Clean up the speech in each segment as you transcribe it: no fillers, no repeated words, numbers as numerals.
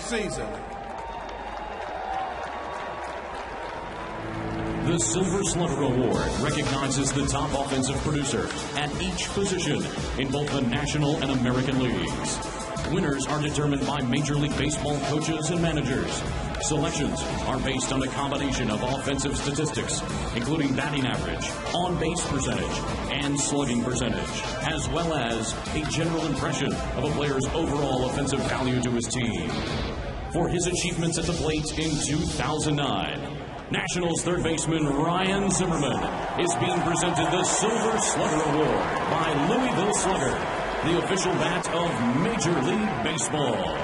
season. The Silver Slugger Award recognizes the top offensive producer at each position in both the National and American Leagues. Winners are determined by Major League Baseball coaches and managers. Selections are based on a combination of offensive statistics, including batting average, on-base percentage, and slugging percentage, as well as a general impression of a player's overall offensive value to his team. For his achievements at the plate in 2009, Nationals third baseman Ryan Zimmerman is being presented the Silver Slugger Award by Louisville Slugger, the official bat of Major League Baseball.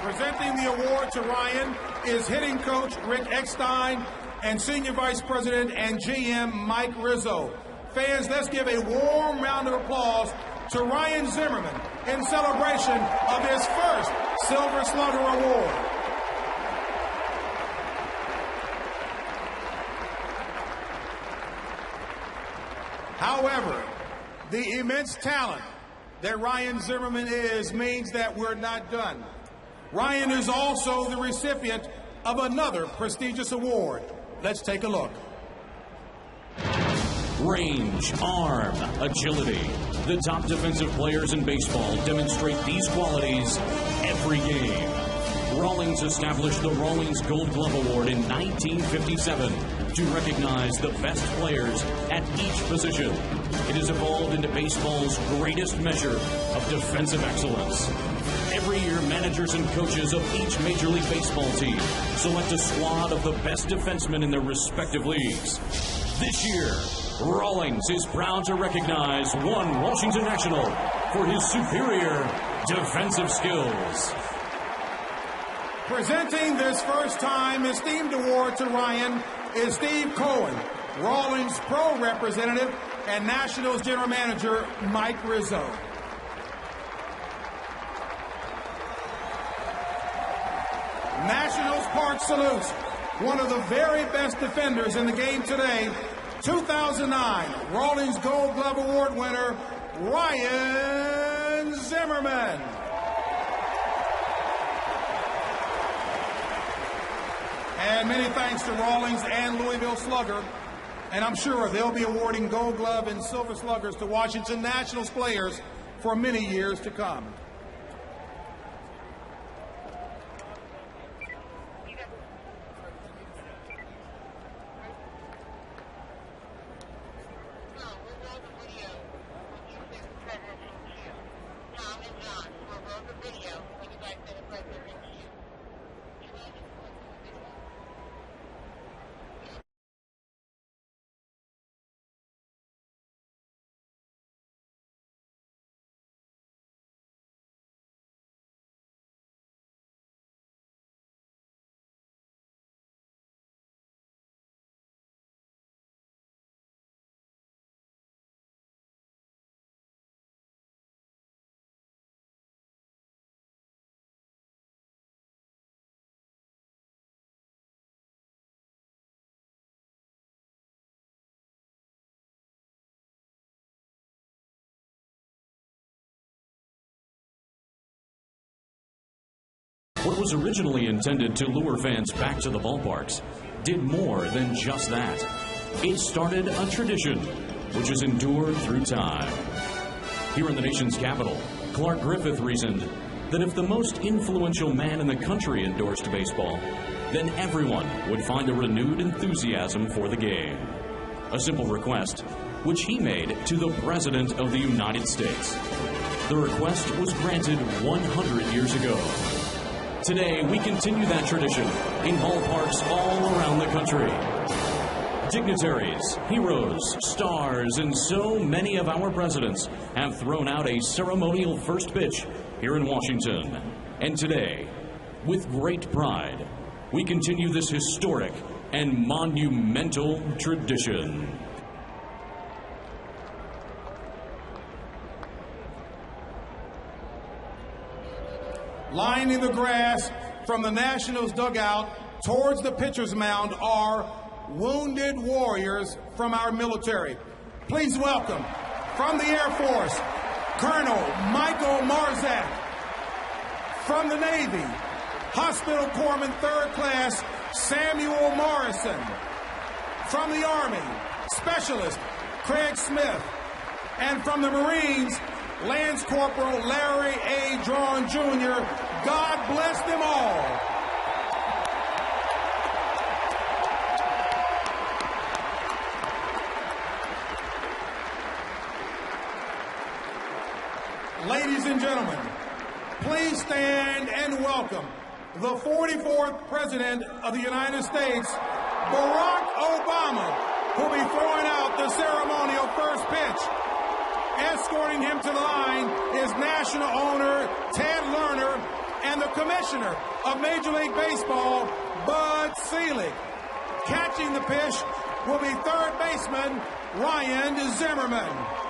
Presenting the award to Ryan is hitting coach Rick Eckstein and senior vice president and GM Mike Rizzo. Fans, let's give a warm round of applause to Ryan Zimmerman in celebration of his first Silver Slugger Award. However, the immense talent that Ryan Zimmerman is means that we're not done. Ryan is also the recipient of another prestigious award. Let's take a look. Range, arm, agility. The top defensive players in baseball demonstrate these qualities every game. Rawlings established the Rawlings Gold Glove Award in 1957 to recognize the best players at each position. It has evolved into baseball's greatest measure of defensive excellence. Every year, managers and coaches of each Major League Baseball team select a squad of the best defensemen in their respective leagues. This year, Rawlings is proud to recognize one Washington National for his superior defensive skills. Presenting this first-time esteemed award to Ryan is Steve Cohen, Rawlings Pro representative and Nationals general manager Mike Rizzo. Nationals Park salutes one of the very best defenders in the game today, 2009 Rawlings Gold Glove Award winner, Ryan Zimmerman. And many thanks to Rawlings and Louisville Slugger. And I'm sure they'll be awarding Gold Glove and Silver Sluggers to Washington Nationals players for many years to come. What was originally intended to lure fans back to the ballparks did more than just that. It started a tradition which has endured through time. Here in the nation's capital, Clark Griffith reasoned that if the most influential man in the country endorsed baseball, then everyone would find a renewed enthusiasm for the game. A simple request, which he made to the President of the United States. The request was granted 100 years ago. Today, we continue that tradition in ballparks all around the country. Dignitaries, heroes, stars, and so many of our presidents have thrown out a ceremonial first pitch here in Washington. And today, with great pride, we continue this historic and monumental tradition. Lining the grass from the Nationals dugout towards the pitcher's mound are wounded warriors from our military. Please welcome, from the Air Force, Colonel Michael Marzak. From the Navy, Hospital Corpsman 3rd Class Samuel Morrison. From the Army, Specialist Craig Smith. And from the Marines, Lance Corporal Larry A. Drawn Jr. God bless them all. Ladies and gentlemen, please stand and welcome the 44th President of the United States, Barack Obama, who'll be throwing out the ceremonial first pitch. Escorting him to the line is national owner Ted Lerner and the commissioner of Major League Baseball, Bud Selig. Catching the pitch will be third baseman Ryan Zimmerman.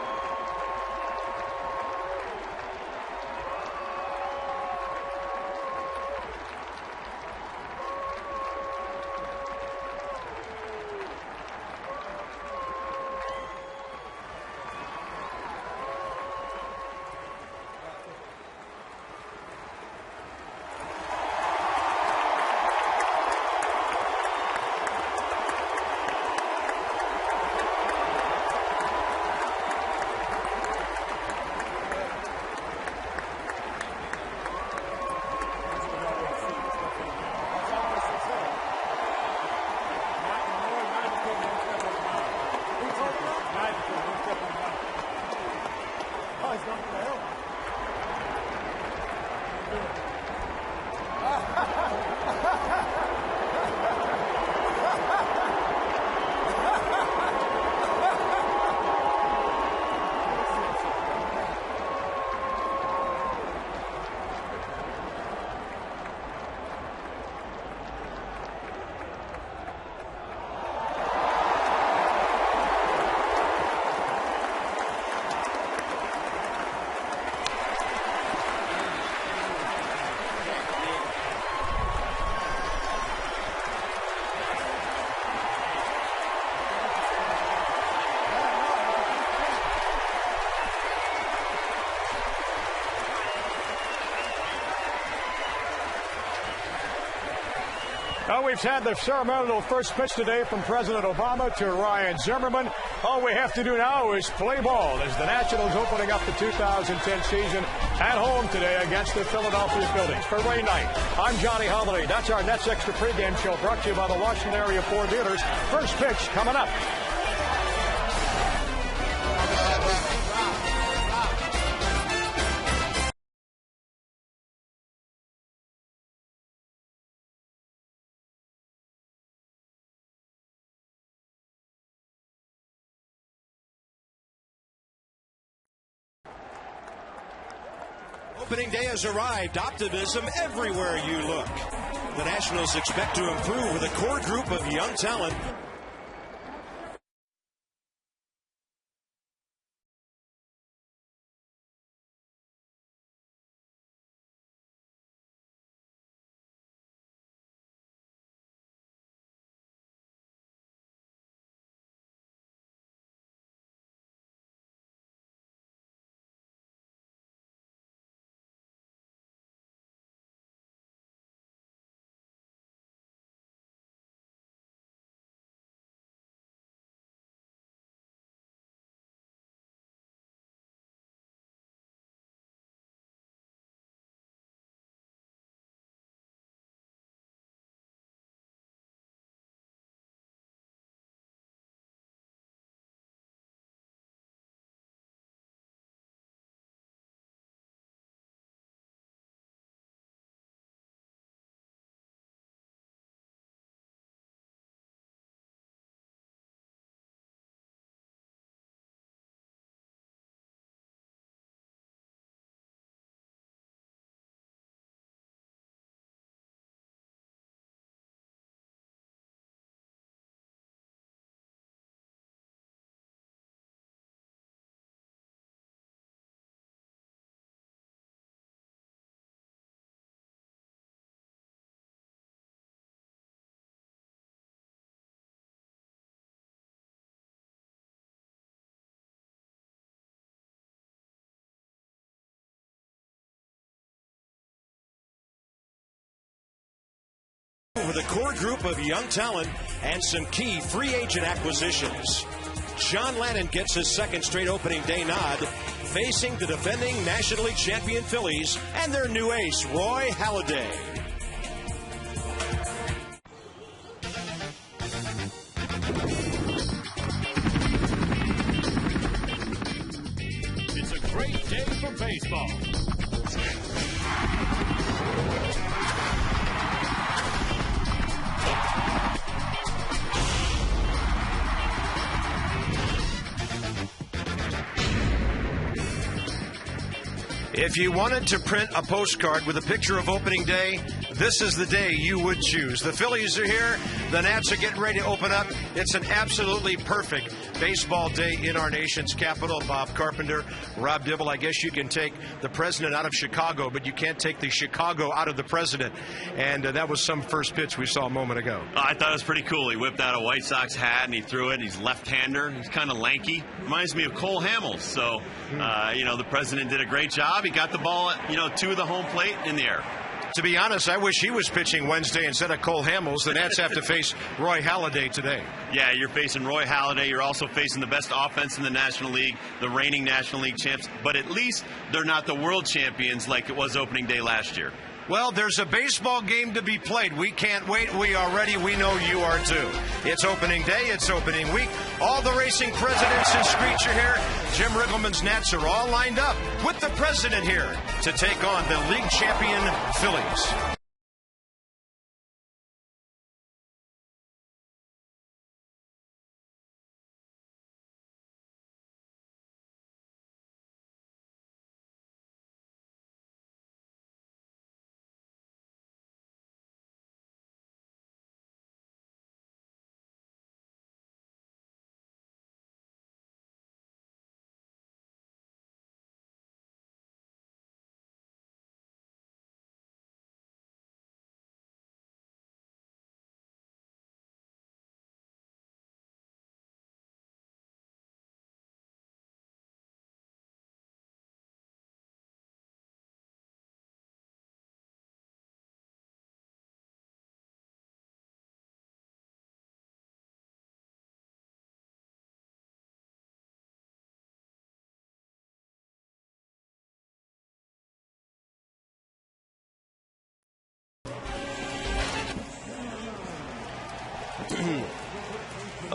Well, we've had the ceremonial first pitch today from President Obama to Ryan Zimmerman. All we have to do now is play ball as the Nationals opening up the 2010 season at home today against the Philadelphia Phillies. For Ray Knight, I'm Johnny Holiday. That's our Nets Extra pregame show brought to you by the Washington Area Ford Dealers. First pitch coming up. Opening day has arrived. Optimism everywhere you look. The Nationals expect to improve with a core group of young talent. with a core group of young talent and some key free agent acquisitions. John Lannon gets his second straight opening day nod, facing the defending National League champion Phillies and their new ace, Roy Halladay. It's a great day for baseball. If you wanted to print a postcard with a picture of opening day, this is the day you would choose. The Phillies are here. The Nats are getting ready to open up. It's an absolutely perfect baseball day in our nation's capital. Bob Carpenter, Rob Dibble, I guess you can take the president out of Chicago, but you can't take the Chicago out of the president. And that was some first pitch we saw a moment ago. I thought it was pretty cool. He whipped out a White Sox hat and he threw it. He's left-hander. He's kind of lanky. Reminds me of Cole Hamels. So, the president did a great job. He got the ball, to the home plate in the air. To be honest, I wish he was pitching Wednesday instead of Cole Hamels. The Nats have to face Roy Halladay today. Yeah, you're facing Roy Halladay. You're also facing the best offense in the National League, the reigning National League champs. But at least they're not the world champions like it was opening day last year. Well, there's a baseball game to be played. We can't wait. We are ready. We know you are too. It's opening day. It's opening week. All the racing presidents and Screech are here. Jim Riggleman's Nats are all lined up with the president here to take on the league champion Phillies.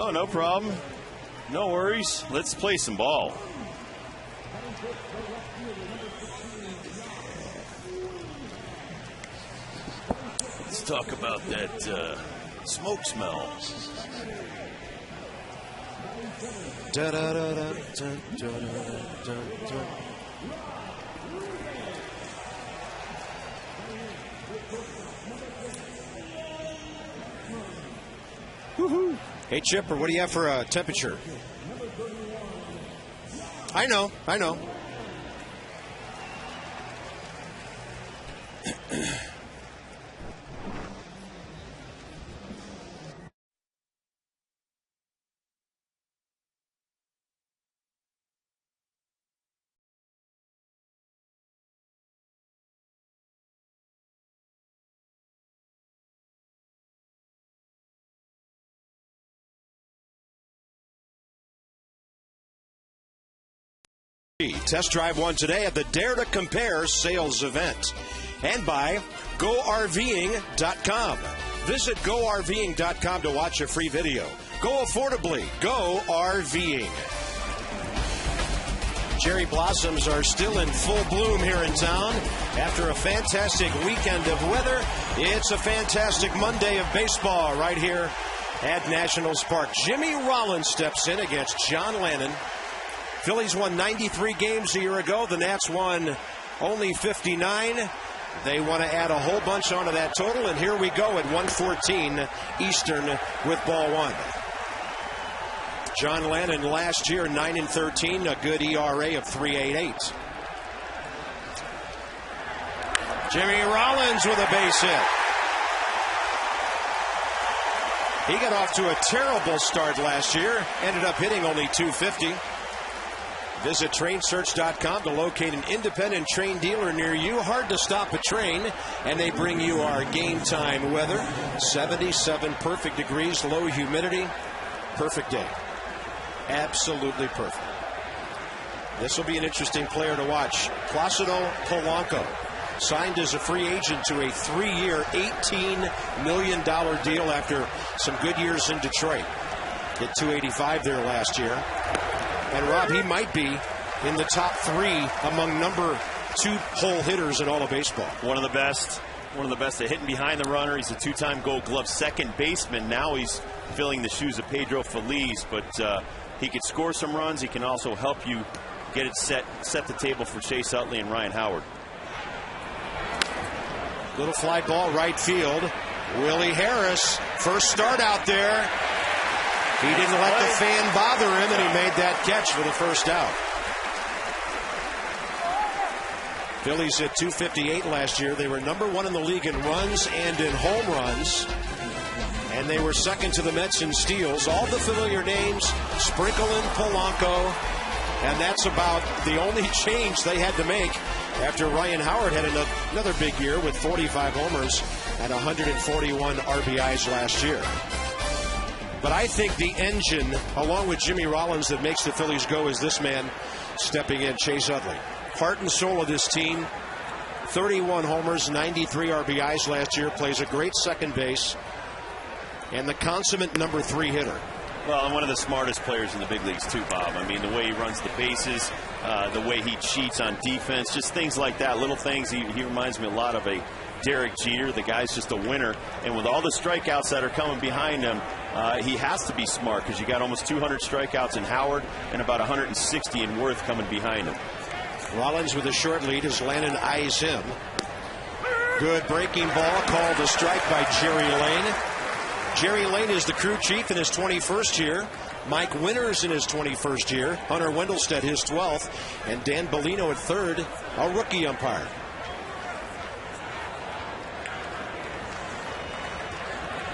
Oh, no problem. No worries. Let's play some ball. Let's talk about that smoke smell. Woohoo! Hey, Chipper, what do you have for a temperature? I know. Test drive one today at the Dare to Compare sales event. And by GoRVing.com. Visit GoRVing.com to watch a free video. Go affordably. Go RVing. Cherry blossoms are still in full bloom here in town. After a fantastic weekend of weather, it's a fantastic Monday of baseball right here at Nationals Park. Jimmy Rollins steps in against John Lannon. Phillies won 93 games a year ago. The Nats won only 59. They want to add a whole bunch onto that total, and here we go at 1:14 Eastern with ball one. John Lannon last year 9-13, a good ERA of 3.88. Jimmy Rollins with a base hit. He got off to a terrible start last year, ended up hitting only .250. Visit TrainSearch.com to locate an independent Train dealer near you. Hard to stop a train, and they bring you our game time weather. 77 perfect degrees, low humidity. Perfect day. Absolutely perfect. This will be an interesting player to watch. Placido Polanco signed as a free agent to a 3-year, $18 million deal after some good years in Detroit. Hit .285 there last year. And Rob, he might be in the top 3 among number 2 hole hitters in all of baseball. One of the best at hitting behind the runner. He's a 2-time Gold Glove second baseman. Now he's filling the shoes of Pedro Feliz, but he could score some runs. He can also help you get it set the table for Chase Utley and Ryan Howard. Little fly ball right field. Willie Harris, first start out there. He didn't let the fan bother him, and he made that catch for the first out. Phillies hit .258 last year. They were number 1 in the league in runs and in home runs. And they were second to the Mets in steals. All the familiar names, sprinkle in Polanco. And that's about the only change they had to make after Ryan Howard had another big year with 45 homers and 141 RBIs last year. But I think the engine, along with Jimmy Rollins, that makes the Phillies go is this man stepping in, Chase Utley. Heart and soul of this team. 31 homers, 93 RBIs last year. Plays a great second base. And the consummate number 3 hitter. Well, and one of the smartest players in the big leagues too, Bob. I mean, the way he runs the bases, the way he cheats on defense, just things like that, little things. He reminds me a lot of a Derek Jeter. The guy's just a winner. And with all the strikeouts that are coming behind him, he has to be smart because you got almost 200 strikeouts in Howard and about 160 in Worth coming behind him. Rollins with a short lead as Lannon eyes him. Good breaking ball, called a strike by Jerry Lane. Jerry Lane is the crew chief in his 21st year. Mike Winters in his 21st year. Hunter Wendelstedt his 12th. And Dan Bellino at 3rd, a rookie umpire.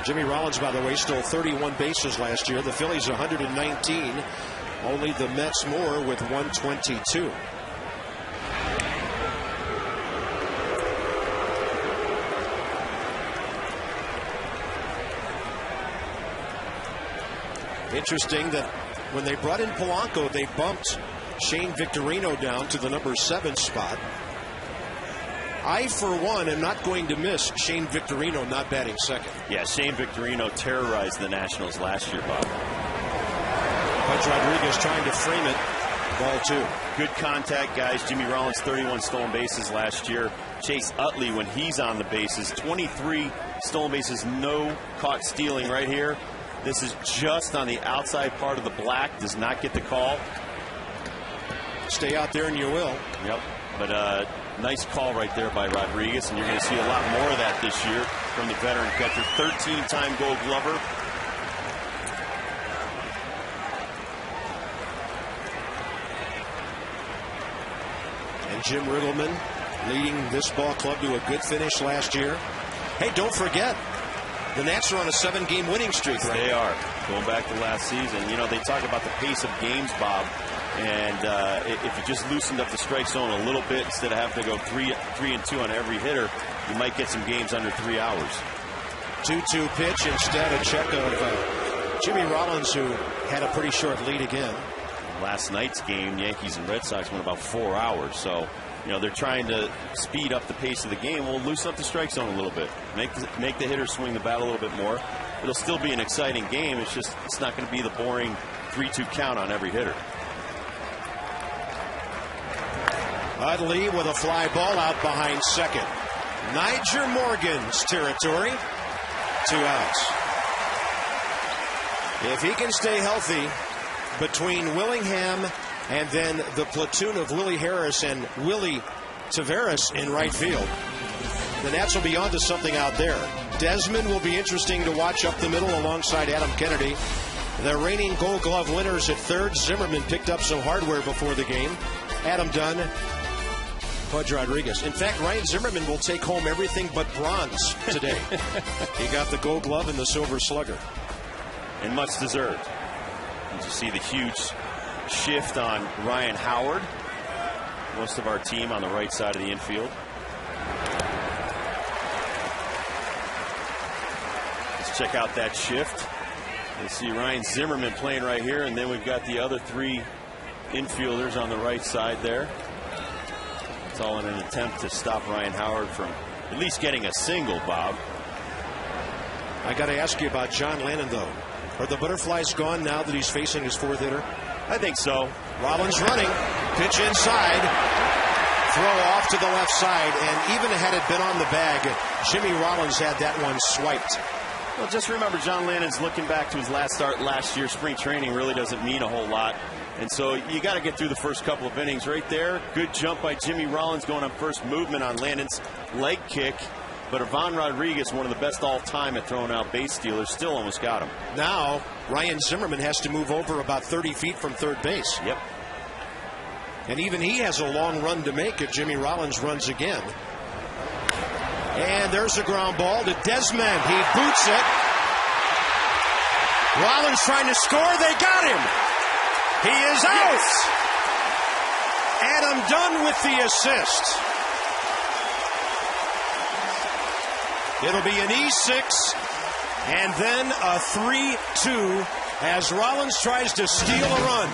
Jimmy Rollins, by the way, stole 31 bases last year. The Phillies 119. Only the Mets more with 122. Interesting that when they brought in Polanco, they bumped Shane Victorino down to the number 7 spot. I, for one, am not going to miss Shane Victorino not batting second. Yeah, Shane Victorino terrorized the Nationals last year, Bob. Pudge Rodriguez trying to frame it. Ball 2. Good contact, guys. Jimmy Rollins, 31 stolen bases last year. Chase Utley, when he's on the bases, 23 stolen bases, no caught stealing right here. This is just on the outside part of the black. Does not get the call. Stay out there and you will. Yep. But nice call right there by Rodriguez. And you're going to see a lot more of that this year from the veteran catcher. 13-time Gold Glover. And Jim Riggleman leading this ball club to a good finish last year. Hey, don't forget, the Nats are on a 7-game winning streak right They now. are. Going back to last season. You know, they talk about the pace of games, Bob. And if you just loosened up the strike zone a little bit instead of having to go 3-2 on every hitter, you might get some games under 3 hours. 2-2 pitch, instead a check of Jimmy Rollins, who had a pretty short lead again. Last night's game, Yankees and Red Sox went about 4 hours. So, you know, they're trying to speed up the pace of the game. We'll loosen up the strike zone a little bit. Make the hitters swing the bat a little bit more. It'll still be an exciting game. It's just it's not going to be the boring 3-2 count on every hitter. Utley with a fly ball out behind second. Nyjer Morgan's territory. 2 outs. If he can stay healthy between Willingham and then the platoon of Willie Harris and Willie Taveras in right field, the Nats will be onto something out there. Desmond will be interesting to watch up the middle alongside Adam Kennedy. The reigning Gold Glove winners at third. Zimmerman picked up some hardware before the game. Adam Dunn, Pudge Rodriguez. In fact, Ryan Zimmerman will take home everything but bronze today. He got the Gold Glove and the Silver Slugger. And much deserved. You see the huge shift on Ryan Howard. Most of our team on the right side of the infield. Let's check out that shift. You see Ryan Zimmerman playing right here, and then we've got the other 3 infielders on the right side there. It's all in an attempt to stop Ryan Howard from at least getting a single, Bob. I got to ask you about John Lannon, though. Are the butterflies gone now that he's facing his 4th hitter? I think so. Rollins running, pitch inside, throw off to the left side, and even had it been on the bag, Jimmy Rollins had that one swiped. Well, just remember, John Lannon's looking back to his last start last year. Spring training really doesn't mean a whole lot. And so you got to get through the first couple of innings right there. Good jump by Jimmy Rollins going on first movement on Lannon's leg kick. But Ivan Rodriguez, one of the best all time at throwing out base stealers, still almost got him. Now, Ryan Zimmerman has to move over about 30 feet from third base. Yep. And even he has a long run to make if Jimmy Rollins runs again. And there's a ground ball to Desmond. He boots it. Rollins trying to score. They got him. He is out. Yes. Adam Dunn with the assist. It'll be an E6 and then a 3-2 as Rollins tries to steal a run.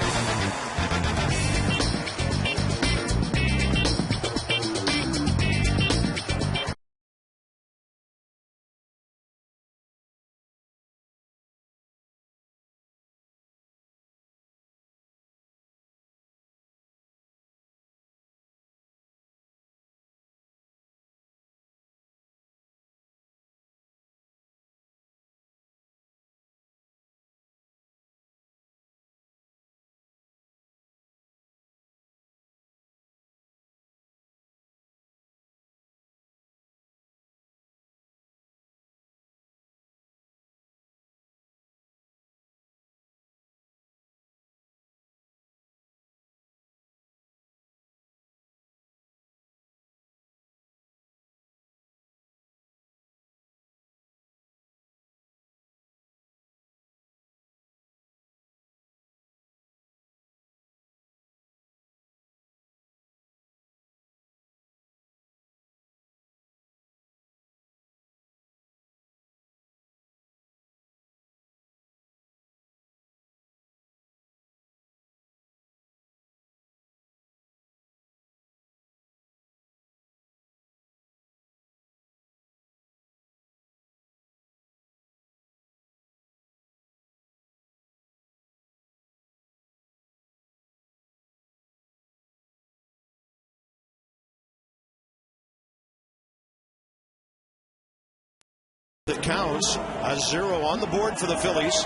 That counts. A 0 on the board for the Phillies.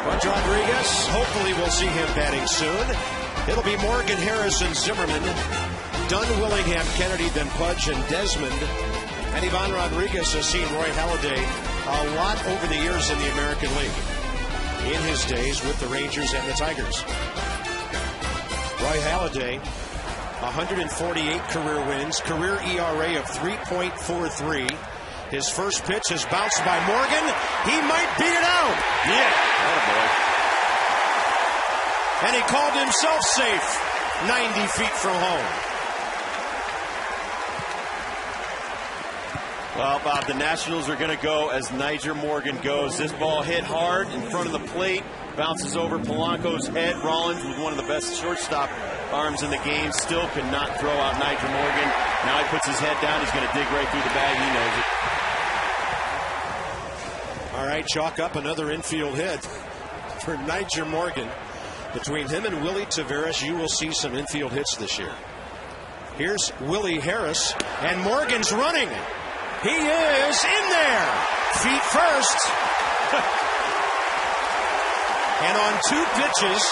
But Rodriguez, hopefully we'll see him batting soon. It'll be Morgan, Harris, and Zimmerman. Dunn, Willingham, Kennedy, then Pudge and Desmond. And Ivan Rodriguez has seen Roy Halladay a lot over the years in the American League. In his days with the Rangers and the Tigers. Roy Halladay, 148 career wins, career ERA of 3.43. His first pitch is bounced by Morgan. He might beat it out. Yeah. And he called himself safe 90 feet from home. Well, Bob, the Nationals are going to go as Nyjer Morgan goes. This ball hit hard in front of the plate. Bounces over Polanco's head. Rollins, with one of the best shortstop arms in the game, still could not throw out Nyjer Morgan. Now he puts his head down. He's going to dig right through the bag. He knows it. All right, chalk up another infield hit for Nyjer Morgan. Between him and Willie Taveras, you will see some infield hits this year. Here's Willie Harris, and Morgan's running. He is in there. Feet first. And on 2 pitches,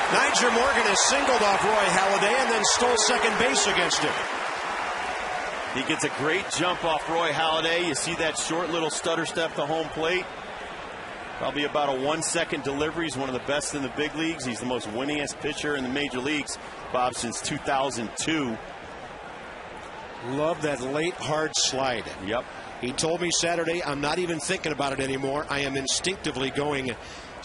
Nyjer Morgan has singled off Roy Halladay and then stole second base against him. He gets a great jump off Roy Halladay. You see that short little stutter step to home plate. Probably about a 1-second delivery. He's one of the best in the big leagues. He's the most winningest pitcher in the major leagues, Bob, since 2002. Love that late hard slide. Yep. He told me Saturday, I'm not even thinking about it anymore. I am instinctively going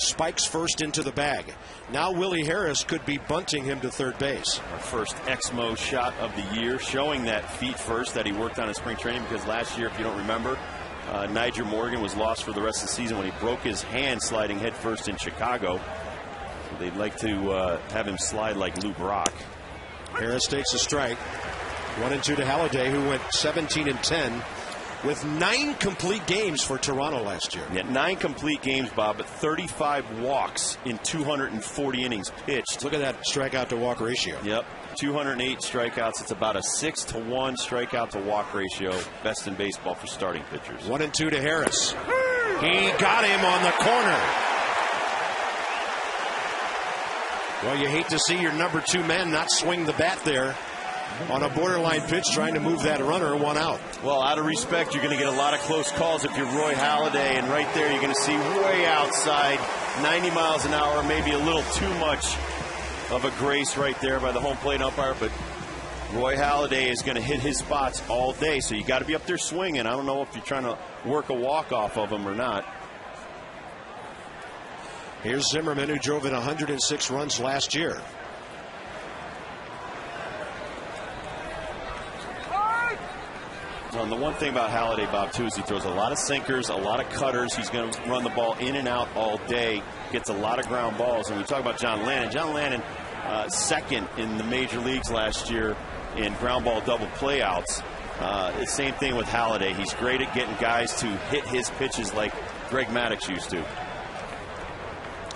spikes first into the bag. Now Willie Harris could be bunting him to third base. Our first Exmo shot of the year, showing that feet first that he worked on in spring training, because last year, if you don't remember, Nyjer Morgan was lost for the rest of the season when he broke his hand sliding headfirst in Chicago. So they'd like to have him slide like Lou Brock. Harris takes a strike. 1-2 to Halladay, who went 17-10 with 9 complete games for Toronto last year. Yeah, 9 complete games, Bob, but 35 walks in 240 innings pitched. Look at that strikeout to walk ratio. Yep, 208 strikeouts. It's about a 6-to-1 strikeout to walk ratio. Best in baseball for starting pitchers. 1-2 to Harris. He got him on the corner. Well, you hate to see your number 2 man not swing the bat there on a borderline pitch trying to move that runner 1 out. Well, out of respect, you're going to get a lot of close calls if you're Roy Halladay, and right there you're going to see way outside, 90 miles an hour, maybe a little too much of a grace right there by the home plate umpire, but Roy Halladay is going to hit his spots all day, so you got to be up there swinging. I don't know if you're trying to work a walk off of him or not. Here's Zimmerman, who drove in 106 runs last year. And the one thing about Halladay, Bob, too, is he throws a lot of sinkers, a lot of cutters. He's going to run the ball in and out all day, gets a lot of ground balls. And we talk about John Lannon. John Lannon, second in the major leagues last year in ground ball double playouts. The same thing with Halladay. He's great at getting guys to hit his pitches like Greg Maddux used to.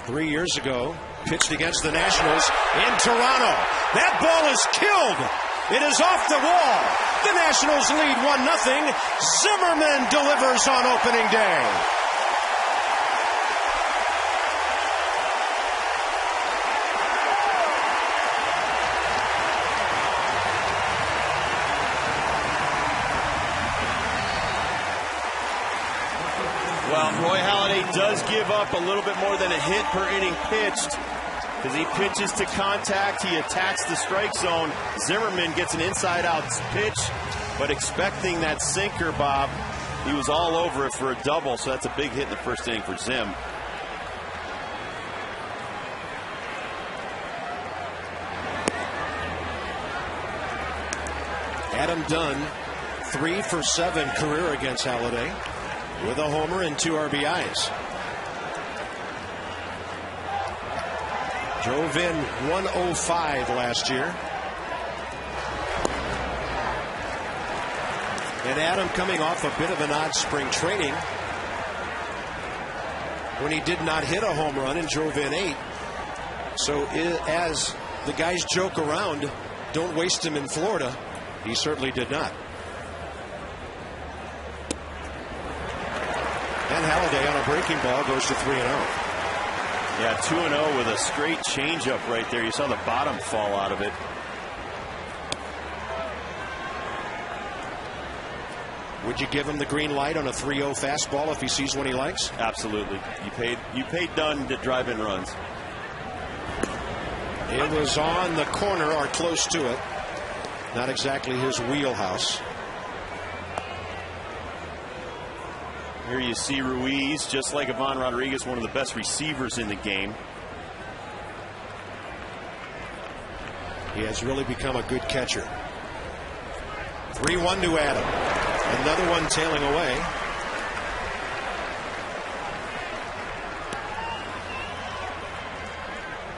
3 years ago, pitched against the Nationals in Toronto. That ball is killed. It is off the wall. The Nationals lead 1-0. Zimmerman delivers on opening day. Well, Roy Halladay does give up a little bit more than a hit per inning pitched, because he pitches to contact, he attacks the strike zone. Zimmerman gets an inside-out pitch, but expecting that sinker, Bob, he was all over it for a double, so that's a big hit in the first inning for Zim. Adam Dunn, 3 for 7 career against Halladay, with a homer and 2 RBIs. Drove in 105 last year. And Adam coming off a bit of an odd spring training when he did not hit a home run and drove in 8. So as the guys joke around, don't waste him in Florida, he certainly did not. And Halladay on a breaking ball goes to 3-0. Yeah, 2-0 with a straight changeup right there. You saw the bottom fall out of it. Would you give him the green light on a 3-0 fastball if he sees one he likes? Absolutely. You paid Dunn to drive in runs. It was on the corner or close to it. Not exactly his wheelhouse. Here you see Ruiz, just like Ivan Rodriguez, one of the best receivers in the game. He has really become a good catcher. 3-1 to Adam. Another one tailing away.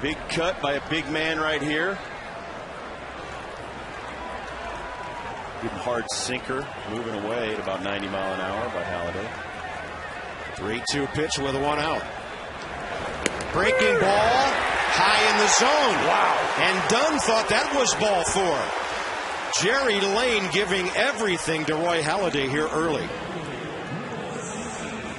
Big cut by a big man right here. Good hard sinker, moving away at about 90 mile an hour by Halladay. 3-2 pitch with a 1 out. Breaking ball high in the zone. Wow. And Dunn thought that was ball 4. Jerry Lane giving everything to Roy Halladay here early.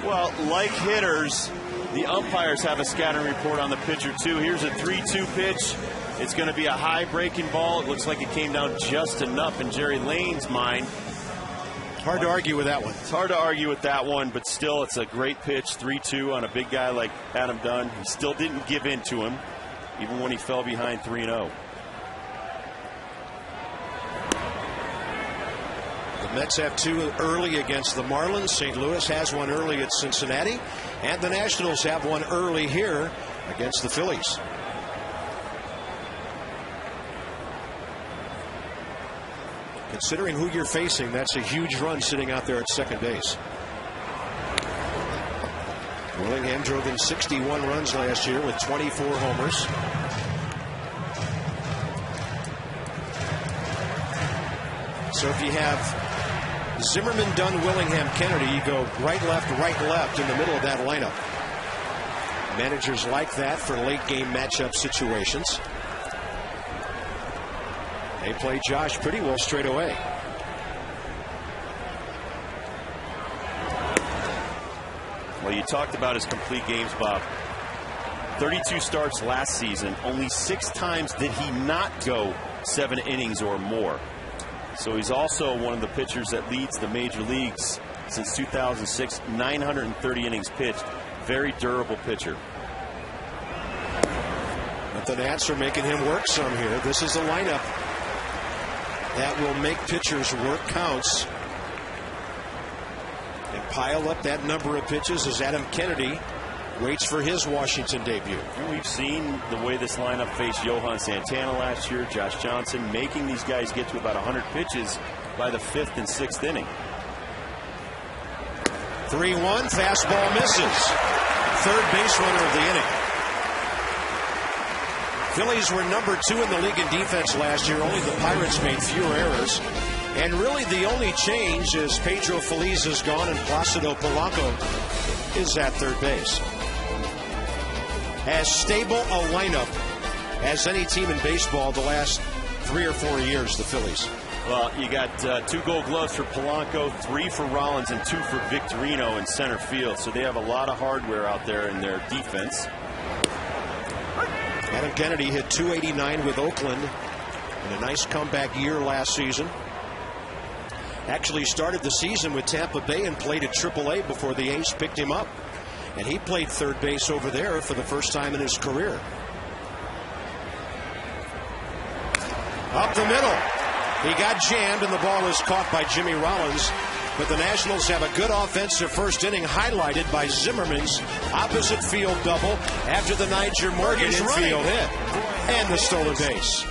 Well, like hitters, the umpires have a scattering report on the pitcher too. Here's a 3-2 pitch. It's going to be a high breaking ball. It looks like it came down just enough in Jerry Lane's mind. Hard to argue with that one. It's hard to argue with that one, but still, it's a great pitch. 3-2 on a big guy like Adam Dunn. He still didn't give in to him, even when he fell behind 3-0. The Mets have 2 early against the Marlins. St. Louis has 1 early at Cincinnati. And the Nationals have 1 early here against the Phillies. Considering who you're facing, that's a huge run sitting out there at second base. Willingham drove in 61 runs last year with 24 homers. So if you have Zimmerman, Dunn, Willingham, Kennedy, you go right, left in the middle of that lineup. Managers like that for late game matchup situations. They play Josh pretty well straight away. Well, you talked about his complete games, Bob. 32 starts last season. Only 6 times did he not go 7 innings or more. So he's also one of the pitchers that leads the major leagues since 2006, 930 innings pitched. Very durable pitcher. But the Nats are making him work some here. This is a lineup that will make pitchers work counts and pile up that number of pitches as Adam Kennedy waits for his Washington debut. And we've seen the way this lineup faced Johan Santana last year, Josh Johnson, making these guys get to about 100 pitches by the 5th and 6th inning. 3-1, fastball misses. Third base runner of the inning. Phillies were number 2 in the league in defense last year. Only the Pirates made fewer errors. And really the only change is Pedro Feliz is gone and Placido Polanco is at third base. As stable a lineup as any team in baseball the last 3 or 4 years, the Phillies. Well, you got 2 Gold Gloves for Polanco, 3 for Rollins, and 2 for Victorino in center field. So they have a lot of hardware out there in their defense. Adam Kennedy hit .289 with Oakland in a nice comeback year last season. Actually started the season with Tampa Bay and played at AAA before the A's picked him up. And he played third base over there for the first time in his career. Up the middle. He got jammed and the ball is caught by Jimmy Rollins. But the Nationals have a good offensive first inning highlighted by Zimmerman's opposite field double after the Niger Morgan infield hit and the stolen base.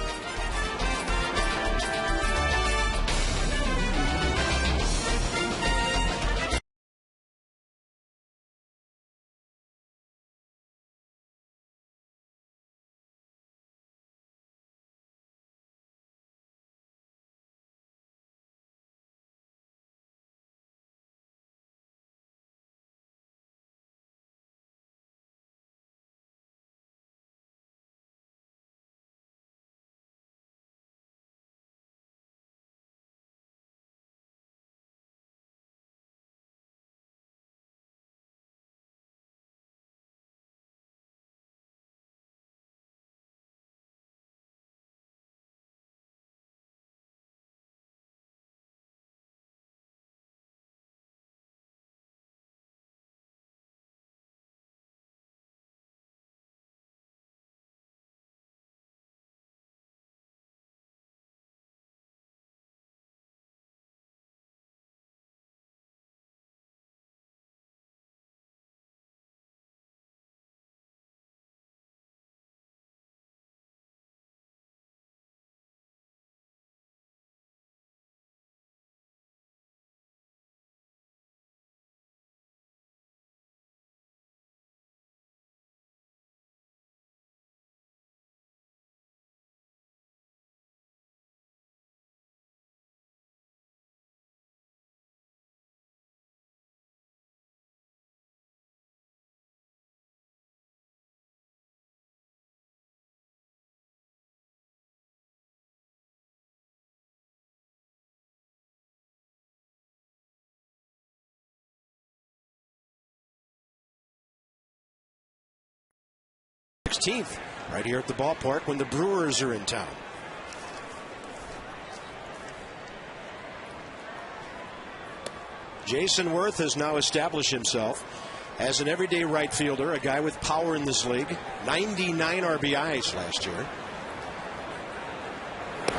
Right here at the ballpark when the Brewers are in town. Jason Worth has now established himself as an everyday right fielder, a guy with power in this league. 99 RBIs last year.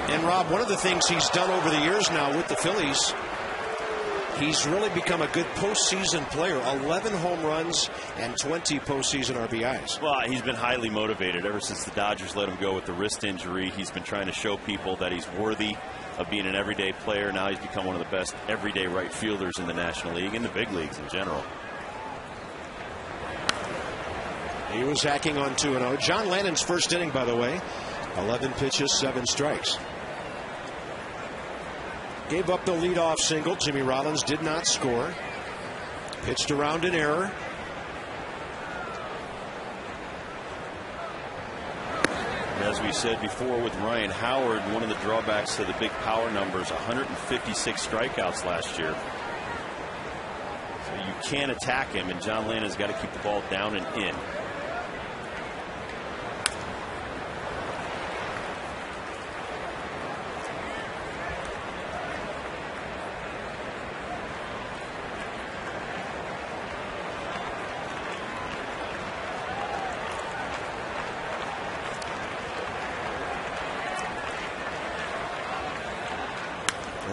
And Rob, one of the things he's done over the years now with the Phillies he's really become a good postseason player. 11 home runs and 20 postseason RBIs. Well, he's been highly motivated ever since the Dodgers let him go with the wrist injury. He's been trying to show people that he's worthy of being an everyday player. Now he's become one of the best everyday right fielders in the National League and the big leagues in general. He was hacking on 2-0. John Lannon's first inning, by the way, 11 pitches, 7 strikes. Gave up the leadoff single. Jimmy Rollins did not score. Pitched around an error. As we said before with Ryan Howard, one of the drawbacks to the big power numbers, 156 strikeouts last year. So you can't attack him, and John Lannon's got to keep the ball down and in.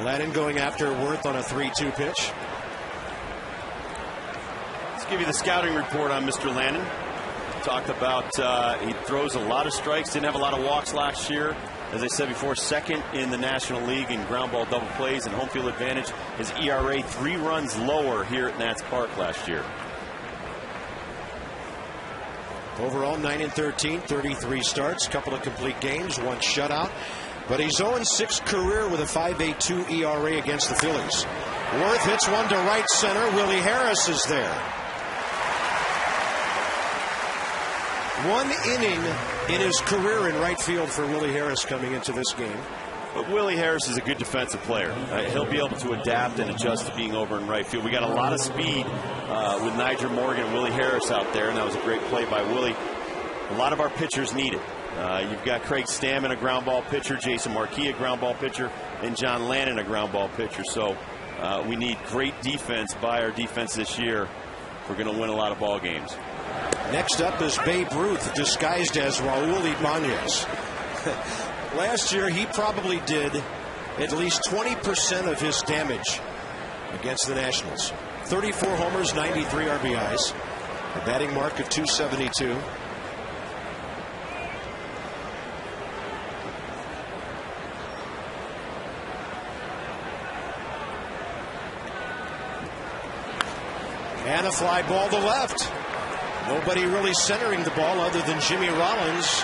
Lannon going after Worth on a 3-2 pitch. Let's give you the scouting report on Mr. Lannon. Talked about he throws a lot of strikes, didn't have a lot of walks last year. As I said before, second in the National League in ground ball double plays and home field advantage. His ERA 3 runs lower here at Nats Park last year. Overall 9-13, 33 starts, couple of complete games, 1 shutout. But he's 0-6 career with a 5.82 ERA against the Phillies. Worth hits one to right center. Willie Harris is there. 1 inning in his career in right field for Willie Harris coming into this game. But Willie Harris is a good defensive player. He'll be able to adapt and adjust to being over in right field. We got a lot of speed with Nyjer Morgan and Willie Harris out there, and that was a great play by Willie. A lot of our pitchers need it. You've got Craig Stammen, a ground ball pitcher, Jason Marquis, a ground ball pitcher, and John Lannon, a ground ball pitcher. So we need great defense by our defense this year if we're going to win a lot of ball games. Next up is Babe Ruth, disguised as Raul Ibanez. Last year, he probably did at least 20% of his damage against the Nationals. 34 homers, 93 RBIs, a batting mark of .272. And a fly ball to left. Nobody really centering the ball other than Jimmy Rollins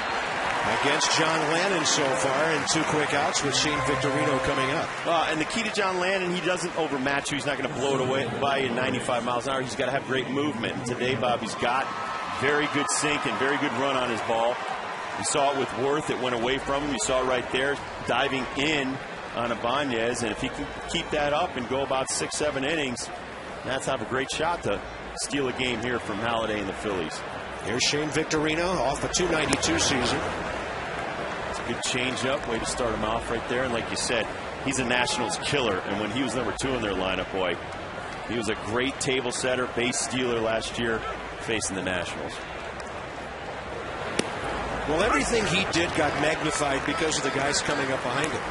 against John Lannon so far, and 2 quick outs with Shane Victorino coming up. And the key to John Lannon, he doesn't overmatch you. He's not going to blow it away by you 95 miles an hour. He's got to have great movement. And today, Bob, he's got very good sink and very good run on his ball. You saw it with Worth. It went away from him. You saw it right there, diving in on Ibanez. And if he can keep that up and go about 6-7 innings, Nats have a great shot to steal a game here from Halladay and the Phillies. Here's Shane Victorino off a .292 season. It's a good changeup, way to start him off right there. And like you said, he's a Nationals killer. And when he was number 2 in their lineup, boy, he was a great table setter, base stealer last year facing the Nationals. Well, everything he did got magnified because of the guys coming up behind him.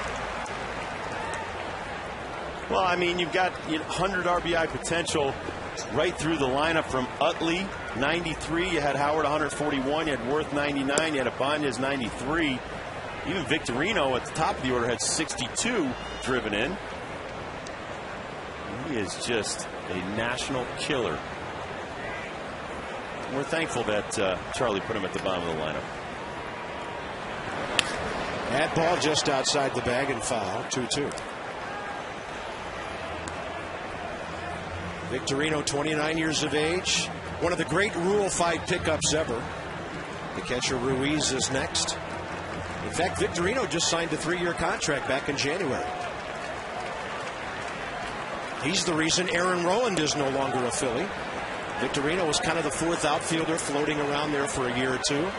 Well, I mean, you've got 100 RBI potential right through the lineup from Utley, 93. You had Howard, 141. You had Worth, 99. You had Ibanez, 93. Even Victorino at the top of the order had 62 driven in. He is just a national killer. We're thankful that Charlie put him at the bottom of the lineup. That ball just outside the bag and foul, 2-2. Victorino, 29 years of age. One of the great Rule 5 pickups ever. The catcher Ruiz is next. In fact, Victorino just signed a 3-year contract back in January. He's the reason Aaron Rowand is no longer a Philly. Victorino was kind of the 4th outfielder floating around there for a year or 2.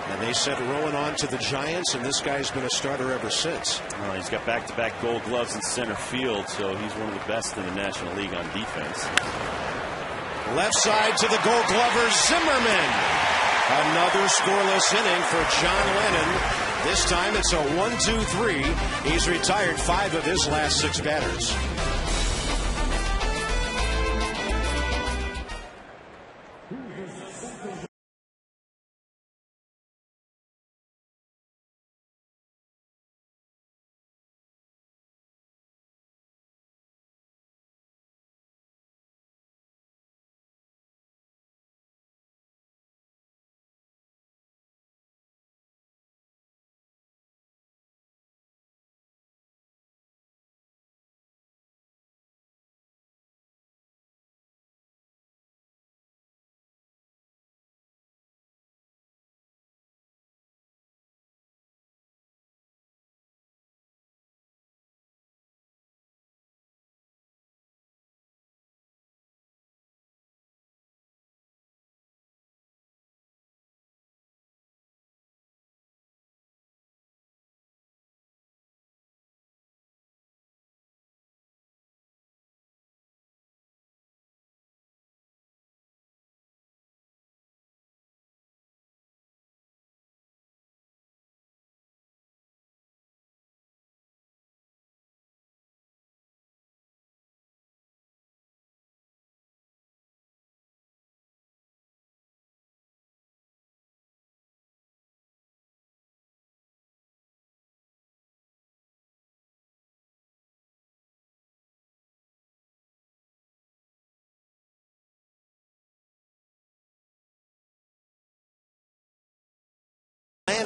And they sent Rowan on to the Giants, and this guy's been a starter ever since. He's got back-to-back gold gloves in center field, so he's one of the best in the National League on defense. Left side to the Gold Glover, Zimmerman. Another scoreless inning for John Lennon. This time it's a 1-2-3. He's retired 5 of his last 6 batters.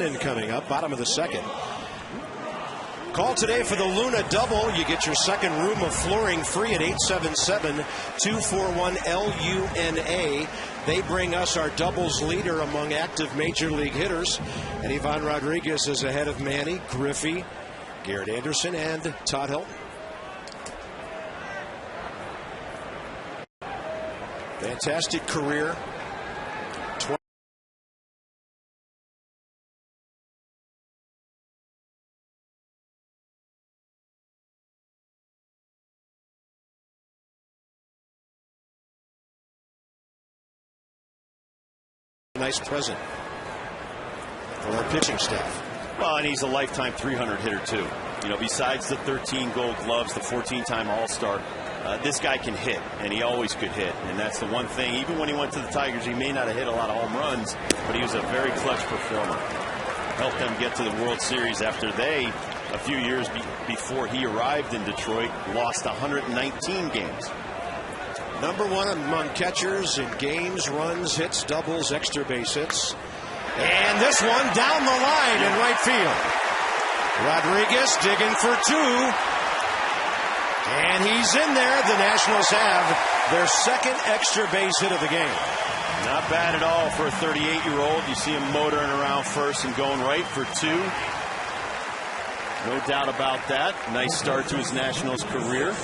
Lennon coming up, bottom of the second. Call today for the Luna Double. You get your second room of flooring free at 877-241-LUNA. They bring us our doubles leader among active major league hitters. And Ivan Rodriguez is ahead of Manny, Griffey, Garrett Anderson, and Todd Helton. Fantastic career. Nice present for our pitching staff. Well, and he's a lifetime 300 hitter too. You know, besides the 13 Gold Gloves, the 14-time All-Star, this guy can hit, and he always could hit. And that's the one thing. Even when he went to the Tigers, he may not have hit a lot of home runs, but he was a very clutch performer. Helped them get to the World Series after they, a few years before he arrived in Detroit, lost 119 games. Number one among catchers in games, runs, hits, doubles, extra base hits. And this one down the line in right field. Rodriguez digging for two. And he's in there. The Nationals have their second extra base hit of the game. Not bad at all for a 38-year-old. You see him motoring around first and going right for two. No doubt about that. Nice start to his Nationals career.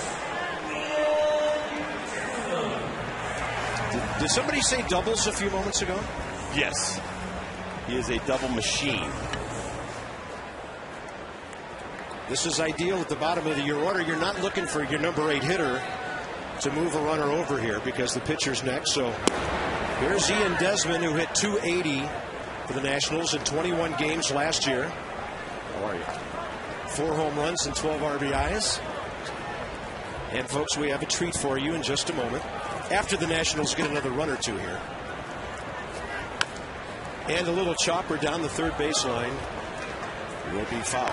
Did somebody say doubles a few moments ago? Yes. He is a double machine. This is ideal at the bottom of your order. You're not looking for your number 8 hitter to move a runner over here because the pitcher's next. So here's Ian Desmond, who hit .280 for the Nationals in 21 games last year. How are you? 4 home runs and 12 RBIs. And folks, we have a treat for you in just a moment. After the Nationals get another run or two here. And a little chopper down the third baseline will be foul.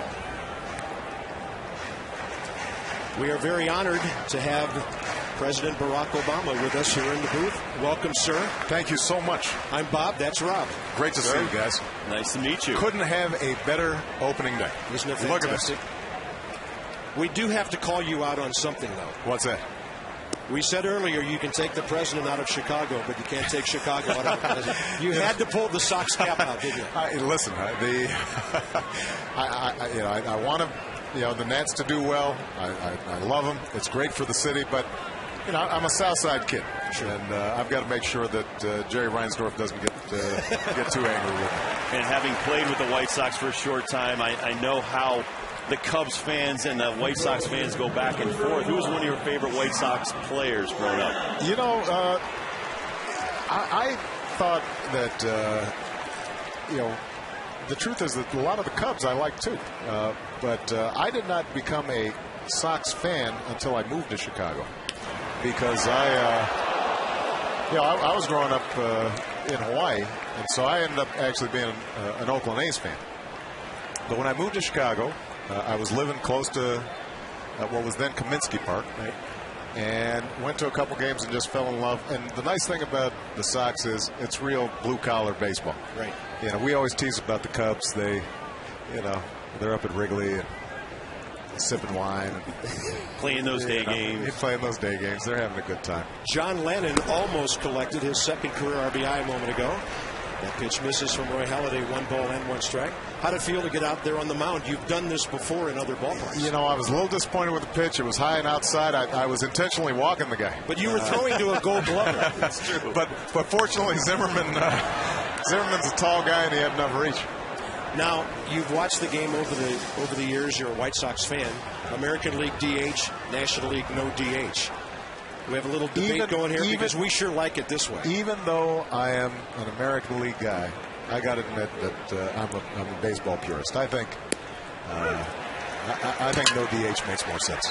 We are very honored to have President Barack Obama with us here in the booth. Welcome, sir. Thank you so much. I'm Bob. That's Rob. Great to see you guys. Nice to meet you. Couldn't have a better opening day. Isn't it fantastic? Look at this. We do have to call you out on something, though. What's that? We said earlier you can take the president out of Chicago, but you can't take Chicago out of the president. You had to pull the Sox cap out, didn't you? Listen, I want to, the Nats to do well. I love them. It's great for the city, but I'm a South Side kid, sure. And I've got to make sure that Jerry Reinsdorf doesn't get too angry with me. And having played with the White Sox for a short time, I know how the Cubs fans and the White Sox fans go back and forth. Who was one of your favorite White Sox players growing up? I thought that, the truth is that a lot of the Cubs I like too. But I did not become a Sox fan until I moved to Chicago. Because I was growing up in Hawaii, and so I ended up actually being an Oakland A's fan. But when I moved to Chicago, I was living close to what was then Kaminsky Park, right? And went to a couple games and just fell in love. And the nice thing about the Sox is it's real blue-collar baseball. Right. We always tease about the Cubs. They're up at Wrigley and sipping wine. And, playing those day games. Playing those day games. They're having a good time. John Lennon almost collected his second career RBI a moment ago. That pitch misses from Roy Halladay, 1 ball and 1 strike. How'd it feel to get out there on the mound? You've done this before in other ballparks. I was a little disappointed with the pitch. It was high and outside. I was intentionally walking the guy. But you were throwing to a Gold Glover. That's true. But fortunately, Zimmerman's a tall guy and he had enough reach. Now, you've watched the game over the years. You're a White Sox fan. American League DH, National League no DH. We have a little debate going here because we sure like it this way. Even though I am an American League guy, I got to admit that I'm a baseball purist. I think no DH makes more sense.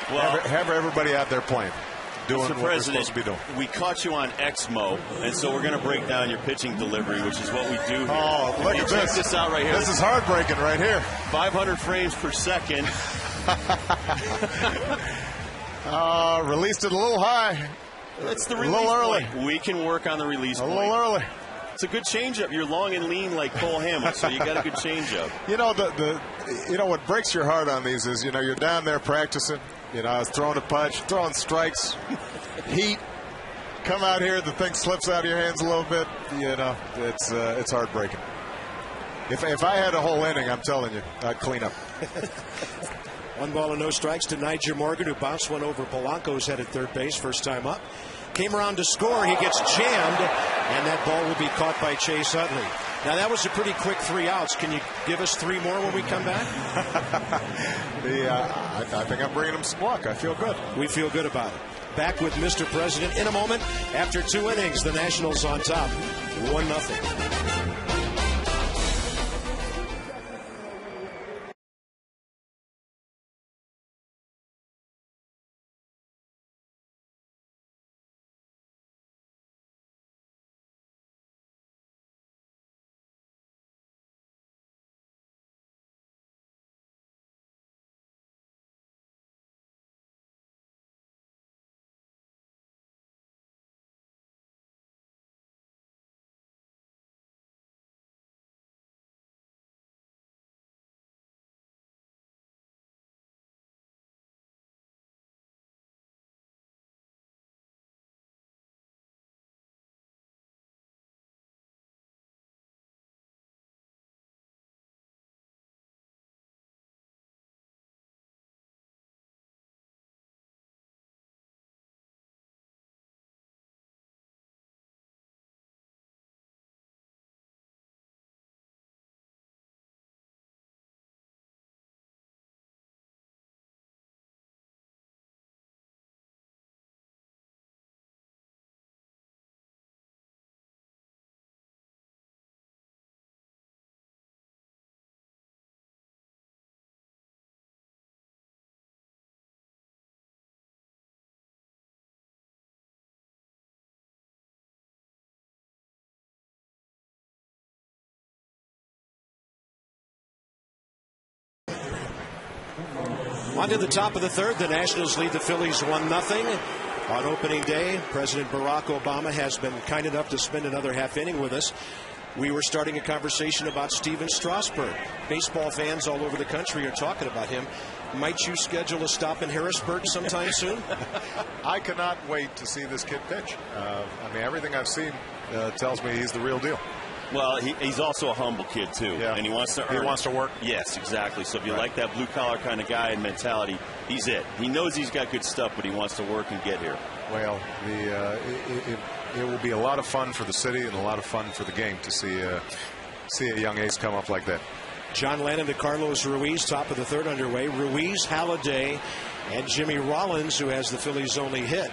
Well, have everybody out there playing, doing what they're supposed to be doing. We caught you on Exmo, and so we're going to break down your pitching delivery, which is what we do here. Oh, look at this. Check this out right here. This is heartbreaking right here. 500 frames per second. Released it a little high. It's the release a little early. point. We can work on the release point. A little early. It's a good changeup. You're long and lean like Cole Hamels, so you got a good changeup. You know, what breaks your heart on these is, you're down there practicing. I was throwing a punch, throwing strikes, heat. Come out here, the thing slips out of your hands a little bit. It's heartbreaking. If I had a whole inning, I'm telling you, I'd clean up. 1 ball and no strikes to Nyjer Morgan, who bounced one over Polanco's head at third base, first time up. Came around to score. He gets jammed, and that ball will be caught by Chase Utley. Now, that was a pretty quick 3 outs. Can you give us 3 more when we come back? I think I'm bringing him some luck. I feel good. We feel good about it. Back with Mr. President in a moment. After 2 innings, the Nationals on top, 1-0. On to the top of the third. The Nationals lead the Phillies 1-0. On opening day, President Barack Obama has been kind enough to spend another half inning with us. We were starting a conversation about Steven Strasburg. Baseball fans all over the country are talking about him. Might you schedule a stop in Harrisburg sometime soon? I cannot wait to see this kid pitch. Everything I've seen tells me he's the real deal. Well, he's also a humble kid, too. Yeah. And he wants to He wants to work? Yes, exactly. So if you like that blue-collar kind of guy and mentality, he's it. He knows he's got good stuff, but he wants to work and get here. Well, it will be a lot of fun for the city and a lot of fun for the game to see a young ace come up like that. John Lennon to Carlos Ruiz, top of the third underway. Ruiz, Halladay, and Jimmy Rollins, who has the Phillies' only hit.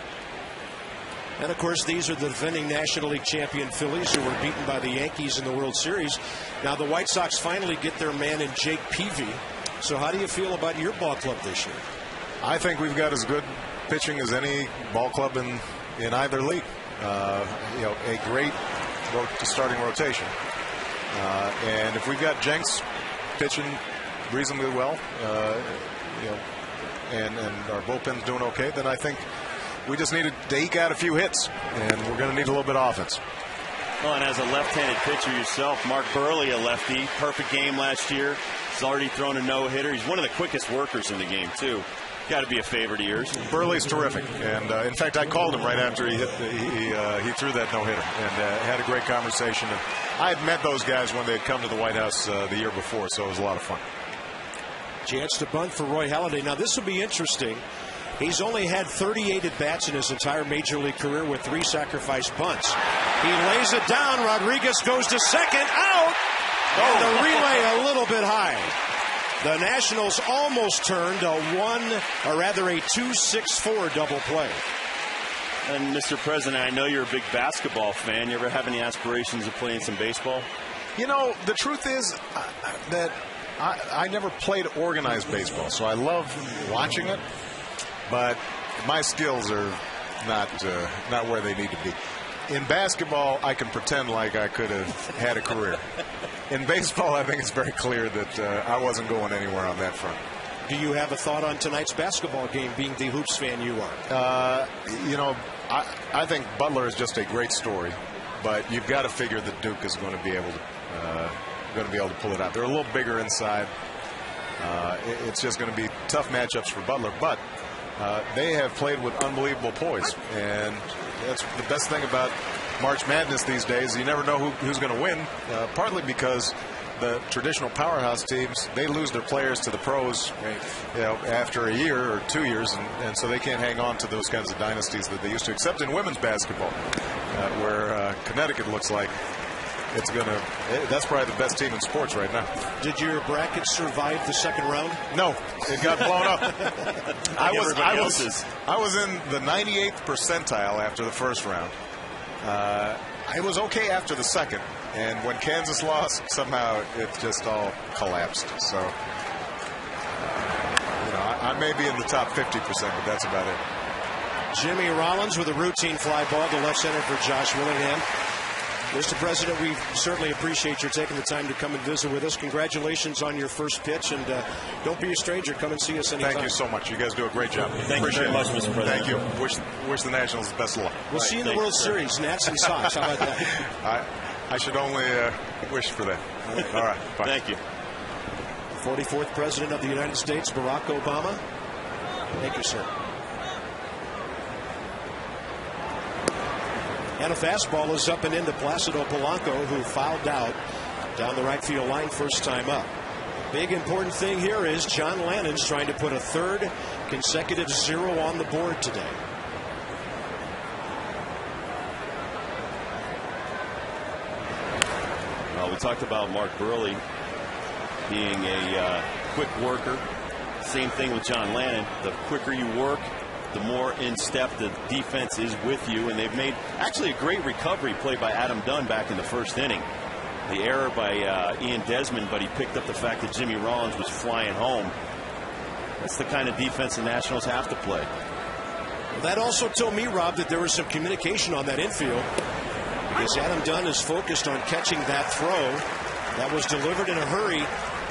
And, of course, these are the defending National League champion Phillies, who were beaten by the Yankees in the World Series. Now, the White Sox finally get their man in Jake Peavy. So how do you feel about your ball club this year? I think we've got as good pitching as any ball club in either league. A great starting rotation. And if we've got Jenks pitching reasonably well, and our bullpen's doing okay, then I think we just needed to eke out a few hits, and we're going to need a little bit of offense. Well, and as a left-handed pitcher yourself, Mark Buehrle, a lefty, perfect game last year. He's already thrown a no-hitter. He's one of the quickest workers in the game, too. Got to be a favorite of yours. Buehrle's terrific, and in fact, I called him right after he threw that no-hitter, and had a great conversation. And I had met those guys when they had come to the White House the year before, so it was a lot of fun. Chance to bunt for Roy Halladay. Now, this will be interesting. He's only had 38 at-bats in his entire Major League career with 3 sacrifice bunts. He lays it down. Rodriguez goes to second. Out! And the relay a little bit high. The Nationals almost turned a 2-6-4 double play. And, Mr. President, I know you're a big basketball fan. You ever have any aspirations of playing some baseball? The truth is that I never played organized baseball, so I love watching it. But my skills are not where they need to be. In basketball, I can pretend like I could have had a career. In baseball, I think it's very clear that I wasn't going anywhere on that front. Do you have a thought on tonight's basketball game, being the hoops fan you are? I think Butler is just a great story. but you've got to figure that Duke is going to be able to pull it out. They're a little bigger inside. It's just going to be tough matchups for Butler, but they have played with unbelievable poise, and that's the best thing about March Madness these days. You never know who's going to win, partly because the traditional powerhouse teams, they lose their players to the pros, after a year or 2 years, and so they can't hang on to those kinds of dynasties that they used to, except in women's basketball, where Connecticut looks like that's probably the best team in sports right now. Did your bracket survive the second round? No, it got blown up. I was in the 98th percentile after the first round. I was okay after the second, and when Kansas lost, somehow it just all collapsed. So, I may be in the top 50%, but that's about it. Jimmy Rollins with a routine fly ball to left center for Josh Willingham. Mr. President, we certainly appreciate your taking the time to come and visit with us. Congratulations on your first pitch, and don't be a stranger. Come and see us anytime. Thank you so much. You guys do a great job. Thank you very much, Mr. President. Thank you. Wish the Nationals the best of luck. We'll see you in the World Series, Nats and Sox. How about that? I should only wish for that. All right. Bye. Thank you. 44th President of the United States, Barack Obama. Thank you, sir. And a fastball is up and into Placido Polanco, who fouled out down the right field line first time up. Big important thing here is John Lannon's trying to put a third consecutive 0 on the board today. Well, we talked about Mark Burley being a quick worker. Same thing with John Lannon. The quicker you work, the more in step the defense is with you, and they've made actually a great recovery play by Adam Dunn back in the first inning. The error by Ian Desmond, but he picked up the fact that Jimmy Rollins was flying home. That's the kind of defense the Nationals have to play. Well, that also told me, Rob, that there was some communication on that infield, because Adam Dunn is focused on catching that throw that was delivered in a hurry.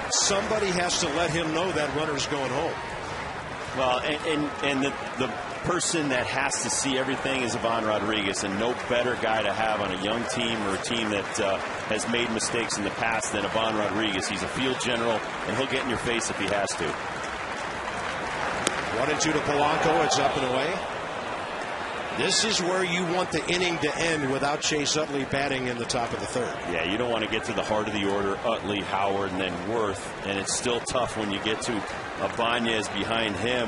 Somebody has to let him know that runner's going home. Well, and the person that has to see everything is Ivan Rodriguez, and no better guy to have on a young team or a team that has made mistakes in the past than Ivan Rodriguez. He's a field general, and he'll get in your face if he has to. 1-2 to Polanco. It's up and away. This is where you want the inning to end without Chase Utley batting in the top of the third. Yeah, you don't want to get to the heart of the order, Utley, Howard, and then Worth. And it's still tough when you get to Ibanez behind him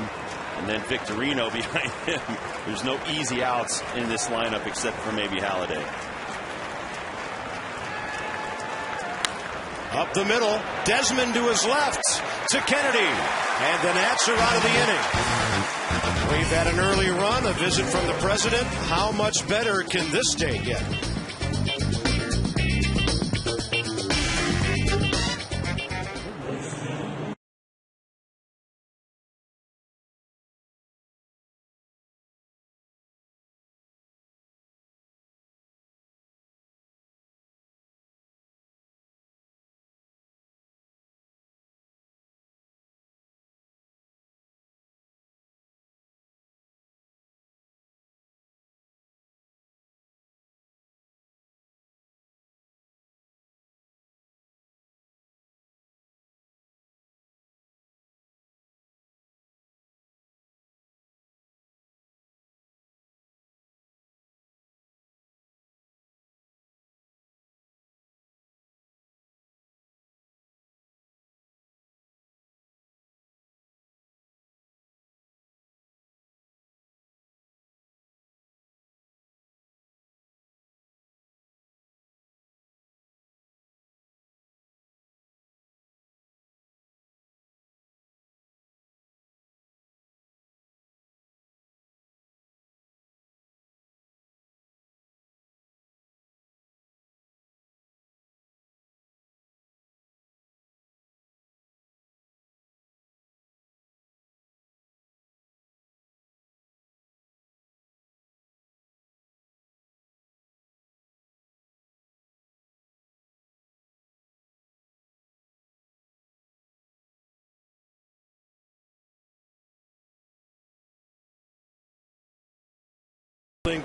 and then Victorino behind him. There's no easy outs in this lineup except for maybe Halladay. Up the middle, Desmond to his left to Kennedy, and the Nats are out of the inning. We've had an early run, a visit from the president. How much better can this day get?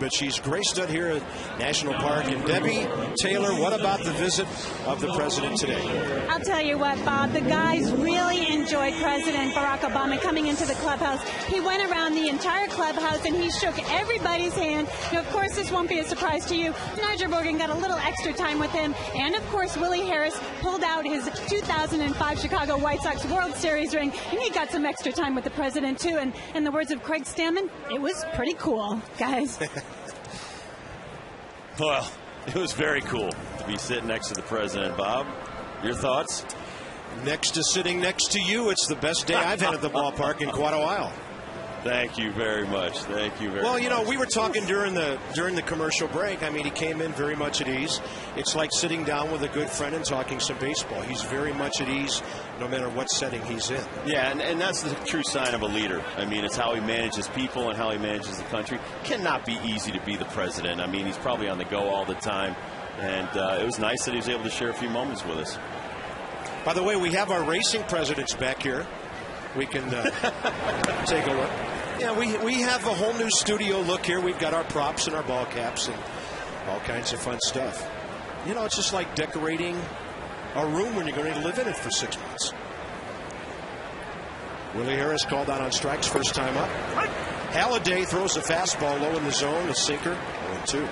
but she's graced it here at National Park. And Debbie Taylor, what about the visit of the president today? I'll tell you what, Bob, the guys really enjoyed President Barack Obama coming into the clubhouse. He went around the entire clubhouse and he shook everybody's hand. Now, of course, this won't be a surprise to you. Nigel Morgan got a little extra time with him. And, of course, Willie Harris pulled out his 2005 Chicago White Sox World Series ring, and he got some extra time with the president, too. And in the words of Craig Stammen, it was pretty cool, guys. Well, it was very cool to be sitting next to the president. Bob, your thoughts? Next to sitting next to you, it's the best day I've had at the ballpark in quite a while. Thank you very much. Thank you very much. Well, you know, we were talking during the commercial break. I mean, he came in very much at ease. It's like sitting down with a good friend and talking some baseball. He's very much at ease no matter what setting he's in. Yeah, and that's the true sign of a leader. I mean, it's how he manages people and how he manages the country. Cannot be easy to be the president. I mean, he's probably on the go all the time. And it was nice that he was able to share a few moments with us. By the way, we have our racing presidents back here. We can take a look. Yeah, we have a whole new studio look here. We've got our props and our ball caps and all kinds of fun stuff. You know, it's just like decorating a room when you're going to live in it for 6 months. Willie Harris called out on strikes first time up. Halladay throws a fastball low in the zone, a sinker, 0-2.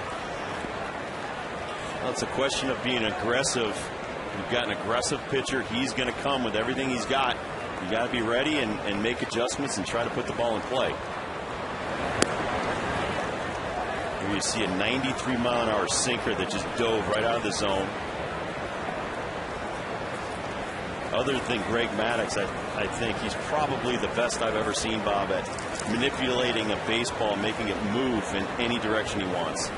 Well, it's a question of being aggressive. You've got an aggressive pitcher. He's going to come with everything he's got. You got to be ready and make adjustments and try to put the ball in play. Here you see a 93-mile-an-hour sinker that just dove right out of the zone. Other than Greg Maddux, I think he's probably the best I've ever seen, Bob, at manipulating a baseball and making it move in any direction he wants.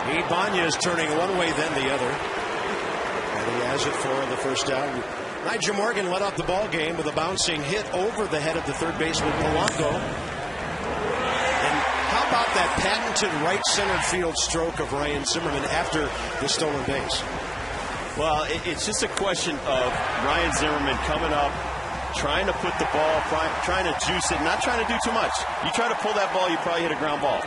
Ibanez turning one way, then the other. And he has it for the first down. Nigel Morgan led off the ball game with a bouncing hit over the head of the third baseman, Polanco. And how about that patented right center field stroke of Ryan Zimmerman after the stolen base? Well, it's just a question of Ryan Zimmerman coming up, trying to put the ball, trying to juice it, not trying to do too much. You try to pull that ball, you probably hit a ground ball.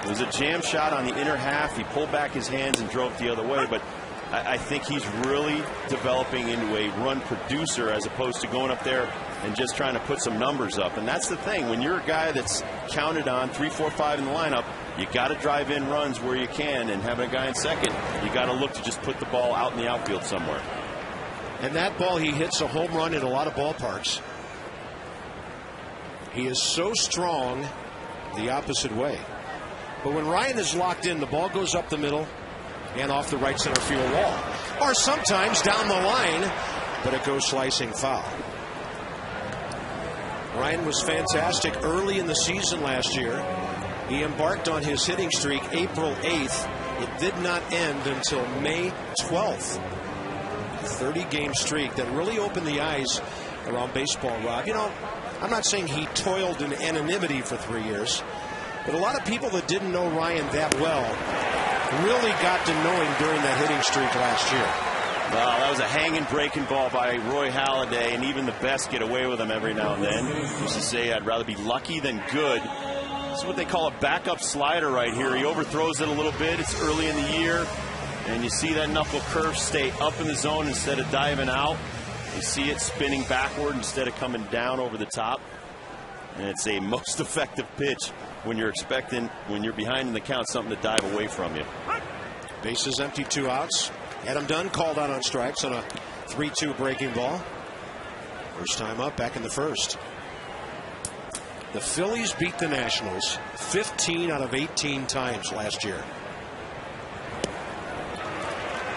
It was a jam shot on the inner half. He pulled back his hands and drove the other way, but I think he's really developing into a run producer as opposed to going up there and just trying to put some numbers up. And that's the thing. When you're a guy that's counted on 3, 4, 5 in the lineup, you got to drive in runs where you can, and having a guy in second, you got to look to just put the ball out in the outfield somewhere. And that ball, he hits a home run in a lot of ballparks. He is so strong the opposite way. But when Ryan is locked in, the ball goes up the middle and off the right center field wall. Or sometimes down the line, but it goes slicing foul. Ryan was fantastic early in the season last year. He embarked on his hitting streak April 8th. It did not end until May 12th. A 30-game streak that really opened the eyes around baseball, Rob. You know, I'm not saying he toiled in anonymity for 3 years. But a lot of people that didn't know Ryan that well really got to know him during that hitting streak last year. Well, that was a hanging breaking ball by Roy Halladay, and even the best get away with him every now and then. He used to say, I'd rather be lucky than good. This is what they call a backup slider right here. He overthrows it a little bit. It's early in the year, and you see that knuckle curve stay up in the zone instead of diving out. You see it spinning backward instead of coming down over the top. And it's a most effective pitch when you're behind in the count, something to dive away from you. Bases empty, 2 outs. Adam Dunn called out on strikes on a 3-2 breaking ball. First time up, back in the first. The Phillies beat the Nationals 15 out of 18 times last year.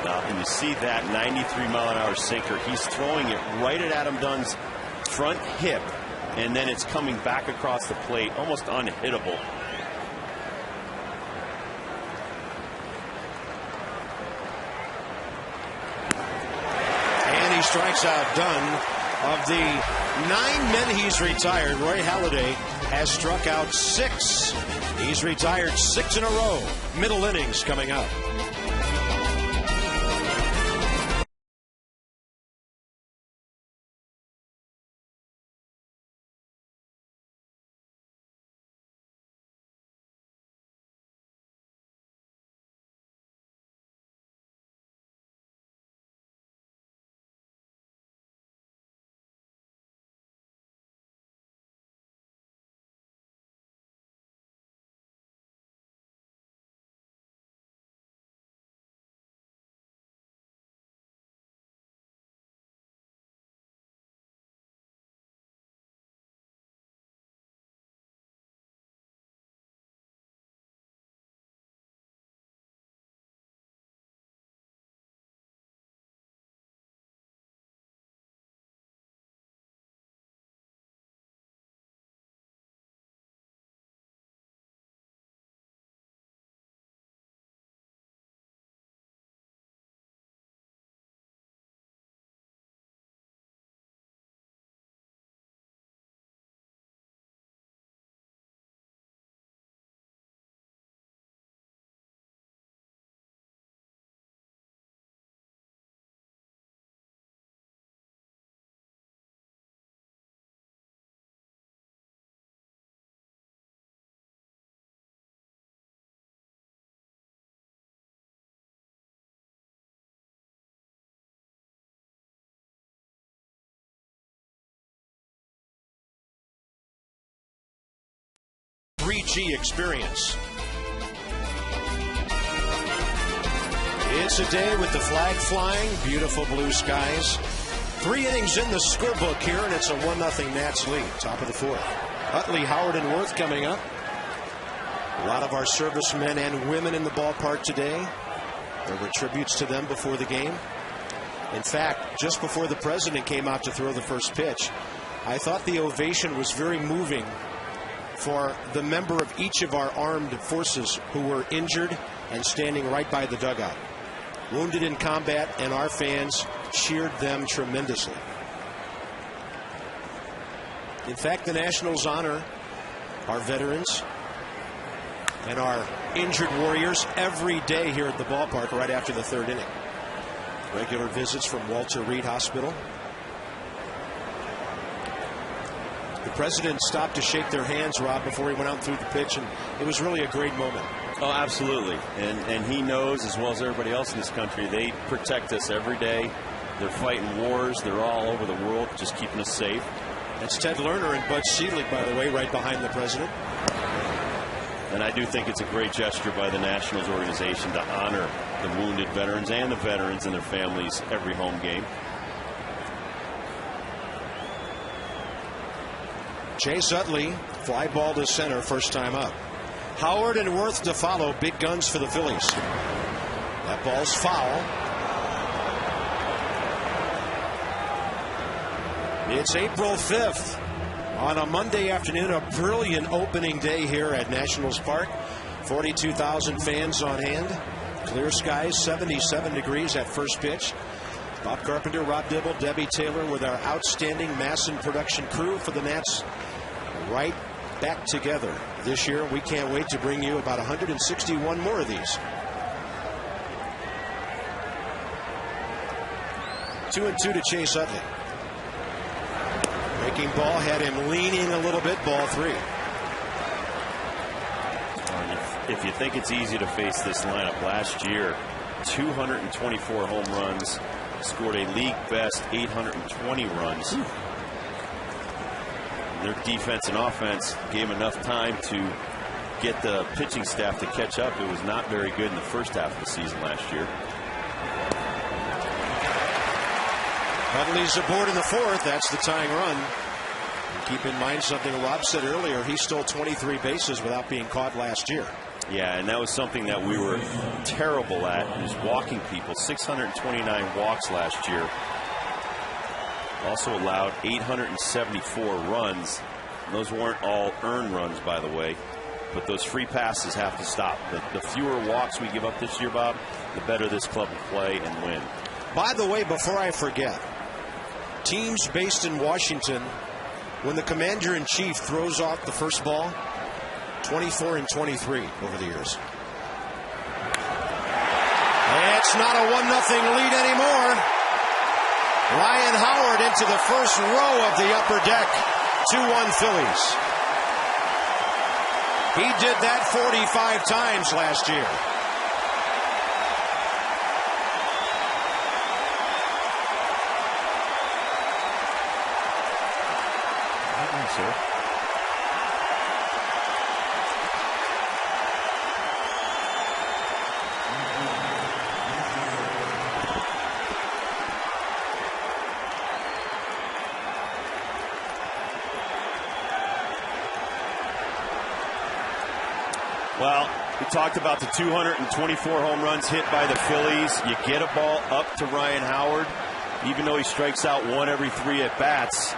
And you see that 93-mile-an-hour sinker. He's throwing it right at Adam Dunn's front hip, and then it's coming back across the plate, almost unhittable. And he strikes out Dunn. Of the 9 men he's retired, Roy Halladay has struck out 6. He's retired 6 in a row. Middle innings coming up. 3G experience. It's a day with the flag flying, beautiful blue skies. 3 innings in the scorebook here, and it's a 1-0 Nats lead. Top of the 4th. Utley, Howard, and Worth coming up. A lot of our servicemen and women in the ballpark today. There were tributes to them before the game. In fact, just before the president came out to throw the first pitch, I thought the ovation was very moving for the member of each of our armed forces who were injured and standing right by the dugout. Wounded in combat, and our fans cheered them tremendously. In fact, the Nationals honor our veterans and our injured warriors every day here at the ballpark right after the 3rd inning. Regular visits from Walter Reed Hospital. The president stopped to shake their hands, Rob, before he went out through the pitch, and it was really a great moment. Oh, absolutely. And he knows, as well as everybody else in this country, they protect us every day. They're fighting wars. They're all over the world, just keeping us safe. That's Ted Lerner and Bud Selig, by the way, right behind the president. And I do think it's a great gesture by the Nationals organization to honor the wounded veterans and the veterans and their families every home game. Chase Utley, fly ball to center, first time up. Howard and Worth to follow, big guns for the Phillies. That ball's foul. It's April 5th on a Monday afternoon, a brilliant opening day here at Nationals Park. 42,000 fans on hand. Clear skies, 77 degrees at first pitch. Bob Carpenter, Rob Dibble, Debbie Taylor with our outstanding Masson production crew for the Nats right back together this year. We can't wait to bring you about 161 more of these. 2-2 to Chase Utley. Breaking ball had him leaning a little bit. Ball 3. If you think it's easy to face this lineup, last year 224 home runs, scored a league best 820 runs. Their defense and offense gave enough time to get the pitching staff to catch up. It was not very good in the first half of the season last year. Utley's aboard in the 4th. That's the tying run. And keep in mind something Rob said earlier. He stole 23 bases without being caught last year. Yeah, and that was something that we were terrible at, is walking people. 629 walks last year. Also allowed 874 runs. Those weren't all earned runs, by the way. But those free passes have to stop. The fewer walks we give up this year, Bob, the better this club will play and win. By the way, before I forget, teams based in Washington, when the commander-in-chief throws off the first ball, 24 and 23 over the years. It's not a 1-0 lead anymore. Ryan Howard into the first row of the upper deck. 2-1 Phillies. He did that 45 times last year. Sir. Well, we talked about the 224 home runs hit by the Phillies. You get a ball up to Ryan Howard, even though he strikes out 1 every 3 at bats.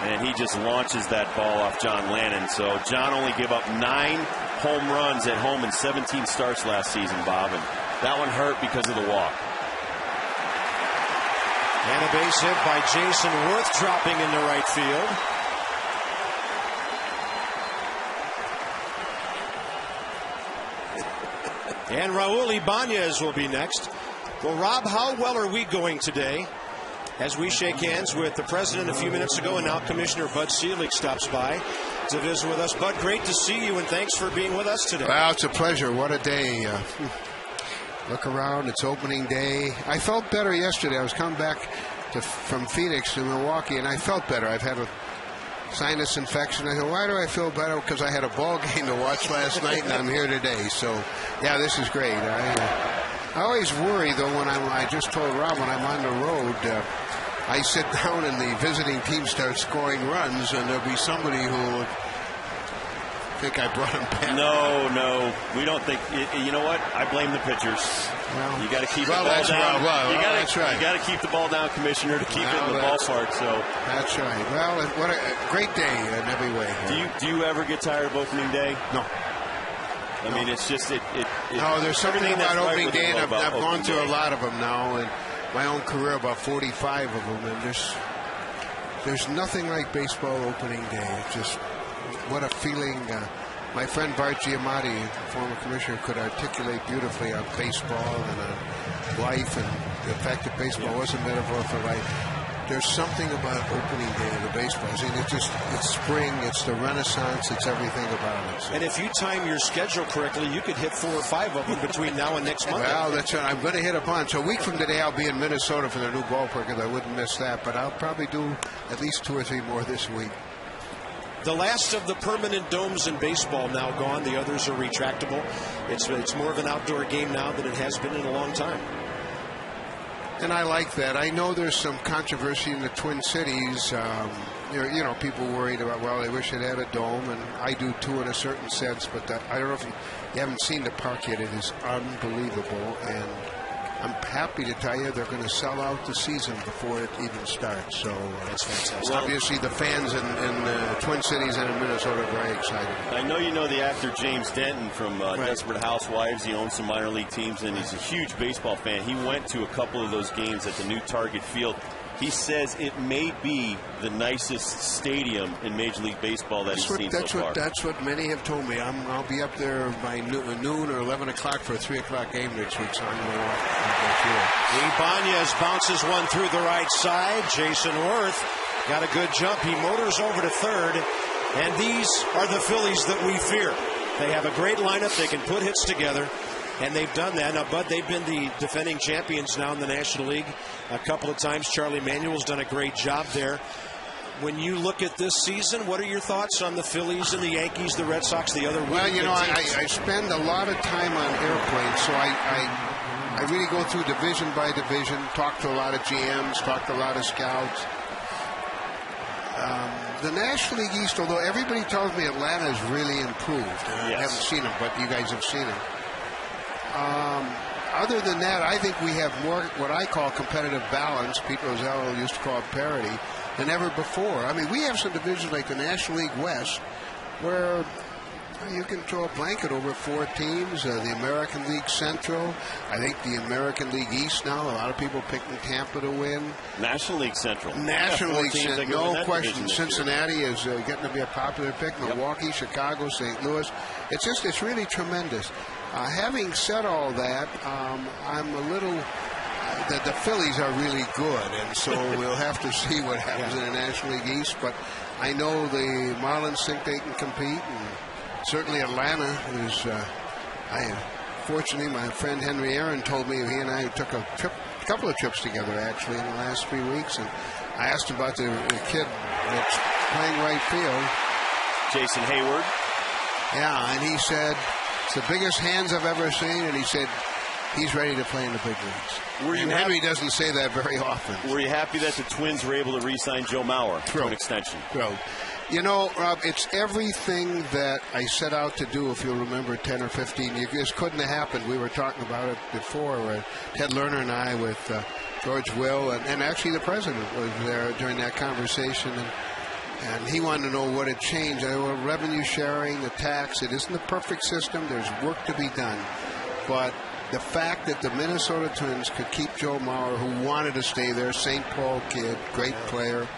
And he just launches that ball off John Lannon. So John only gave up 9 home runs at home in 17 starts last season, Bob. And that one hurt because of the walk. And a base hit by Jason Worth dropping into right field. And Raul Ibanez will be next. Well, Rob, how well are we going today? As we shake hands with the president a few minutes ago, and now Commissioner Bud Selig stops by to visit with us. Bud, great to see you, and thanks for being with us today. Well, it's a pleasure. What a day. Look around. It's opening day. I felt better yesterday. I was coming back from Phoenix to Milwaukee, and I felt better. I've had a sinus infection. I go, why do I feel better? Because I had a ball game to watch last night, and I'm here today. So, yeah, this is great. I always worry, though, when I just told Rob, when I'm on the road, I sit down and the visiting team starts scoring runs, and there'll be somebody who will think I brought him back. No, we don't think. You know what? I blame the pitchers. Well, you got to keep the ball down. That's right. You got to keep the ball down, Commissioner, to keep it in the ballpark. So that's right. Well, what a great day in every way. Do you ever get tired of opening day? No. I mean, it's just No, there's something about opening day, and I've gone through a lot of them now, and my own career, about 45 of them, and there's nothing like baseball opening day. It's just what a feeling. My friend Bart Giamatti, former commissioner, could articulate beautifully on baseball and on life and the fact that baseball was a metaphor for life. There's something about opening day of the baseball. I mean, it's spring, it's the Renaissance, it's everything about it. So. And if you time your schedule correctly, you could hit 4 or 5 of them between now and next month. Well, that's right. I'm going to hit a bunch. A week from today, I'll be in Minnesota for their new ballpark, and I wouldn't miss that. But I'll probably do at least 2 or 3 more this week. The last of the permanent domes in baseball now gone. The others are retractable. It's more of an outdoor game now than it has been in a long time. And I like that. I know there's some controversy in the Twin Cities. You know, people worried about, well, they wish it had a dome, and I do too in a certain sense. But I don't know if you haven't seen the park yet. It is unbelievable, and I'm happy to tell you they're going to sell out the season before it even starts. So that's fantastic. Obviously, the fans in the Twin Cities and in Minnesota are very excited. I know you know the actor James Denton from Desperate Housewives. He owns some minor league teams, and he's a huge baseball fan. He went to a couple of those games at the new Target Field. He says it may be the nicest stadium in Major League Baseball that he's seen so far. That's what many have told me. I'll be up there by noon or 11 o'clock for a 3 o'clock game next week, so I'm going to walk. Ibanez bounces one through the right side. Jason Worth got a good jump. He motors over to third, and these are the Phillies that we fear. They have a great lineup. They can put hits together. And they've done that. Now, Bud, they've been the defending champions now in the National League a couple of times. Charlie Manuel's done a great job there. When you look at this season, what are your thoughts on the Phillies and the Yankees, the Red Sox, the other? Well, you know, I spend a lot of time on airplanes, so I really go through division by division, talk to a lot of GMs, talk to a lot of scouts. The National League East, although everybody tells me Atlanta's really improved. I haven't seen them, but you guys have seen them. Other than that, I think we have more what I call competitive balance. Pete Rozelle used to call it parity than ever before. I mean, we have some divisions like the National League West where you can throw a blanket over 4 teams. The American League Central, I think the American League East now, a lot of people picking Tampa to win. National League Central. National League Central, no question. Cincinnati is getting to be a popular pick. Milwaukee, Chicago, St. Louis. It's really tremendous. Having said all that, I'm a little. The Phillies are really good, and so we'll have to see what happens in the National League East. But I know the Marlins think they can compete, and certainly Atlanta is. Fortunately, my friend Henry Aaron told me he and I took a couple of trips together actually in the last 3 weeks, and I asked him about the kid that's playing right field, Jason Hayward. Yeah, and he said. It's the biggest hands I've ever seen, and he said he's ready to play in the big leagues. Henry doesn't say that very often. Were you happy that the Twins were able to re-sign Joe Mauer to an extension? You know, Rob, it's everything that I set out to do, if you'll remember 10 or 15 years. This couldn't have happened. We were talking about it before, where Ted Lerner and I with George Will, and actually the president was there during that conversation, and he wanted to know what had changed. Revenue sharing, the tax, it isn't the perfect system. There's work to be done. But the fact that the Minnesota Twins could keep Joe Mauer, who wanted to stay there, St. Paul kid, great player.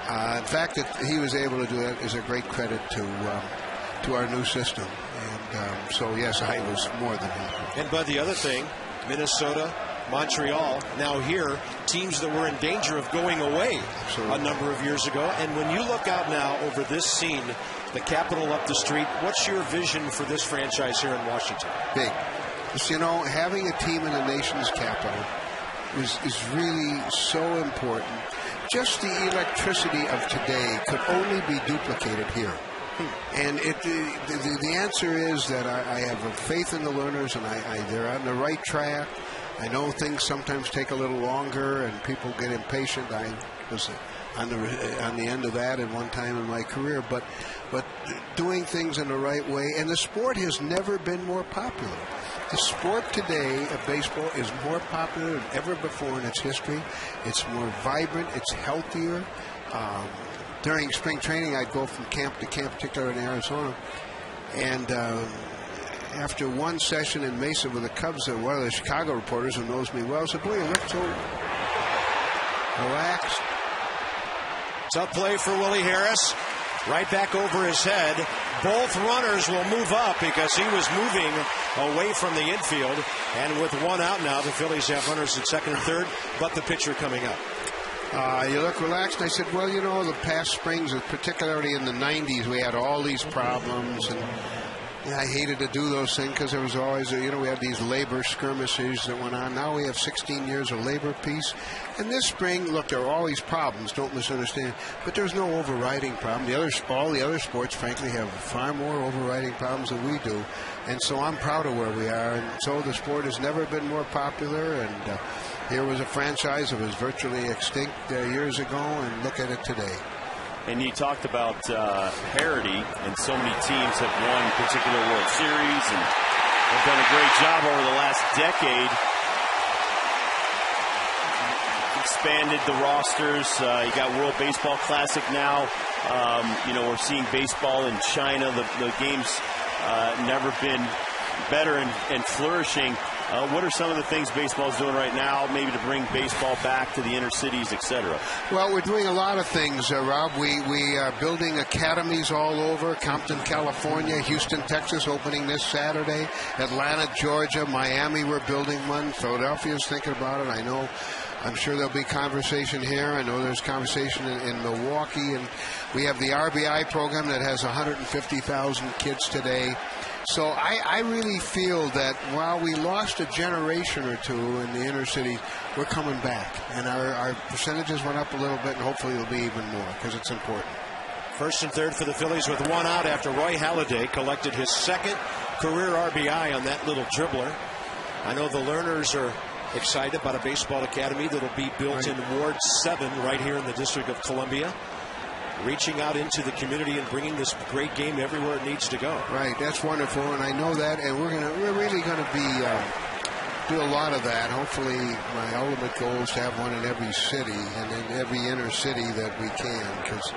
The fact that he was able to do that is a great credit to our new system. And so, yes, I was more than happy. And, Bud, the other thing, Minnesota, Montreal, now here, teams that were in danger of going away a number of years ago. And when you look out now over this scene, the Capitol up the street, what's your vision for this franchise here in Washington? Big. Just, you know, having a team in the nation's capital is really so important. just the electricity of today could only be duplicated here. And the answer is that I have a faith in the learners, and they're on the right track. I know things sometimes take a little longer, and people get impatient. I was on the end of that at one time in my career, but doing things in the right way. And the sport has never been more popular. The sport today of baseball is more popular than ever before in its history. It's more vibrant. It's healthier. During spring training, I'd go from camp to camp, particularly in Arizona. And after one session in Mesa with the Cubs, one of the Chicago reporters who knows me well said, boy, you look so relaxed. Tough play for Willie Harris. Right back over his head. Both runners will move up because he was moving away from the infield. And with one out now, the Phillies have runners at second and third, but the pitcher coming up. You look relaxed. I said, well, you know, the past springs, particularly in the 90s, we had all these problems. And I hated to do those things because there was always, we had these labor skirmishes that went on. Now we have 16 years of labor peace. And this spring, look, there are all these problems, don't misunderstand, but there's no overriding problem. All the other sports, frankly, have far more overriding problems than we do. And so I'm proud of where we are. And so the sport has never been more popular. And here was a franchise that was virtually extinct years ago, and look at it today. And you talked about parity, and so many teams have won particular World Series and have done a great job over the last decade. Expanded the rosters. You got World Baseball Classic now. We're seeing baseball in China. The game's never been better and flourishing. What are some of the things baseball is doing right now, maybe to bring baseball back to the inner cities, et cetera? Well, we're doing a lot of things, Rob. We are building academies all over. Compton, California, Houston, Texas, opening this Saturday. Atlanta, Georgia, Miami, we're building one. Philadelphia's thinking about it. I'm sure there'll be conversation here. I know there's conversation in Milwaukee. And we have the RBI program that has 150,000 kids today. So I really feel that while we lost a generation or two in the inner city, we're coming back. And our percentages went up a little bit, and hopefully it'll be even more because it's important. First and third for the Phillies with one out after Roy Halladay collected his second career RBI on that little dribbler. I know the learners are excited about a baseball academy that'll be built in Ward 7 right here in the District of Columbia. Reaching out into the community and bringing this great game everywhere it needs to go. Right, that's wonderful, and I know that, and we're really going to be do a lot of that. Hopefully, my ultimate goal is to have one in every city and in every inner city that we can, because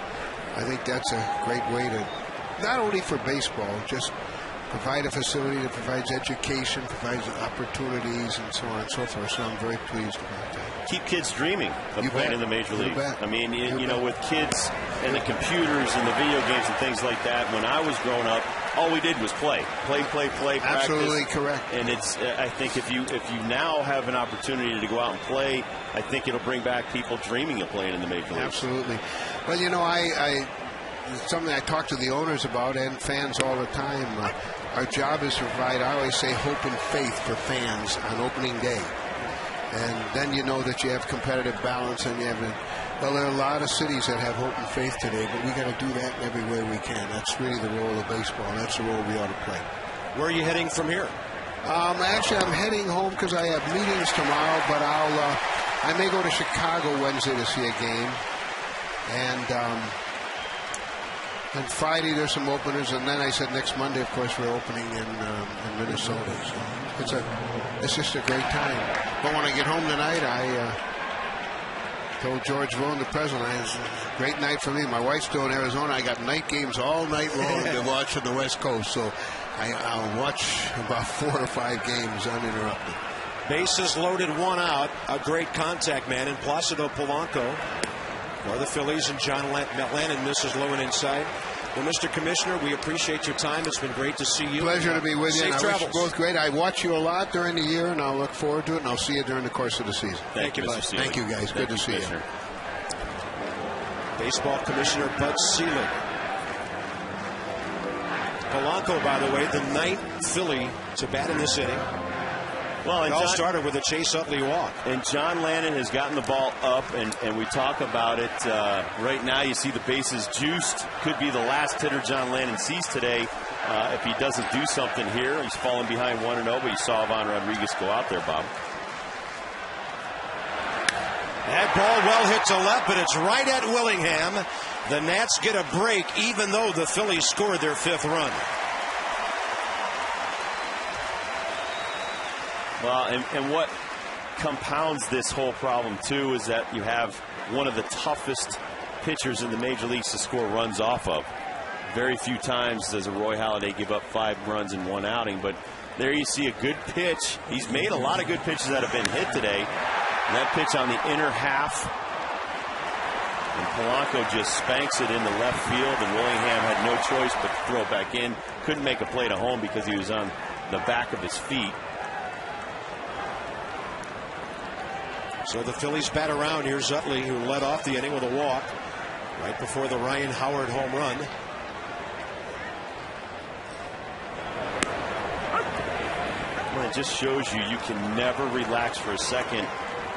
I think that's a great way to, not only for baseball, just provide a facility that provides education, provides opportunities, and so on and so forth. So I'm very pleased about that. Keep kids dreaming of playing in the major leagues. I mean, with kids and the computers and the video games and things like that, when I was growing up, all we did was play, practice. Absolutely correct. And it's, I think if you now have an opportunity to go out and play, I think it'll bring back people dreaming of playing in the major leagues. Absolutely. Well, it's something I talk to the owners about and fans all the time. Our job is to provide, I always say, hope and faith for fans on opening day. And then you know that you have competitive balance, and there are a lot of cities that have hope and faith today, but we got to do that in every way we can. That's really the role of baseball. That's the role we ought to play. Where are you heading from here? Actually, I'm heading home because I have meetings tomorrow, but I may go to Chicago Wednesday to see a game. And Friday there's some openers, and then I said next Monday, of course, we're opening in Minnesota. So it's just a great time. But when I get home tonight, I told George Rowan, the president, it's a great night for me. My wife's still in Arizona. I got night games all night long to watch on the West Coast, so I'll watch about 4 or 5 games uninterrupted. Bases loaded, one out. A great contact man in Placido Polanco for the Phillies, and John Lannon misses low and inside. Well, Mr. Commissioner, we appreciate your time. It's been great to see you. Pleasure to be with you. Safe travels. I wish you both great. I watch you a lot during the year, and I'll look forward to it, and I'll see you during the course of the season. Thank you, Mr. Seelig. Thank you, guys. Good to see you. Baseball Commissioner Bud Selig. Polanco, by the way, the 9th Philly to bat in this inning. Well, it all started with a Chase Utley walk. And John Lannon has gotten the ball up, and we talk about it. Right now, you see the bases juiced. Could be the last hitter John Lannon sees today. If he doesn't do something here, he's falling behind 1-0, but you saw Ivan Rodriguez go out there, Bob. That ball well hit to left, but it's right at Willingham. The Nats get a break, even though the Phillies scored their 5th run. Well, and what compounds this whole problem, too, is that you have one of the toughest pitchers in the major leagues to score runs off of. Very few times does a Roy Halladay give up 5 runs in one outing, but there you see a good pitch. He's made a lot of good pitches that have been hit today. And that pitch on the inner half, and Polanco just spanks it into left field, and Willingham had no choice but to throw it back in. Couldn't make a play to home because he was on the back of his feet. So the Phillies bat around. Here's Utley, who led off the inning with a walk right before the Ryan Howard home run. Well, it just shows you can never relax for a second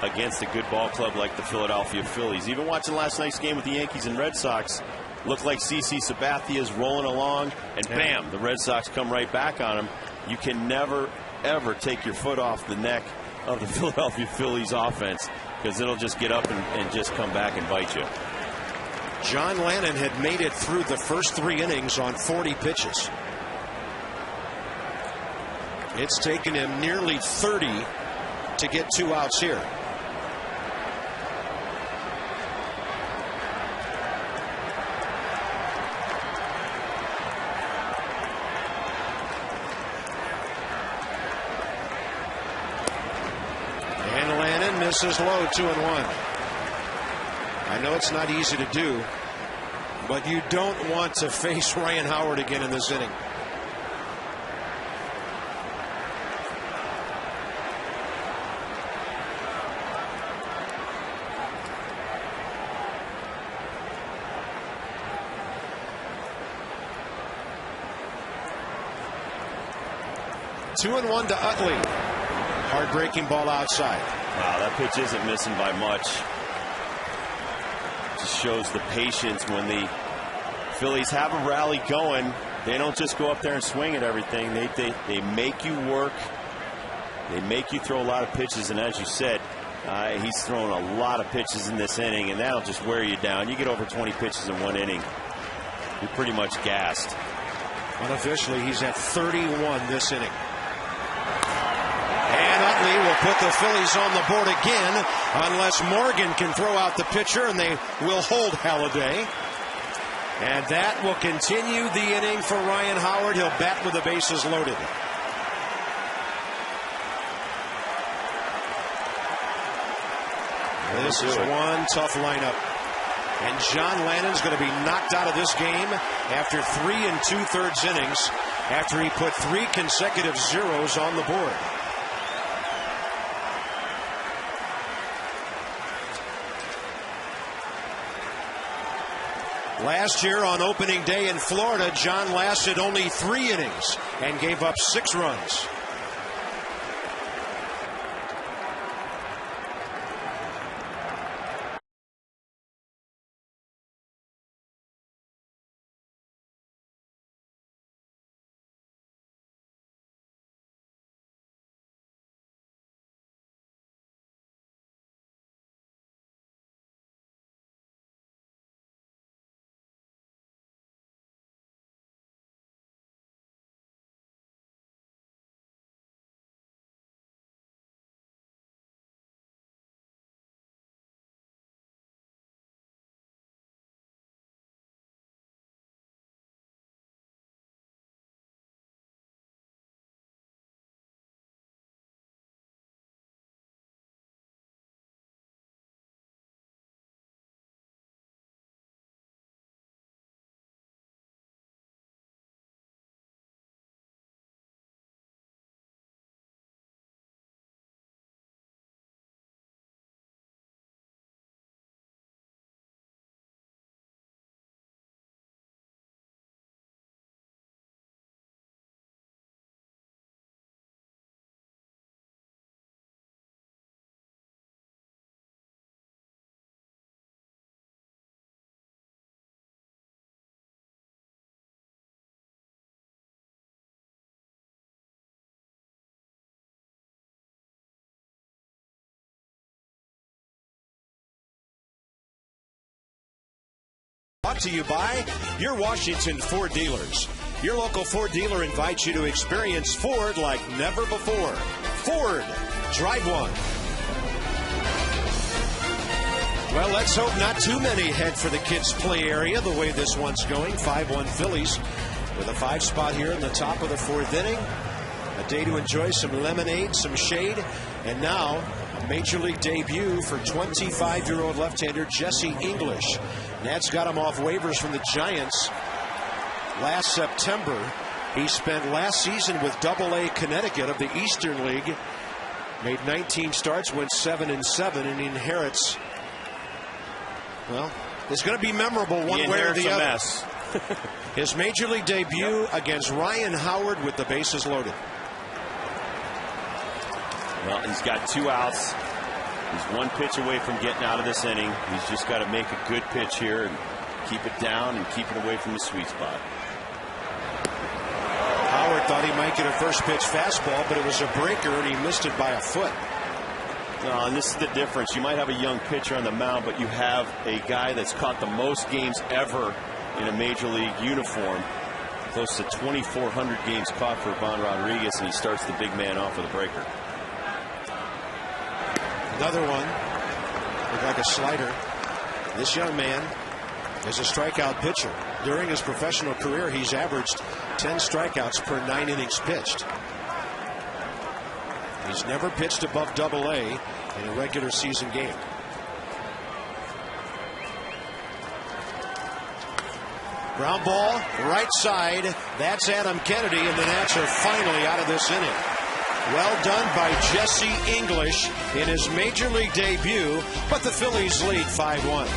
against a good ball club like the Philadelphia Phillies. Even watching last night's game with the Yankees and Red Sox, looked like CC Sabathia is rolling along, and bam, the Red Sox come right back on him. You can never, ever take your foot off the neck of the Philadelphia Phillies offense, because it'll just get up and just come back and bite you. John Lannon had made it through the first 3 innings on 40 pitches. It's taken him nearly 30 to get 2 outs here. And Lannon misses low, 2-1. I know it's not easy to do, but you don't want to face Ryan Howard again in this inning. Two and one to Utley. Heartbreaking ball outside. Wow, that pitch isn't missing by much. Just shows the patience when the Phillies have a rally going. They don't just go up there and swing at everything. They make you work. They make you throw a lot of pitches, and as you said, he's thrown a lot of pitches in this inning, and that'll just wear you down. You get over 20 pitches in one inning, you're pretty much gassed. Unofficially, he's at 31 this inning. And Utley will put the Phillies on the board again, unless Morgan can throw out the pitcher, and they will hold Halladay. And that will continue the inning for Ryan Howard. He'll bat with the bases loaded. This is one tough lineup. And John Lannon's going to be knocked out of this game after 3 2/3 innings, after he put 3 consecutive zeros on the board. Last year on opening day in Florida, John lasted only 3 innings and gave up 6 runs. to you by your Washington Ford dealers. Your local Ford dealer invites you to experience Ford like never before. Ford, drive one. Well, let's hope not too many head for the kids' play area the way this one's going. 5-1 Phillies with a 5 spot here in the top of the 4th inning. A day to enjoy some lemonade, some shade, and now a major league debut for 25-year-old left-hander Jesse English. Nats got him off waivers from the Giants last September. He spent last season with Double-A Connecticut of the Eastern League. Made 19 starts, went 7-7, and he inherits. Well, it's going to be memorable one way or the other. Mess. His major league debut against Ryan Howard with the bases loaded. Well, he's got 2 outs. He's 1 pitch away from getting out of this inning. He's just got to make a good pitch here and keep it down and keep it away from the sweet spot. Howard thought he might get a first pitch fastball, but it was a breaker and he missed it by a foot. No, and this is the difference. You might have a young pitcher on the mound, but you have a guy that's caught the most games ever in a major league uniform. Close to 2,400 games caught for Ivan Rodriguez, and he starts the big man off with a breaker. Another one, looked like a slider. This young man is a strikeout pitcher. During his professional career, he's averaged 10 strikeouts per 9 innings pitched. He's never pitched above Double-A in a regular season game. Ground ball, right side. That's Adam Kennedy, and the Nats are finally out of this inning. Well done by Jesse English in his major league debut, but the Phillies lead 5-1.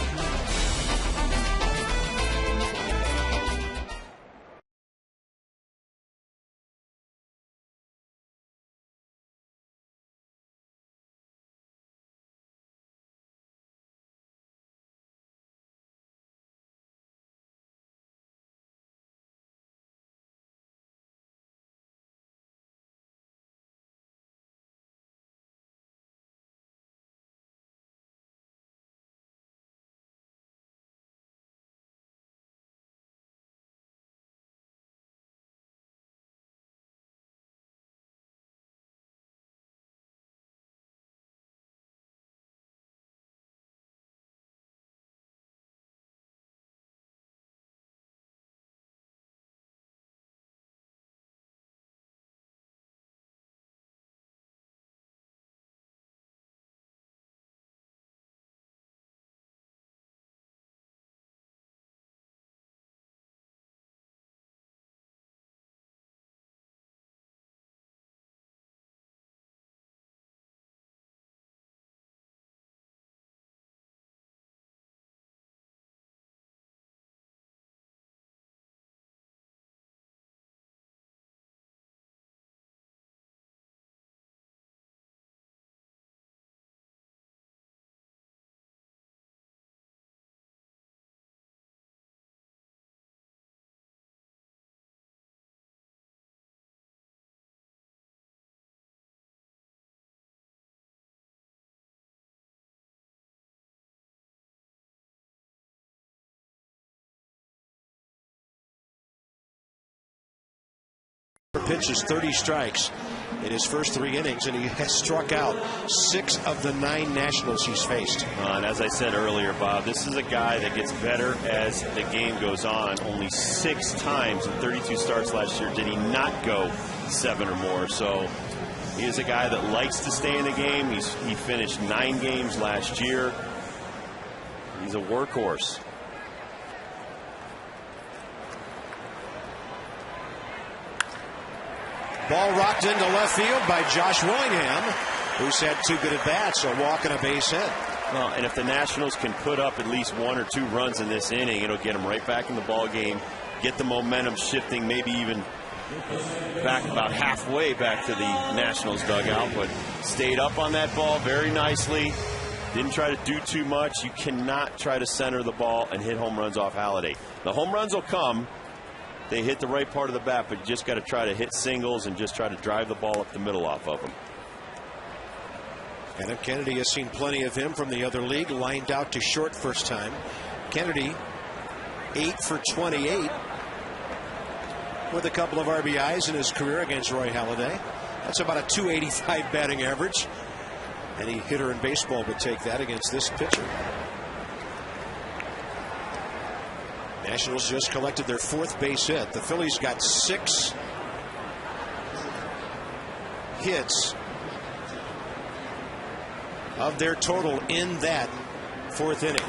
Pitches 30 strikes in his first 3 innings, and he has struck out 6 of the 9 Nationals he's faced. And as I said earlier, Bob, this is a guy that gets better as the game goes on. Only 6 times in 32 starts last year did he not go 7 or more. So he is a guy that likes to stay in the game. He finished 9 games last year. He's a workhorse. Ball rocked into left field by Josh Willingham, who's had 2 good at-bats, a walk and a base hit. Well, and if the Nationals can put up at least 1 or 2 runs in this inning, it'll get them right back in the ball game, get the momentum shifting, maybe even back about halfway back to the Nationals dugout, but stayed up on that ball very nicely. Didn't try to do too much. You cannot try to center the ball and hit home runs off Halladay. The home runs will come. They hit the right part of the bat, but you just got to try to hit singles and just try to drive the ball up the middle off of them. Adam Kennedy has seen plenty of him from the other league, lined out to short first time. Kennedy 8 for 28 with a couple of RBIs in his career against Roy Halladay. That's about a .285 batting average. Any hitter in baseball would take that against this pitcher. Nationals just collected their 4th base hit. The Phillies got 6 hits of their total in that 4th inning.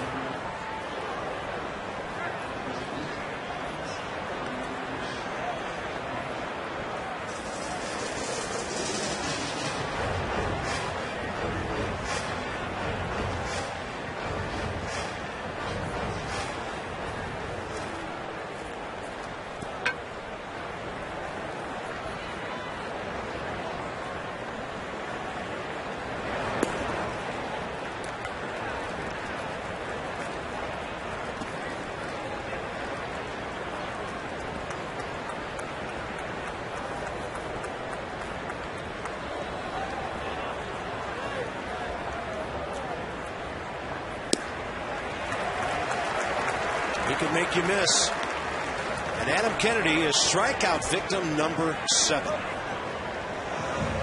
He can make you miss. And Adam Kennedy is strikeout victim number 7.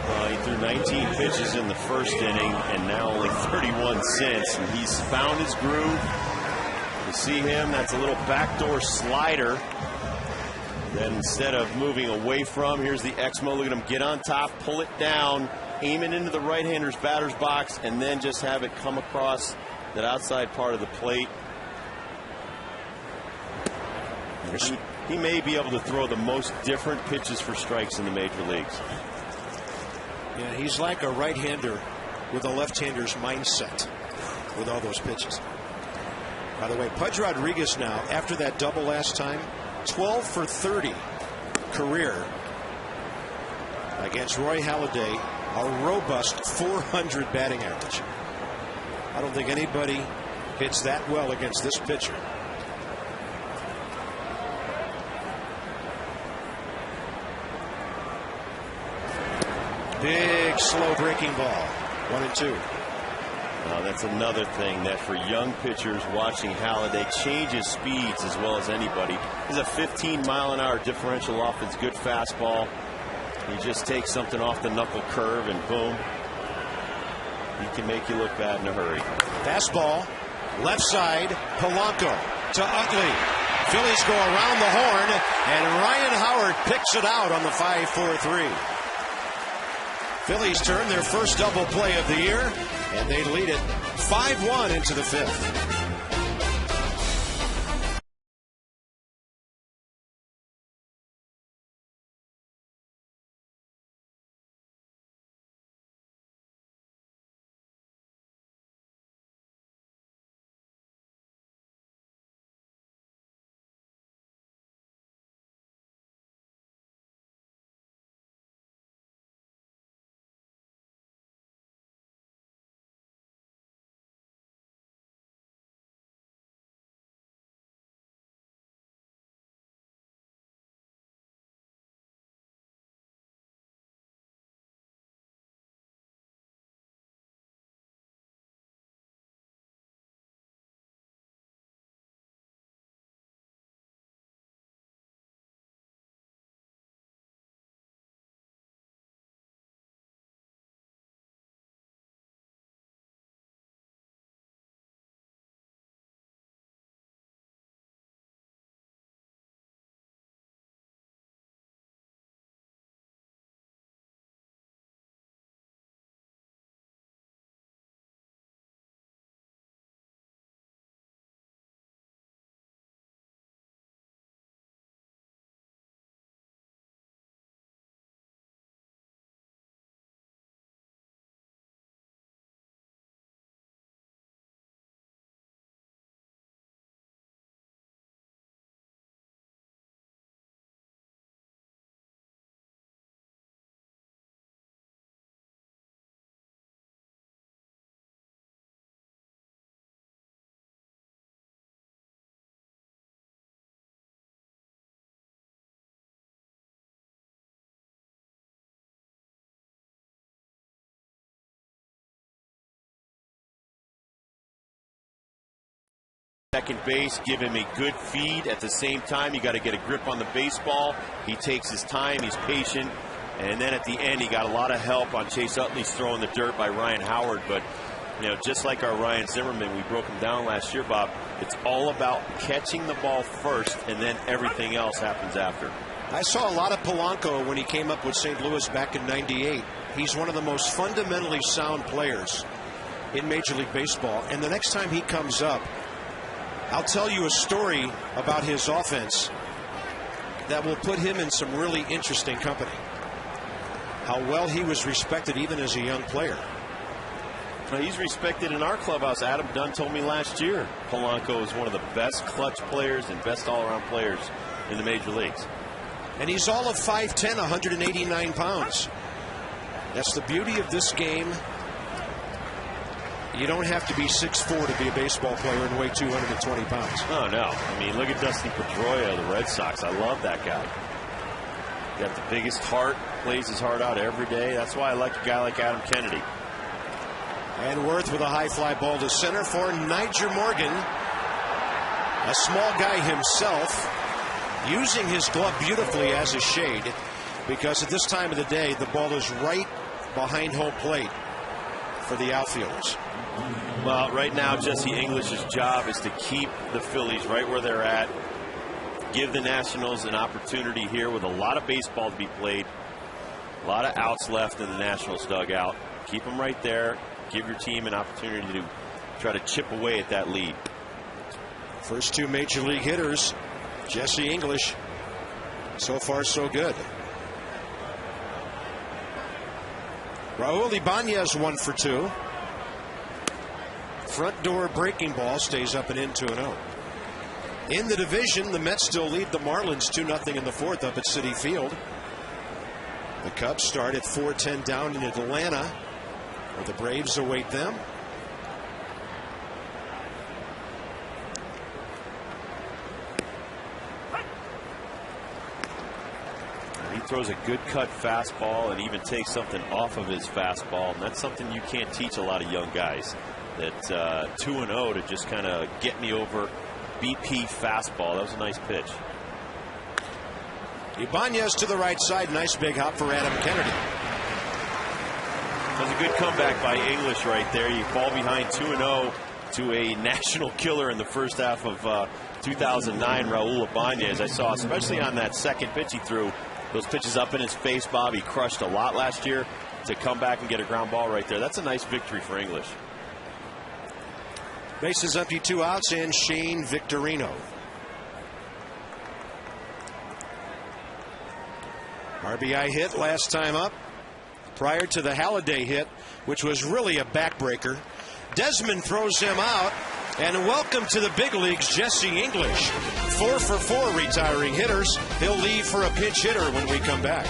Well, he threw 19 pitches in the first inning and now only 31 since. And he's found his groove. You see him, that's a little backdoor slider. Then instead of moving away from, here's the Exmo. Look at him get on top, pull it down, aim it into the right-hander's batter's box, and then just have it come across that outside part of the plate. He may be able to throw the most different pitches for strikes in the major leagues. Yeah, he's like a right-hander with a left-hander's mindset with all those pitches. By the way, Pudge Rodriguez now, after that double last time, 12 for 30 career against Roy Halladay, a robust 400 batting average. I don't think anybody hits that well against this pitcher. Big slow breaking ball. 1-2. That's another thing that for young pitchers watching Halladay changes speeds as well as anybody. He's a 15-mile-an-hour differential off his good fastball. He just takes something off the knuckle curve and boom. He can make you look bad in a hurry. Fastball, left side, Polanco to Utley. Phillies go around the horn, and Ryan Howard picks it out on the 5-4-3. Phillies turn their first double play of the year, and they lead it 5-1 into the 5th. second base, give him a good feed. At the same time, you got to get a grip on the baseball. He takes his time, he's patient, and then at the end he got a lot of help on Chase Utley's throw in the dirt by Ryan Howard. But you know, just like our Ryan Zimmerman, we broke him down last year, Bob. It's all about catching the ball first, and then everything else happens after. I saw a lot of Polanco when he came up with St. Louis back in '98. He's one of the most fundamentally sound players in Major League Baseball. And the next time he comes up, I'll tell you a story about his offense that will put him in some really interesting company. How well he was respected even as a young player. Well, he's respected in our clubhouse. Adam Dunn told me last year Polanco is one of the best clutch players and best all-around players in the major leagues. And he's all of 5'10", 189 pounds. That's the beauty of this game. You don't have to be 6'4" to be a baseball player and weigh 220 pounds. Oh, no. I mean, look at Dusty Pedroia of the Red Sox. I love that guy. Got the biggest heart, plays his heart out every day. That's why I like a guy like Adam Kennedy. And Worth with a high fly ball to center for Nyjer Morgan. A small guy himself, using his glove beautifully as a shade, because at this time of the day, the ball is right behind home plate for the outfielders. Well, right now, Jesse English's job is to keep the Phillies right where they're at. Give the Nationals an opportunity here with a lot of baseball to be played. A lot of outs left in the Nationals dugout. Keep them right there. Give your team an opportunity to try to chip away at that lead. First two major league hitters, Jesse English. So far, so good. Raul Ibanez 1 for 2. Front door breaking ball stays up and in 2-0. In the division, the Mets still lead the Marlins 2-0 in the fourth up at Citi Field. The Cubs start at 4-10 down in Atlanta, where the Braves await them. He throws a good cut fastball and even takes something off of his fastball. And that's something you can't teach a lot of young guys. That 2-0 to just kind of get me over BP fastball. That was a nice pitch. Ibanez to the right side. Nice big hop for Adam Kennedy. That was a good comeback by English right there. You fall behind 2-0 to a national killer in the first half of 2009, Raul Ibanez. I saw, especially on that second pitch he threw, those pitches up in his face, Bob. He crushed a lot last year. To come back and get a ground ball right there, that's a nice victory for English. Bases empty, 2 outs, and Shane Victorino. RBI hit last time up, prior to the Halladay hit, which was really a backbreaker. Desmond throws him out, and welcome to the big leagues, Jesse English. 4 for 4 retiring hitters. He'll leave for a pinch hitter when we come back.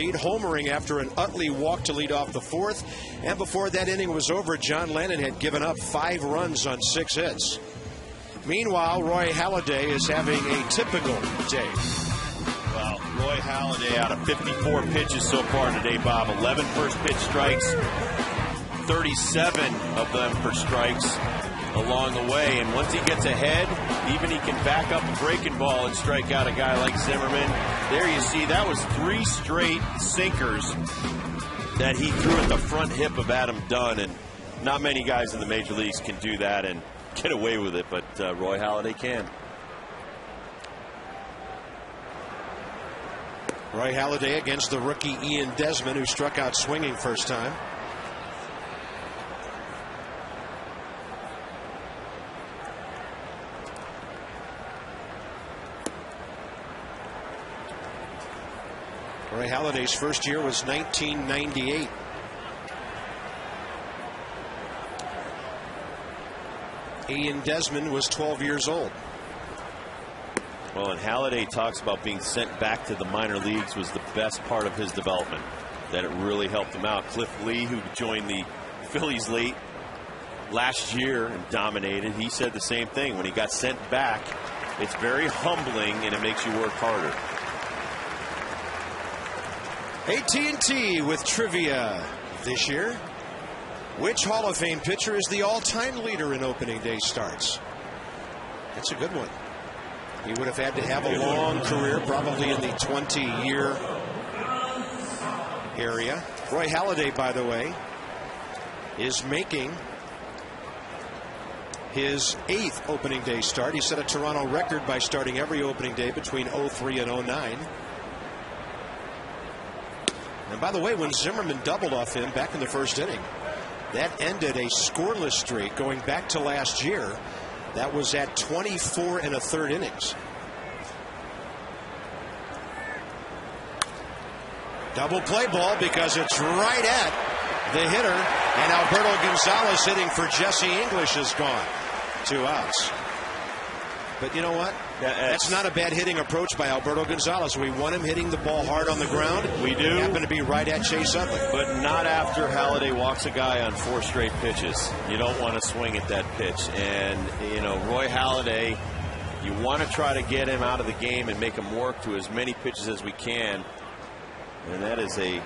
Homering after an Utley walk to lead off the fourth, and before that inning was over, John Lennon had given up 5 runs on 6 hits. Meanwhile, Roy Halladay is having a typical day. Well, Roy Halladay out of 54 pitches so far today, Bob. 11 first pitch strikes, 37 of them for strikes along the way. And once he gets ahead, even he can back up a breaking ball and strike out a guy like Zimmerman. There you see, that was 3 straight sinkers that he threw at the front hip of Adam Dunn. And not many guys in the major leagues can do that and get away with it, but Roy Halladay can. Roy Halladay against the rookie Ian Desmond, who struck out swinging first time. Roy Halladay's first year was 1998. Ian Desmond was 12 years old. Well, and Halladay talks about being sent back to the minor leagues was the best part of his development, that it really helped him out. Cliff Lee, who joined the Phillies late last year and dominated, he said the same thing. When he got sent back, it's very humbling and it makes you work harder. AT&T with trivia this year. Which Hall of Fame pitcher is the all-time leader in opening day starts? That's a good one. He would have had to have a long career, probably in the 20-year area. Roy Halladay, by the way, is making his 8th opening day start. He set a Toronto record by starting every opening day between 03 and 09. And by the way, when Zimmerman doubled off him back in the first inning, that ended a scoreless streak going back to last year. That was at 24 1/3 innings. Double play ball because it's right at the hitter. And Alberto Gonzalez hitting for Jesse English is gone. 2 outs. But you know what? That's not a bad hitting approach by Alberto Gonzalez. We want him hitting the ball hard on the ground. We do. Happen to be right at Chase Utley. But not after Halladay walks a guy on 4 straight pitches. You don't want to swing at that pitch. And, you know, Roy Halladay, you want to try to get him out of the game and make him work to as many pitches as we can. And that is a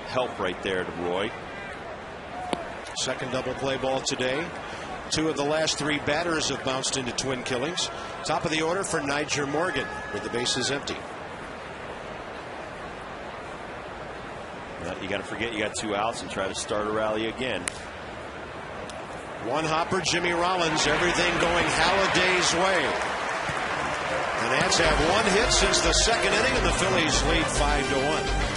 help right there to Roy. Second double play ball today. 2 of the last 3 batters have bounced into twin killings. Top of the order for Nyjer Morgan with the bases empty. Well, you got to forget you got 2 outs and try to start a rally again. One hopper, Jimmy Rollins. Everything going Halladay's way. The Nats have 1 hit since the second inning, and the Phillies lead 5-1.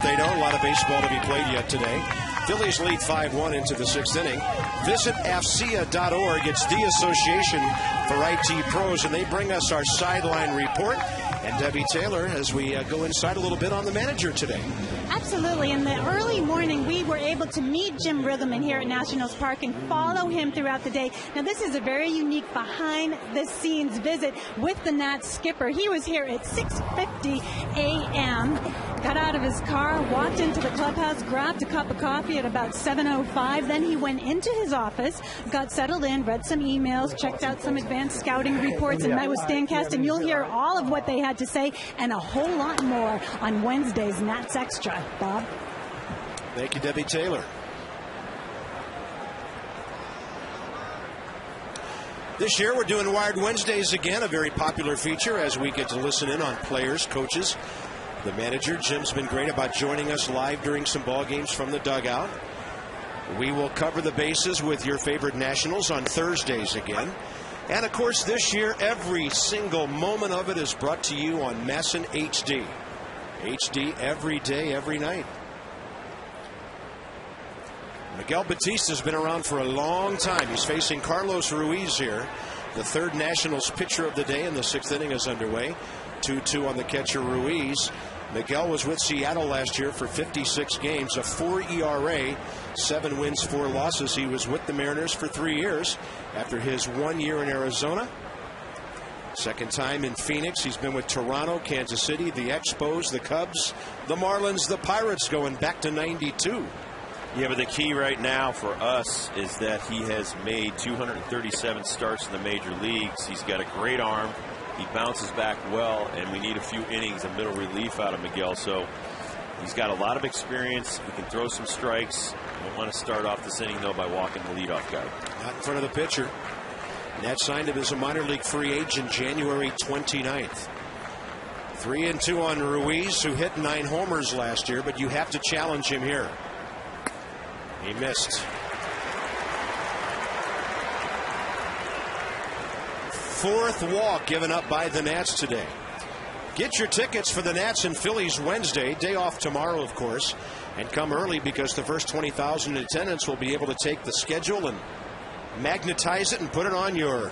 They know a lot of baseball to be played yet today. Phillies lead 5-1 into the 6th inning. Visit AFCEA.org. It's the Association for IT Pros, and they bring us our sideline report. And Debbie Taylor, as we go inside a little bit on the manager today. Absolutely. In the early morning, we were able to meet Jim Riggleman here at Nationals Park and follow him throughout the day. Now, this is a very unique behind-the-scenes visit with the Nats skipper. He was here at 6:50 a.m., got out of his car, walked into the clubhouse, grabbed a cup of coffee at about 7:05. Then he went into his office, got settled in, read some emails, checked out some advanced scouting reports, and met with Stancast. And you'll hear all of what they had to say and a whole lot more on Wednesday's Nats Extra. Bob? Thank you, Debbie Taylor. This year we're doing Wired Wednesdays again, a very popular feature as we get to listen in on players, coaches, the manager. Jim's been great about joining us live during some ball games from the dugout. We will cover the bases with your favorite Nationals on Thursdays again. And of course, this year, every single moment of it is brought to you on MASN HD. HD every day, every night. Miguel Batista has been around for a long time. He's facing Carlos Ruiz here. The third Nationals pitcher of the day, and the sixth inning is underway. 2-2 on the catcher, Ruiz. Miguel was with Seattle last year for 56 games, a 4 ERA, 7 wins, 4 losses. He was with the Mariners for 3 years after his 1 year in Arizona. Second time in Phoenix. He's been with Toronto, Kansas City, the Expos, the Cubs, the Marlins, the Pirates, going back to 92. Yeah, but the key right now for us is that he has made 237 starts in the major leagues. He's got a great arm. He bounces back well, and we need a few innings of middle relief out of Miguel. So he's got a lot of experience. He can throw some strikes. You don't want to start off this inning, though, by walking the leadoff guy. Not in front of the pitcher. Nats signed him as a minor league free agent January 29th. 3-2 on Ruiz, who hit 9 homers last year, but you have to challenge him here. He missed. Fourth walk given up by the Nats today. Get your tickets for the Nats and Phillies Wednesday. Day off tomorrow, of course. And come early because the first 20,000 in attendance will be able to take the schedule and magnetize it and put it on your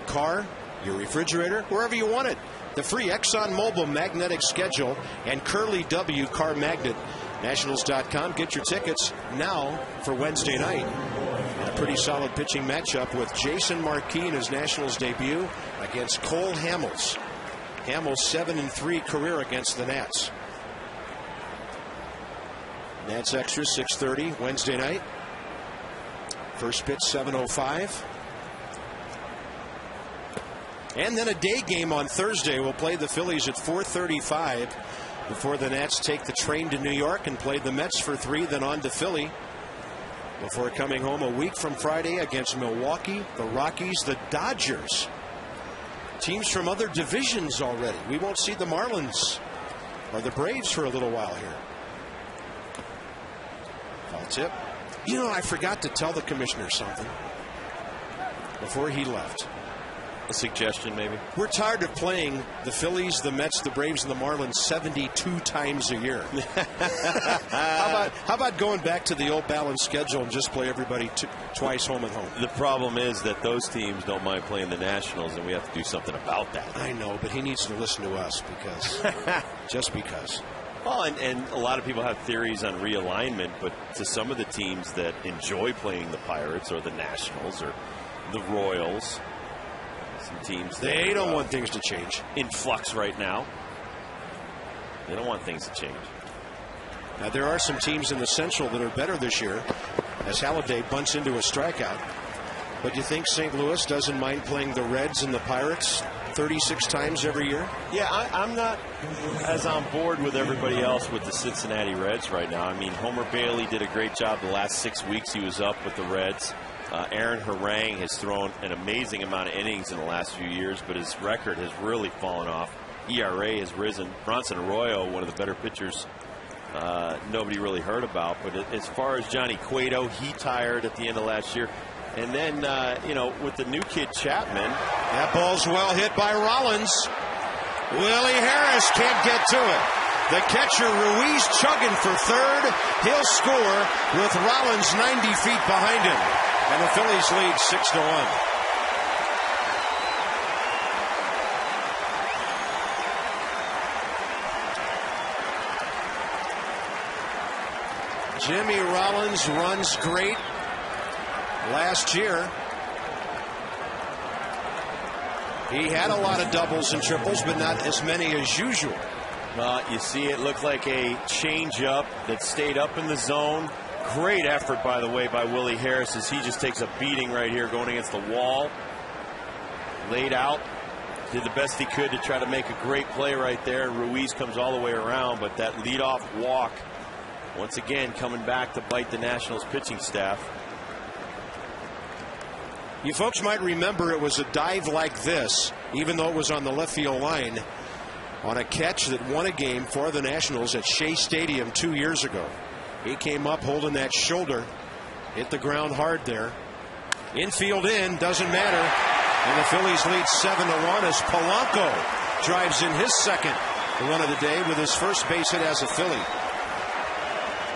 car, your refrigerator, wherever you want it. The free ExxonMobil magnetic schedule and Curly W car magnet. Nationals.com. Get your tickets now for Wednesday night. And a pretty solid pitching matchup with Jason Marquis in his Nationals debut against Cole Hamels. Hamels' 7-3 career against the Nats. Nats Extra 6:30 Wednesday night. First pitch 7:05. And then a day game on Thursday. We'll play the Phillies at 4:35 before the Nats take the train to New York and play the Mets for 3, then on to Philly before coming home a week from Friday against Milwaukee, the Rockies, the Dodgers. Teams from other divisions already. We won't see the Marlins or the Braves for a little while here. Foul tip. You know, I forgot to tell the commissioner something before he left. A suggestion, maybe? We're tired of playing the Phillies, the Mets, the Braves, and the Marlins 72 times a year. How about going back to the old balanced schedule and just play everybody twice home and home? The problem is that those teams don't mind playing the Nationals, and we have to do something about that. I know, but he needs to listen to us because, just because. Well, and a lot of people have theories on realignment, but to some of the teams that enjoy playing the Pirates or the Nationals or the Royals, some teams they don't want things to change. In flux right now. They don't want things to change. Now, there are some teams in the Central that are better this year as Halladay bunts into a strikeout. But you think St. Louis doesn't mind playing the Reds and the Pirates 36 times every year? Yeah, I'm not as on board with everybody else with the Cincinnati Reds right now. I mean, Homer Bailey did a great job the last 6 weeks he was up with the Reds. Aaron Harang has thrown an amazing amount of innings in the last few years, but his record has really fallen off. ERA has risen. Bronson Arroyo, one of the better pitchers nobody really heard about. But as far as Johnny Cueto, he tired at the end of last year. And then, with the new kid Chapman. That ball's well hit by Rollins. Willie Harris can't get to it. The catcher Ruiz chugging for third. He'll score with Rollins 90 feet behind him. And the Phillies lead 6-1. Jimmy Rollins runs great last year. He had a lot of doubles and triples, but not as many as usual. You see it looked like a change-up that stayed up in the zone. Great effort, by the way, by Willie Harris as he just takes a beating right here going against the wall. Laid out. Did the best he could to try to make a great play right there. Ruiz comes all the way around, but that leadoff walk, once again, coming back to bite the Nationals pitching staff. You folks might remember it was a dive like this, even though it was on the left field line, on a catch that won a game for the Nationals at Shea Stadium 2 years ago. He came up holding that shoulder, hit the ground hard there. Infield in, doesn't matter. And the Phillies lead 7-1 as Polanco drives in his second run of the day with his first base hit as a Philly.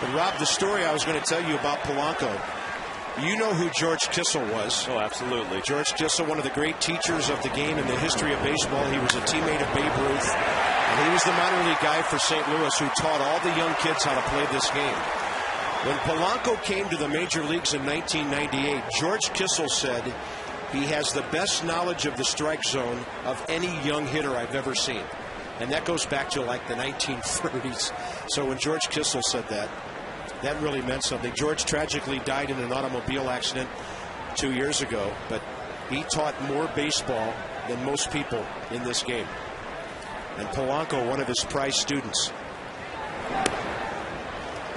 But Rob, the story I was going to tell you about Polanco, you know who George Kissel was. Oh, absolutely. George Kissel, one of the great teachers of the game in the history of baseball. He was a teammate of Babe Ruth. And he was the minor league guy for St. Louis who taught all the young kids how to play this game. When Polanco came to the major leagues in 1998, George Kissel said he has the best knowledge of the strike zone of any young hitter I've ever seen. And that goes back to like the 1930s. So when George Kissel said that, that really meant something. George tragically died in an automobile accident 2 years ago, but he taught more baseball than most people in this game. And Polanco, one of his prized students.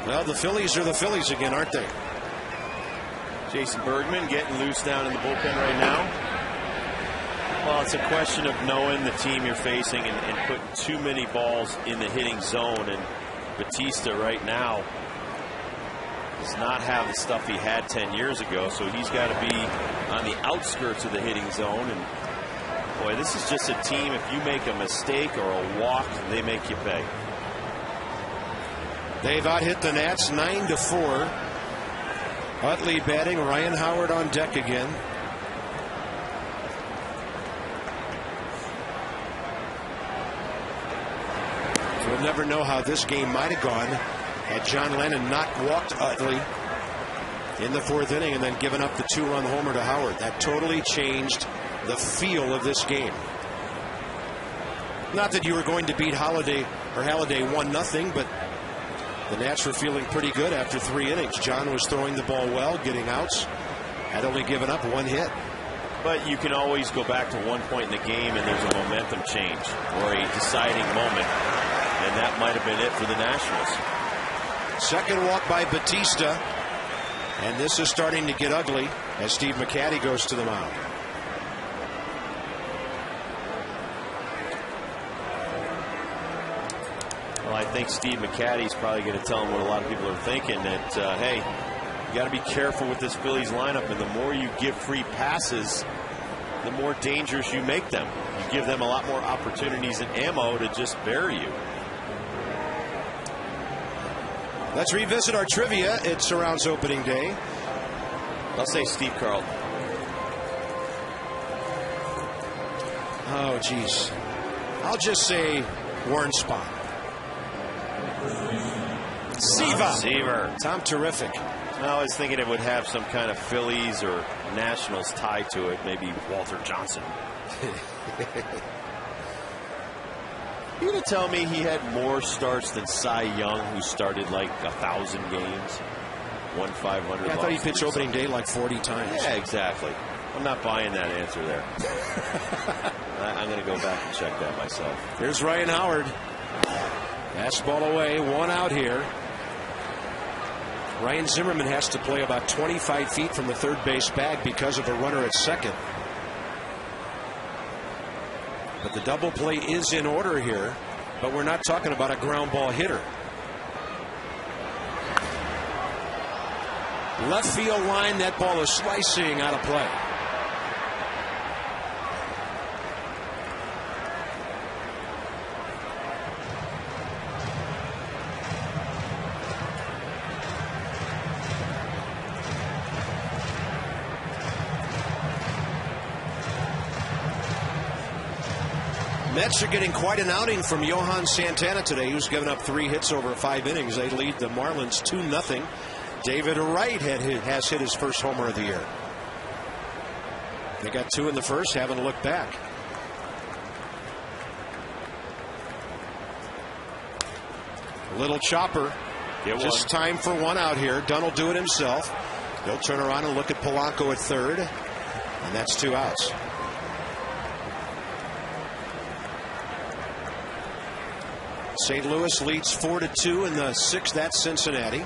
Well, the Phillies are the Phillies again, aren't they? Jason Bergman getting loose down in the bullpen right now. Well, it's a question of knowing the team you're facing and putting too many balls in the hitting zone. And Batista right now does not have the stuff he had 10 years ago, so he's got to be on the outskirts of the hitting zone. And boy, this is just a team, if you make a mistake or a walk, they make you pay. They've out-hit the Nats 9-4. Utley batting, Ryan Howard on deck again. We'll never know how this game might have gone had John Lennon not walked Utley in the fourth inning and then given up the 2-run homer to Howard. That totally changed the feel of this game. Not that you were going to beat Halladay 1-0, but the Nats were feeling pretty good after 3 innings. John was throwing the ball well, getting outs, had only given up 1 hit. But you can always go back to one point in the game and there's a momentum change or a deciding moment, and that might have been it for the Nationals. Second walk by Batista, and this is starting to get ugly as Steve McCatty goes to the mound. Well, I think Steve McCatty's probably going to tell him what a lot of people are thinking, that, hey, you got to be careful with this Phillies lineup, and the more you give free passes, the more dangerous you make them. You give them a lot more opportunities and ammo to just bury you. Let's revisit our trivia. It surrounds opening day. I'll say Steve Carlton. Oh, geez. I'll just say Warren Spahn. Seaver. Tom Terrific. I was thinking it would have some kind of Phillies or Nationals tie to it. Maybe Walter Johnson. You gonna tell me he had more starts than Cy Young, who started like 1,000 games, won 500? Yeah, I thought he pitched opening day like 40 times. Yeah, exactly. I'm not buying that answer there. I'm going to go back and check that myself. Here's Ryan Howard. Fastball away, 1 out here. Ryan Zimmerman has to play about 25 feet from the third base bag because of a runner at second. But the double play is in order here, but we're not talking about a ground ball hitter. Left field line, that ball is slicing out of play. Mets are getting quite an outing from Johan Santana today, who's given up 3 hits over 5 innings. They lead the Marlins 2-0. David Wright has hit his first homer of the year. They got 2 in the first, haven't looked back. A little chopper. Just time for 1 out here. Dunn will do it himself. He'll turn around and look at Polanco at third. And that's 2 outs. St. Louis leads 4-2 in the 6th. That's Cincinnati.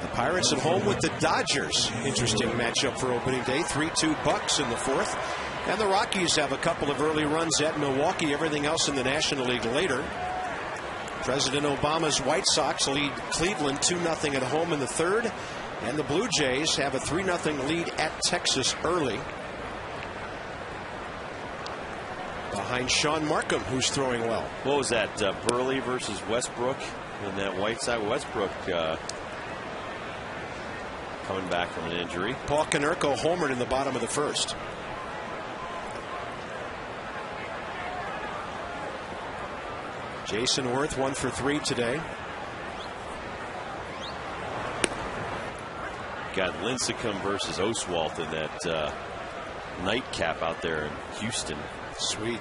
The Pirates at home with the Dodgers. Interesting matchup for opening day. 3-2 Bucks in the 4th. And the Rockies have a couple of early runs at Milwaukee. Everything else in the National League later. President Obama's White Sox lead Cleveland 2-0 at home in the 3rd. And the Blue Jays have a 3-0 lead at Texas early. Behind Sean Markham, who's throwing well. What was that? Burley versus Westbrook in that White Sox. Westbrook coming back from an injury. Paul Konerko homered in the bottom of the 1st. Jason Worth 1 for 3 today. Got Lincecum versus Oswalt in that nightcap out there in Houston. Sweet.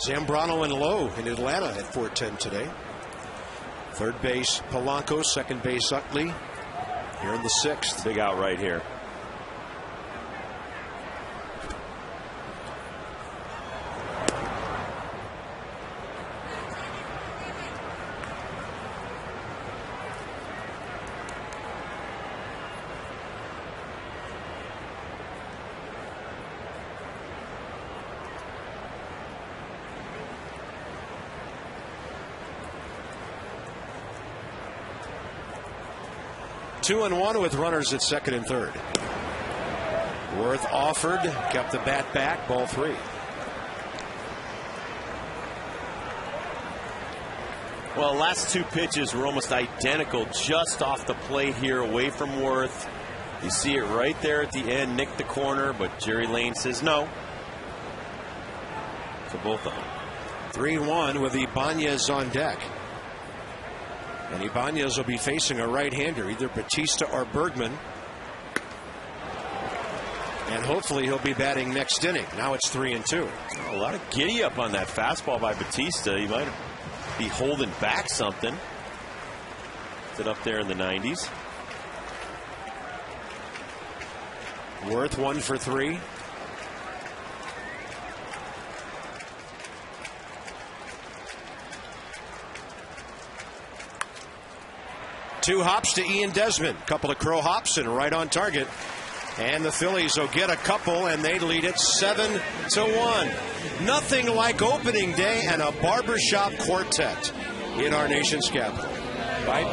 Zambrano and Lowe in Atlanta at 4:10 today. Third base Polanco, second base Utley. Here in the 6th. Big out right here. Two and one with runners at 2nd and 3rd. Worth offered, kept the bat back, ball 3. Well, last 2 pitches were almost identical, just off the plate here, away from Worth. You see it right there at the end, nick the corner, but Jerry Lane says no. To both of them. 3-1 with Ibanez on deck. And Ibanez will be facing a right-hander, either Batista or Bergman. And hopefully he'll be batting next inning. Now it's 3-2. A lot of giddy up on that fastball by Batista. He might be holding back something. Is it up there in the 90s? Worth 1 for 3. Two hops to Ian Desmond. Couple of crow hops and right on target. And the Phillies will get a couple, and they lead it 7-1. Nothing like opening day and a barbershop quartet in our nation's capital. Bye.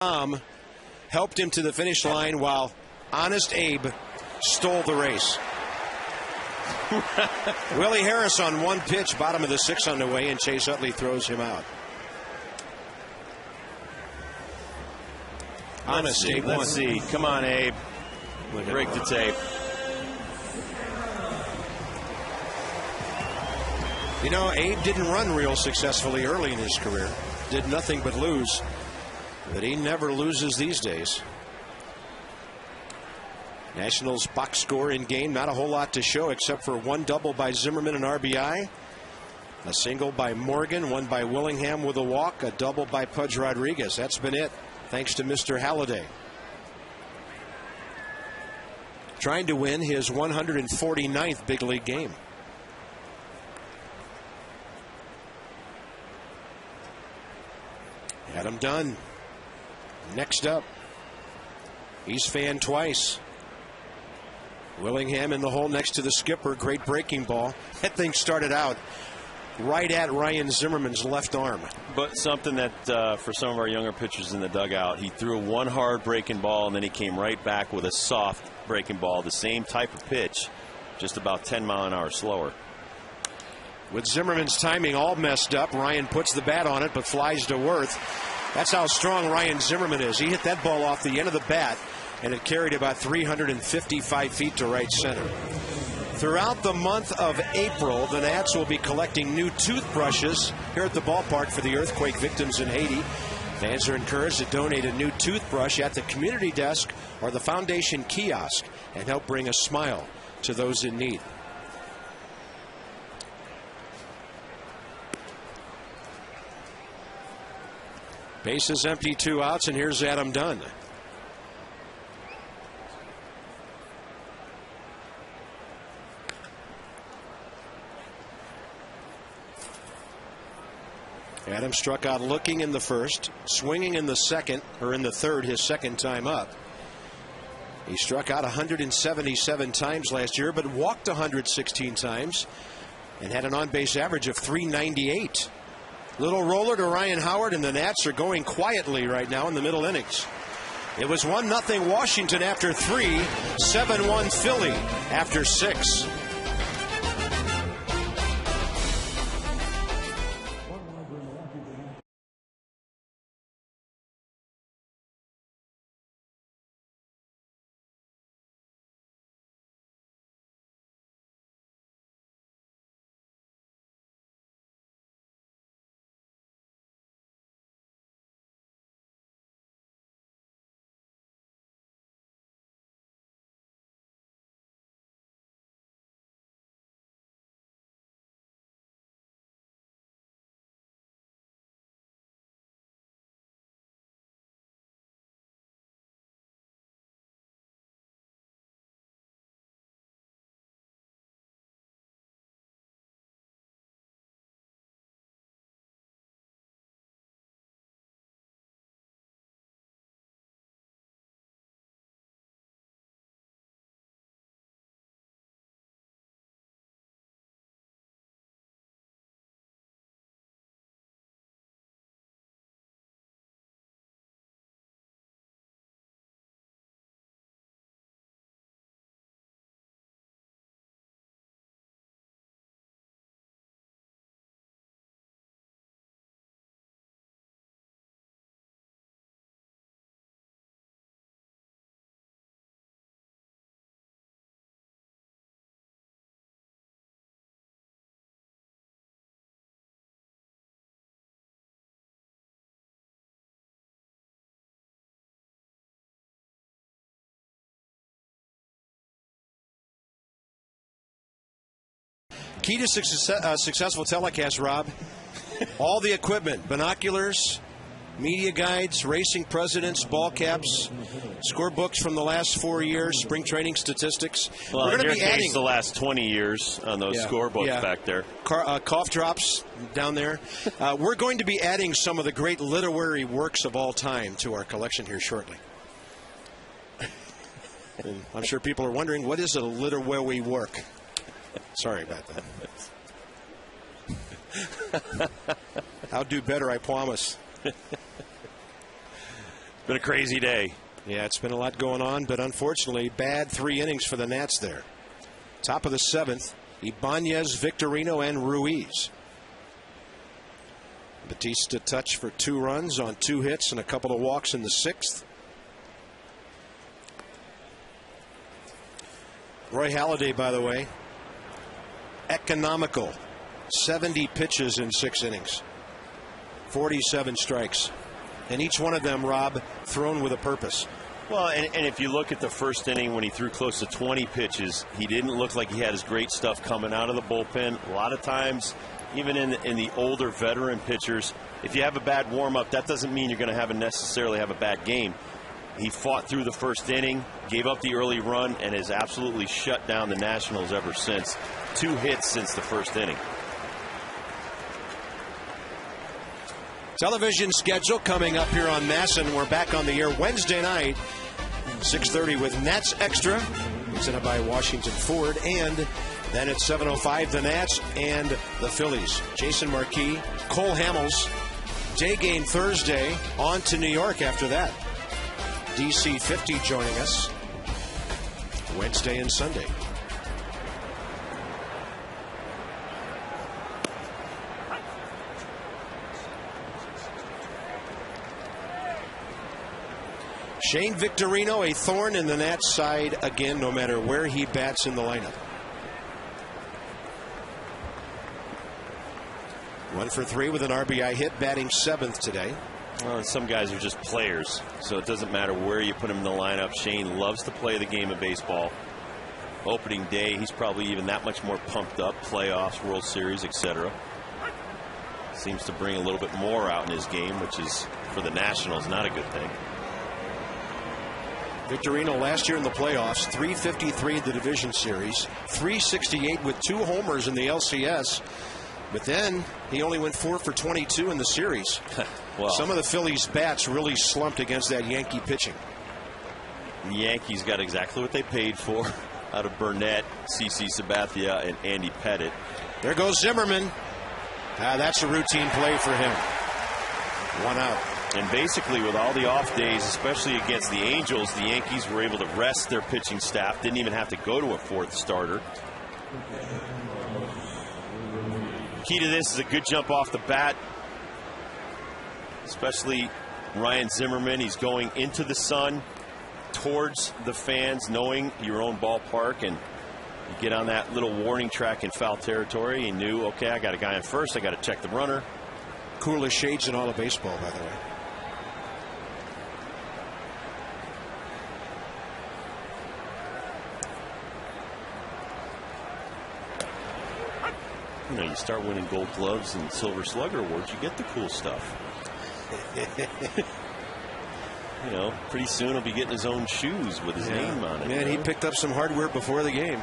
helped him to the finish line while Honest Abe stole the race. Willie Harris on one pitch, bottom of the 6th on the way, and Chase Utley throws him out. Honest Abe. Let's see. Come on, Abe. Break the tape. You know, Abe didn't run real successfully early in his career. Did nothing but lose. But he never loses these days. Nationals box score in game. Not a whole lot to show except for one double by Zimmerman and RBI. A single by Morgan. One by Willingham with a walk. A double by Pudge Rodriguez. That's been it. Thanks to Mr. Halladay. Trying to win his 149th big league game. Adam Dunn. Next up. He's fanned twice. Willingham in the hole next to the skipper. Great breaking ball. That thing started out right at Ryan Zimmerman's left arm. But something that for some of our younger pitchers in the dugout, he threw one hard breaking ball and then he came right back with a soft breaking ball, the same type of pitch, just about 10 mile an hour slower. With Zimmerman's timing all messed up, Ryan puts the bat on it but flies to Worth. That's how strong Ryan Zimmerman is. He hit that ball off the end of the bat and it carried about 355 feet to right center. Throughout the month of April, the Nats will be collecting new toothbrushes here at the ballpark for the earthquake victims in Haiti. Fans are encouraged to donate a new toothbrush at the community desk or the foundation kiosk and help bring a smile to those in need. Bases empty, 2 outs, and here's Adam Dunn. Adam struck out looking in the first, swinging in the second, or in the third, his second time up. He struck out 177 times last year, but walked 116 times and had an on-base average of 398. Little roller to Ryan Howard, and the Nats are going quietly right now in the middle innings. It was 1-0 Washington after 3, 7-1 Philly after 6. Key to successful telecast, Rob. All the equipment, binoculars, media guides, racing presidents, ball caps, scorebooks from the last 4 years, spring training statistics. Well, we're going to be adding the last 20 years on those scorebooks back there. Cough drops down there. We're going to be adding some of the great literary works of all time to our collection here shortly. And I'm sure people are wondering, what is a literary work? Sorry about that. I'll do better, I promise. Been a crazy day. Yeah, it's been a lot going on, but unfortunately, bad 3 innings for the Nats there. Top of the 7th, Ibanez, Victorino, and Ruiz. Batista touched for 2 runs on 2 hits and a couple of walks in the 6th. Roy Halladay, by the way, economical. 70 pitches in 6 innings. 47 strikes. And each one of them, Rob, thrown with a purpose. Well, and if you look at the first inning when he threw close to 20 pitches, he didn't look like he had his great stuff coming out of the bullpen. A lot of times, even in the older veteran pitchers, if you have a bad warm-up, that doesn't mean you're going to necessarily have a bad game. He fought through the first inning, gave up the early run, and has absolutely shut down the Nationals ever since. 2 hits since the first inning. Television schedule coming up here on MASN. We're back on the air Wednesday night, 6:30 with Nats Extra, presented by Washington Ford, and then at 7:05 the Nats and the Phillies. Jason Marquis, Cole Hamels, day game Thursday, on to New York after that. DC 50 joining us Wednesday and Sunday. Shane Victorino, a thorn in the Nats side again, no matter where he bats in the lineup. 1 for 3 with an RBI hit, batting 7th today. Well, some guys are just players, so it doesn't matter where you put him in the lineup. Shane loves to play the game of baseball. Opening day, he's probably even that much more pumped up. Playoffs, World Series, etc. Seems to bring a little bit more out in his game, which is, for the Nationals, not a good thing. Victorino last year in the playoffs, 353 in the division series, 368 with 2 homers in the LCS. But then he only went 4 for 22 in the series. Well, some of the Phillies' bats really slumped against that Yankee pitching. The Yankees got exactly what they paid for out of Burnett, CC Sabathia, and Andy Pettitte. There goes Zimmerman. That's a routine play for him. 1 out. And basically, with all the off days, especially against the Angels, the Yankees were able to rest their pitching staff. Didn't even have to go to a 4th starter. Key to this is a good jump off the bat, especially Ryan Zimmerman. He's going into the sun, towards the fans, knowing your own ballpark, and you get on that little warning track in foul territory. He knew, okay, I got a guy in first, I got to check the runner. Coolest shades in all of baseball, by the way. You know, you start winning Gold Gloves and Silver Slugger awards, you get the cool stuff. You know, pretty soon he'll be getting his own shoes with his name on it. Man, he picked up some hardware before the game.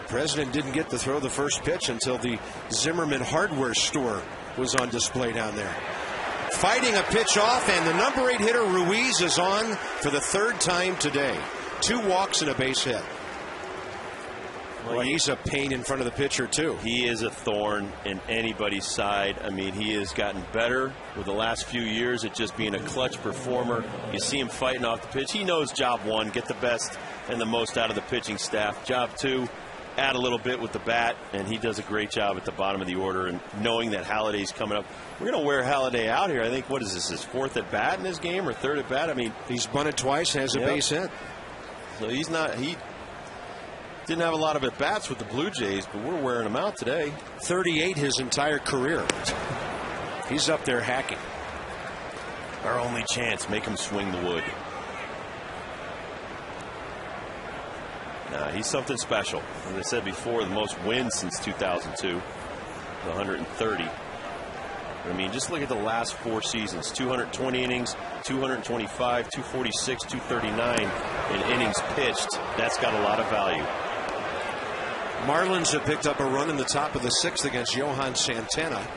President didn't get to throw the first pitch until the Zimmerman hardware store was on display down there. Fighting a pitch off, and the number 8 hitter Ruiz is on for the 3rd time today. 2 walks and a base hit. Well, he's a pain in front of the pitcher, too. He is a thorn in anybody's side. I mean, he has gotten better with the last few years at just being a clutch performer. You see him fighting off the pitch. He knows job 1, get the best and the most out of the pitching staff. Job 2, add a little bit with the bat, and he does a great job at the bottom of the order. And knowing that Halladay's coming up, we're going to wear Halladay out here. I think, what is this, his 4th at bat in his game or 3rd at bat? I mean, he's bunted twice, has a base hit. So he didn't have a lot of at-bats with the Blue Jays, but we're wearing him out today. 38 his entire career. He's up there hacking. Our only chance, make him swing the wood. Nah, he's something special. As I said before, the most wins since 2002, 130. I mean, just look at the last 4 seasons. 220 innings, 225, 246, 239 in innings pitched. That's got a lot of value. Marlins have picked up a run in the top of the 6th against Johan Santana.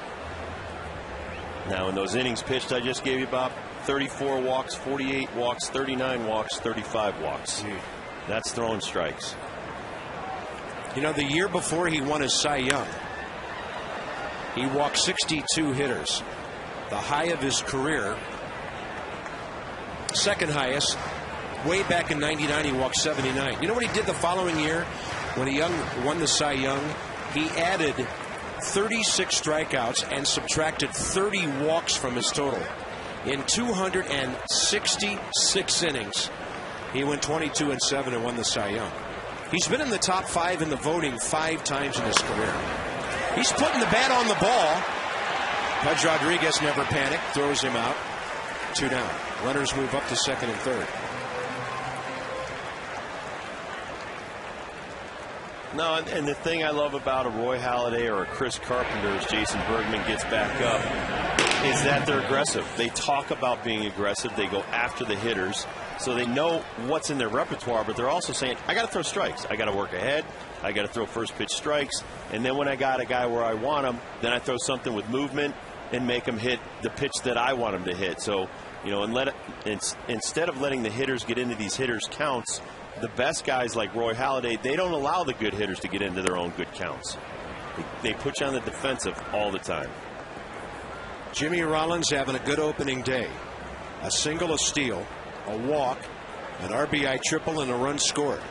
Now, in those innings pitched I just gave you, Bob, 34 walks, 48 walks, 39 walks, 35 walks. That's throwing strikes. You know, the year before he won his Cy Young, he walked 62 hitters. The high of his career second highest. Way back in '99, he walked 79. You know what he did the following year when he won the Cy Young? He added 36 strikeouts and subtracted 30 walks from his total. In 266 innings, he went 22-7 and won the Cy Young. He's been in the top 5 in the voting 5 times in his career. He's putting the bat on the ball. Pudge Rodriguez never panicked, throws him out. 2 down. Runners move up to second and third. No, and the thing I love about a Roy Halladay or a Chris Carpenter as Jason Bergman gets back up is that they're aggressive. They talk about being aggressive. They go after the hitters. So they know what's in their repertoire, but they're also saying, I got to throw strikes. I got to work ahead. I got to throw first pitch strikes. And then when I got a guy where I want him, then I throw something with movement and make him hit the pitch that I want him to hit. So, you know, instead of letting the hitters get into these hitters' counts, the best guys like Roy Halladay, they don't allow the good hitters to get into their own good counts. They put you on the defensive all the time. Jimmy Rollins having a good opening day. A single, a steal, a walk, an RBI triple, and a run scored.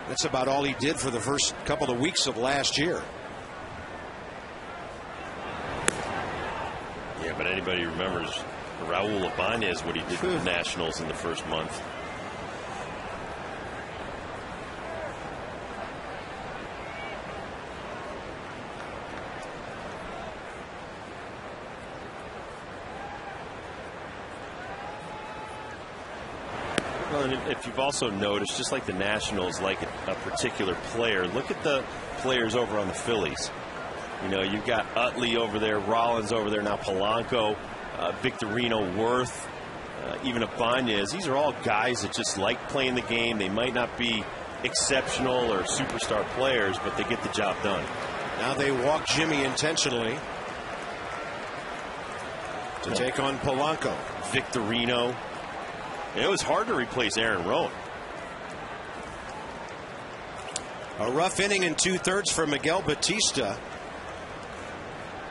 That's about all he did for the first couple of weeks of last year. Yeah, but anybody remembers Raul Ibanez, what he did with the Nationals in the first month. Well, and if you've also noticed, just like the Nationals like a particular player, look at the players over on the Phillies. You know, you've got Utley over there, Rollins over there, now Polanco, Victorino, Worth, even Ibanez. These are all guys that just like playing the game. They might not be exceptional or superstar players, but they get the job done. Now they walk Jimmy intentionally to take on Polanco. Victorino. It was hard to replace Aaron Rowan. A rough inning in 2/3 for Miguel Batista,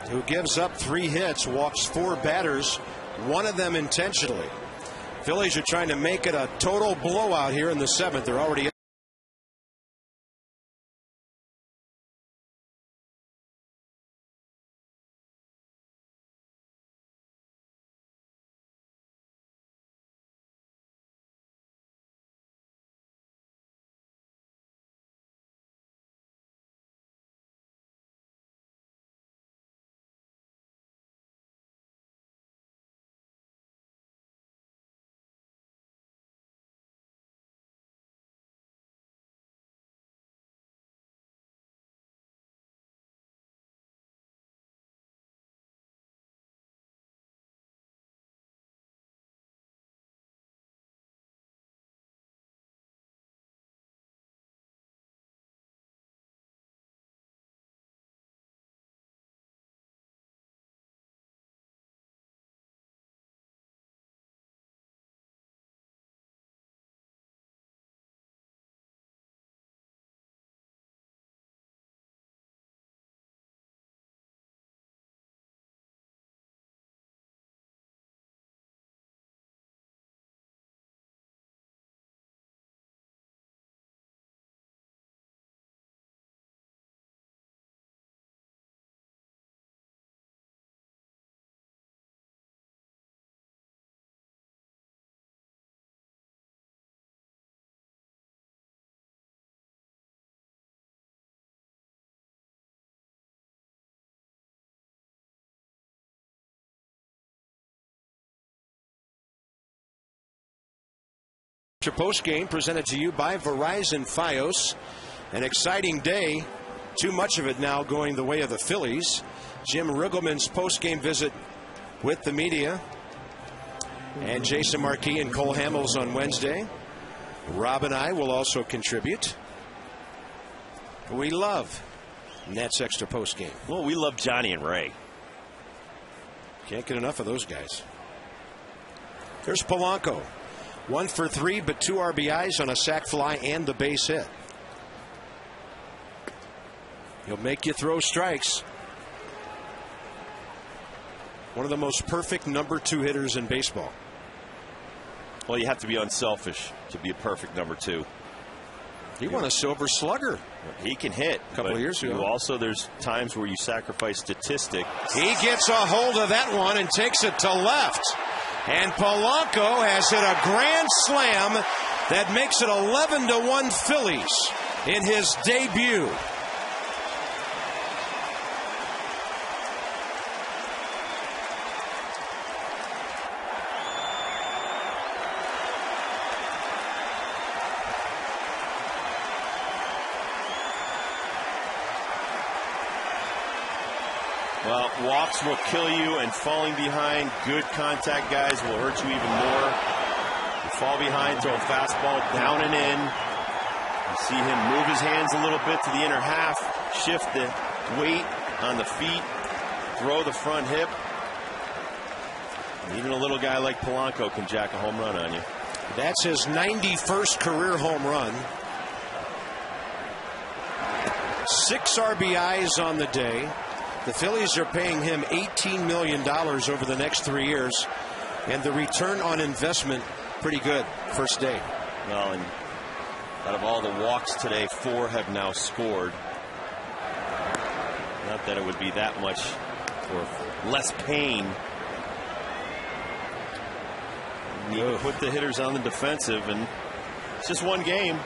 who gives up 3 hits, walks 4 batters, one of them intentionally. Phillies are trying to make it a total blowout here in the 7th. They're already post game presented to you by Verizon Fios. An exciting day. Too much of it now going the way of the Phillies. Jim Riggleman's post game visit with the media. And Jason Marquis and Cole Hamels on Wednesday. Rob and I will also contribute. We love Nets Extra post game. Well, we love Johnny and Ray. Can't get enough of those guys. Here's Polanco. 1 for 3, but 2 RBIs on a sac fly and the base hit. He'll make you throw strikes. One of the most perfect number 2 hitters in baseball. Well, you have to be unselfish to be a perfect number 2. He won a Silver Slugger. He can hit. A couple of years ago. Also, there's times where you sacrifice statistics. He gets a hold of that one and takes it to left. And Polanco has hit a grand slam that makes it 11-1 Phillies in his debut. Well, walks will kill you, and falling behind good contact guys will hurt you even more. You fall behind, throw a fastball down and in. You see him move his hands a little bit to the inner half, shift the weight on the feet, throw the front hip. And even a little guy like Polanco can jack a home run on you. That's his 91st career home run. 6 RBIs on the day. The Phillies are paying him $18 million over the next 3 years, and the return on investment pretty good first day. Well, and out of all the walks today, 4 have now scored. Not that it would be that much or less pain. You put the hitters on the defensive, and it's just one game.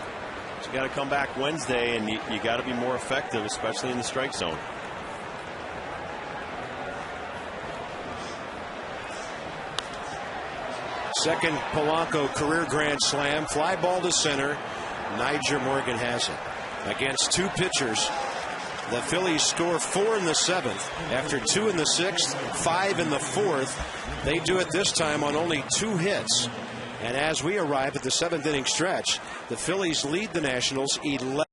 You got to come back Wednesday, and you got to be more effective, especially in the strike zone. Second Polanco career grand slam. Fly ball to center. Nyjer Morgan has it. Against 2 pitchers, the Phillies score 4 in the 7th. After 2 in the 6th, 5 in the 4th. They do it this time on only 2 hits. And as we arrive at the 7th inning stretch, the Phillies lead the Nationals 11.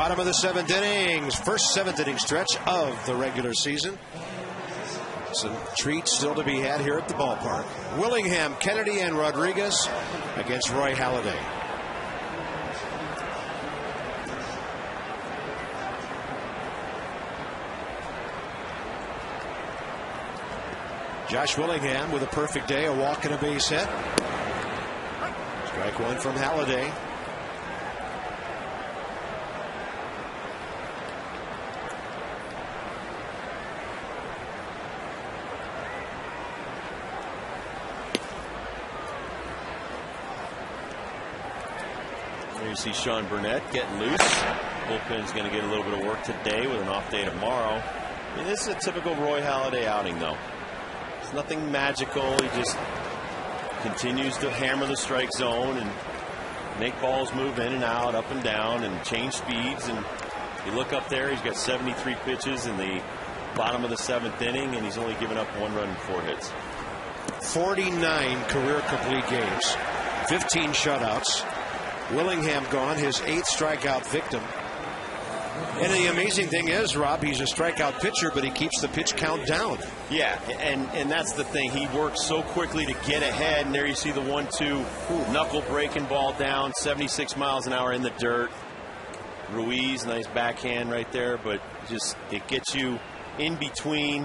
Bottom of the 7th innings. First 7th inning stretch of the regular season. Some treats still to be had here at the ballpark. Willingham, Kennedy, and Rodriguez against Roy Halladay. Josh Willingham with a perfect day, a walk and a base hit. Strike one from Halladay. You see Sean Burnett getting loose. Bullpen's going to get a little bit of work today with an off day tomorrow. I mean, this is a typical Roy Halladay outing, though. It's nothing magical. He just continues to hammer the strike zone and make balls move in and out, up and down, and change speeds. And you look up there, he's got 73 pitches in the bottom of the 7th inning, and he's only given up 1 run and 4 hits. 49 career complete games, 15 shutouts. Willingham gone, his 8th strikeout victim. And the amazing thing is, Rob, he's a strikeout pitcher, but he keeps the pitch count down. Yeah, and that's the thing. He works so quickly to get ahead, and there you see the 1-2 knuckle breaking ball down, 76 miles an hour in the dirt. Ruiz, nice backhand right there, but just it gets you in between.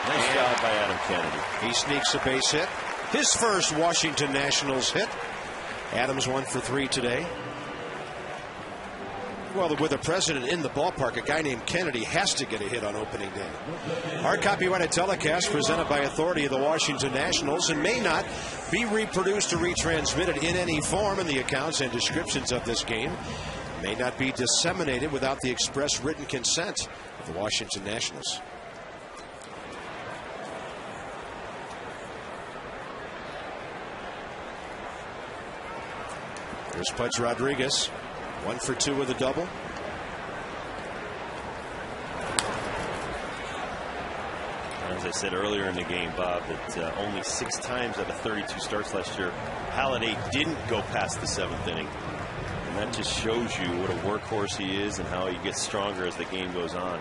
Nice job by Adam Kennedy. He sneaks a base hit. His first Washington Nationals hit. Adams 1 for 3 today. Well, with the president in the ballpark, a guy named Kennedy has to get a hit on opening day. Our copyrighted telecast presented by authority of the Washington Nationals and may not be reproduced or retransmitted in any form, and the accounts and descriptions of this game may not be disseminated without the express written consent of the Washington Nationals. Here's Pudge Rodriguez. 1 for 2 with a double. As I said earlier in the game, Bob, that only 6 times out of 32 starts last year, Halladay didn't go past the 7th inning. And that just shows you what a workhorse he is and how he gets stronger as the game goes on.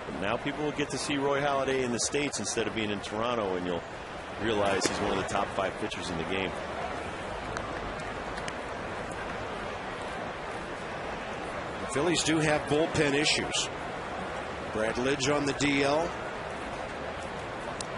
But now people will get to see Roy Halladay in the States instead of being in Toronto, and you'll realize he's one of the top 5 pitchers in the game. The Phillies do have bullpen issues. Brad Lidge on the DL.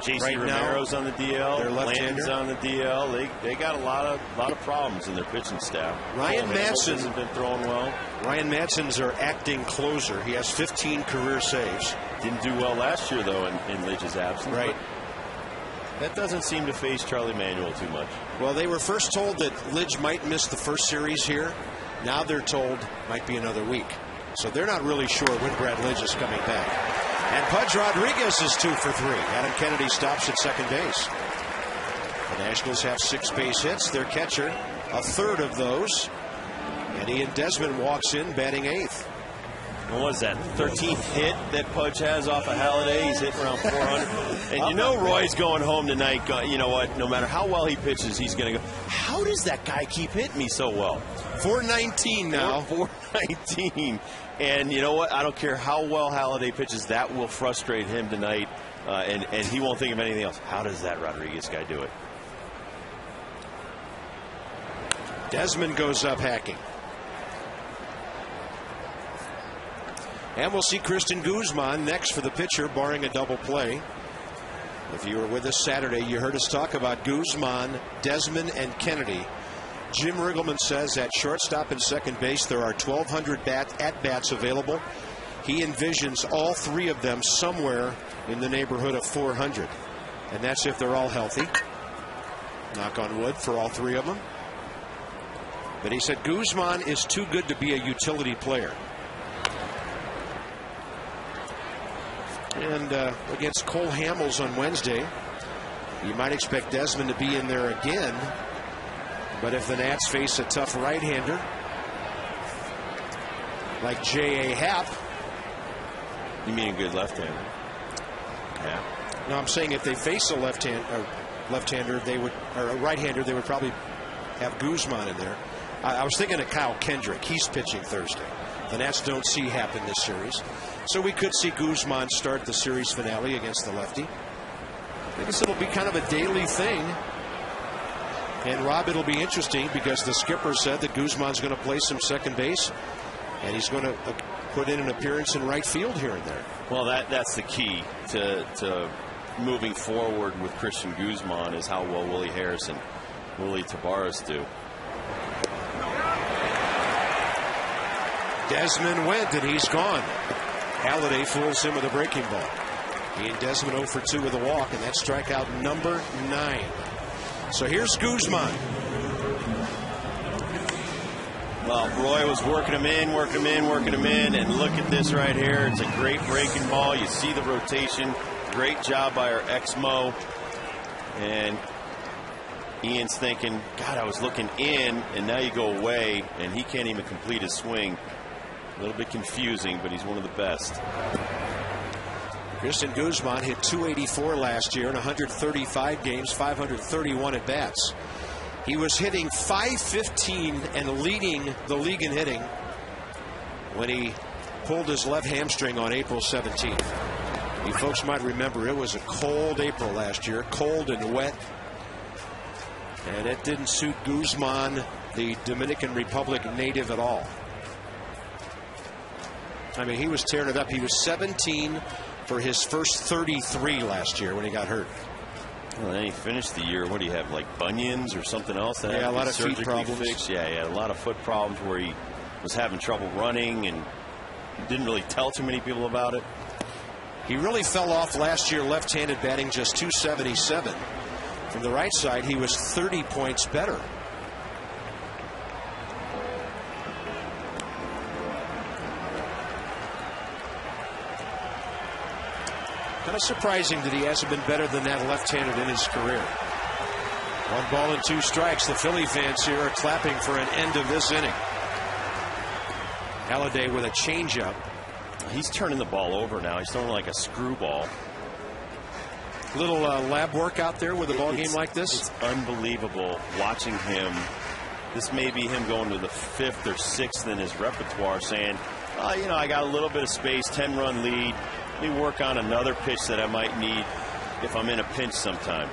JC Romero's on the DL. Their left-hander on the DL. They got a lot of problems in their pitching staff. Ryan Madson hasn't been throwing well. Ryan Madson's our acting closer. He has 15 career saves. Didn't do well last year though in Lidge's absence. Right. That doesn't seem to phase Charlie Manuel too much. Well, they were first told that Lidge might miss the first series here. Now they're told might be another week. So they're not really sure when Brad Lidge is coming back. And Pudge Rodriguez is 2 for 3. Adam Kennedy stops at second base. The Nationals have 6 base hits. Their catcher, a third of those. And Ian Desmond walks in, batting 8th. What was that, 13th hit that Pudge has off of Halladay? He's hitting around 400. And you know Roy's going home tonight. You know what? No matter how well he pitches, he's going to go, how does that guy keep hitting me so well? 419 now. 419. And you know what? I don't care how well Halladay pitches. That will frustrate him tonight. And he won't think of anything else. How does that Rodriguez guy do it? Desmond goes up hacking. And we'll see Kristen Guzman next for the pitcher, barring a double play. If you were with us Saturday, you heard us talk about Guzman, Desmond, and Kennedy. Jim Riggleman says at shortstop and second base there are 1,200 at-bats available. He envisions all 3 of them somewhere in the neighborhood of 400. And that's if they're all healthy. Knock on wood for all 3 of them. But he said Guzman is too good to be a utility player. And against Cole Hamels on Wednesday, you might expect Desmond to be in there again. But if the Nats face a tough right-hander like J.A. Happ. You mean a good left-hander? Yeah. No, I'm saying if they face a left-hander, they would, or a right-hander, they would probably have Guzman in there. I was thinking of Kyle Kendrick. He's pitching Thursday. The Nats don't see happen this series. So we could see Guzman start the series finale against the lefty. I guess it'll be kind of a daily thing. And, Rob, it'll be interesting because the skipper said that Guzman's going to play some second base, and he's going to put in an appearance in right field here and there. Well, that's the key to moving forward with Christian Guzman is how well Willie Harris and Willie Taveras do. Desmond went, and he's gone. Halladay fools him with a breaking ball. He and Desmond 0 for 2 with a walk, and that's strikeout number 9. So here's Guzman. Well, Roy was working him in, and look at this right here. It's a great breaking ball. You see the rotation. Great job by our ex-Mo. And Ian's thinking, God, I was looking in, and now you go away, and he can't even complete his swing. A little bit confusing, but he's one of the best. Christian Guzman hit .284 last year in 135 games, 531 at bats. He was hitting .515 and leading the league in hitting when he pulled his left hamstring on April 17th. You folks might remember it was a cold April last year, cold and wet. And it didn't suit Guzman, the Dominican Republic native, at all. I mean, he was tearing it up. He was 17 for his first 33 last year when he got hurt. Well, then he finished the year. What do you have, like bunions or something else? Yeah, a lot of feet problems. Fixed. Yeah, a lot of foot problems where he was having trouble running and didn't really tell too many people about it. He really fell off last year, left-handed, batting just .277. From the right side, he was 30 points better. Kind of surprising that he hasn't been better than that left-handed in his career. 1 ball and 2 strikes. The Philly fans here are clapping for an end of this inning. Halladay with a changeup. He's turning the ball over now. He's throwing like a screwball. Little lab work out there with a ball game like this. It's unbelievable watching him. This may be him going to the 5th or 6th in his repertoire, saying, you know, I got a little bit of space, 10-run lead. Let me work on another pitch that I might need if I'm in a pinch sometime.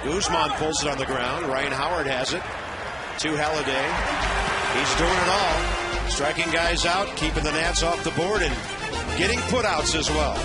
Guzman pulls it on the ground. Ryan Howard has it to Halladay. He's doing it all. Striking guys out, keeping the Nats off the board, and getting putouts as well.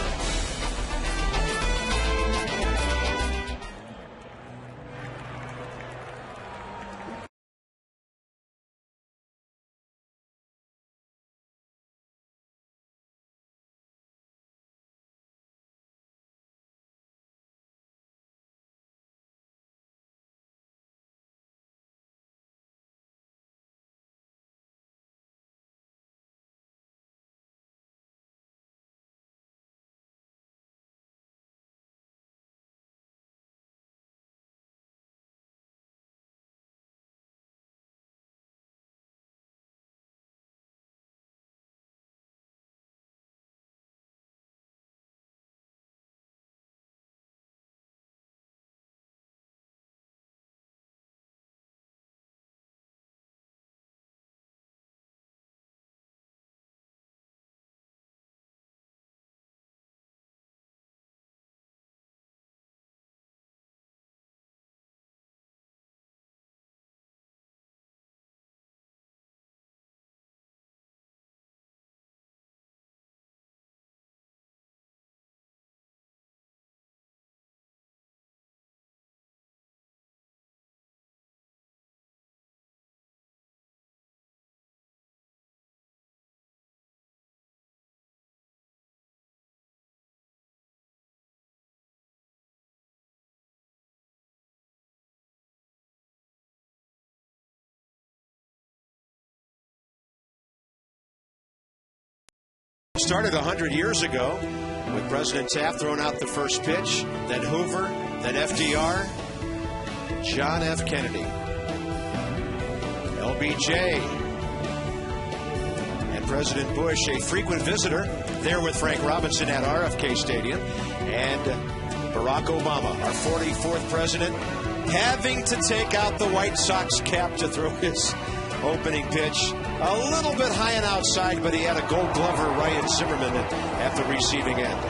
Started 100 years ago with President Taft throwing out the first pitch, then Hoover, then FDR, John F. Kennedy, LBJ, and President Bush, a frequent visitor there with Frank Robinson at RFK Stadium, and Barack Obama, our 44th president, having to take out the White Sox cap to throw his opening pitch. A little bit high and outside, but he had a Gold Glover, Ryan Zimmerman, at the receiving end.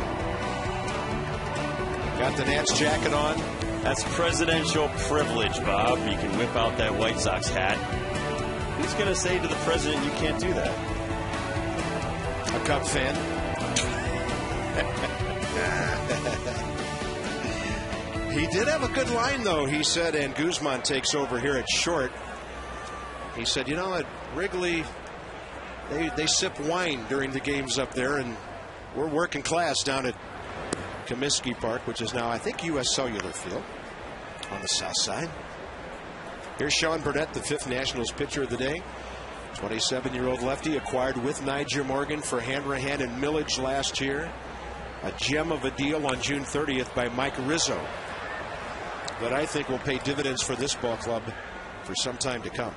Got the Nats jacket on. That's presidential privilege, Bob. You can whip out that White Sox hat. Who's going to say to the president you can't do that? A Cub fan. He did have a good line, though. He said, and Guzman takes over here at short. He said, you know, at Wrigley, they sip wine during the games up there, and we're working class down at Comiskey Park, which is now, I think, U.S. Cellular Field on the south side. Here's Sean Burnett, the 5th Nationals pitcher of the day. 27-year-old lefty acquired with Nyjer Morgan for Hanrahan and millage last year. A gem of a deal on June 30th by Mike Rizzo that I think will pay dividends for this ball club for some time to come.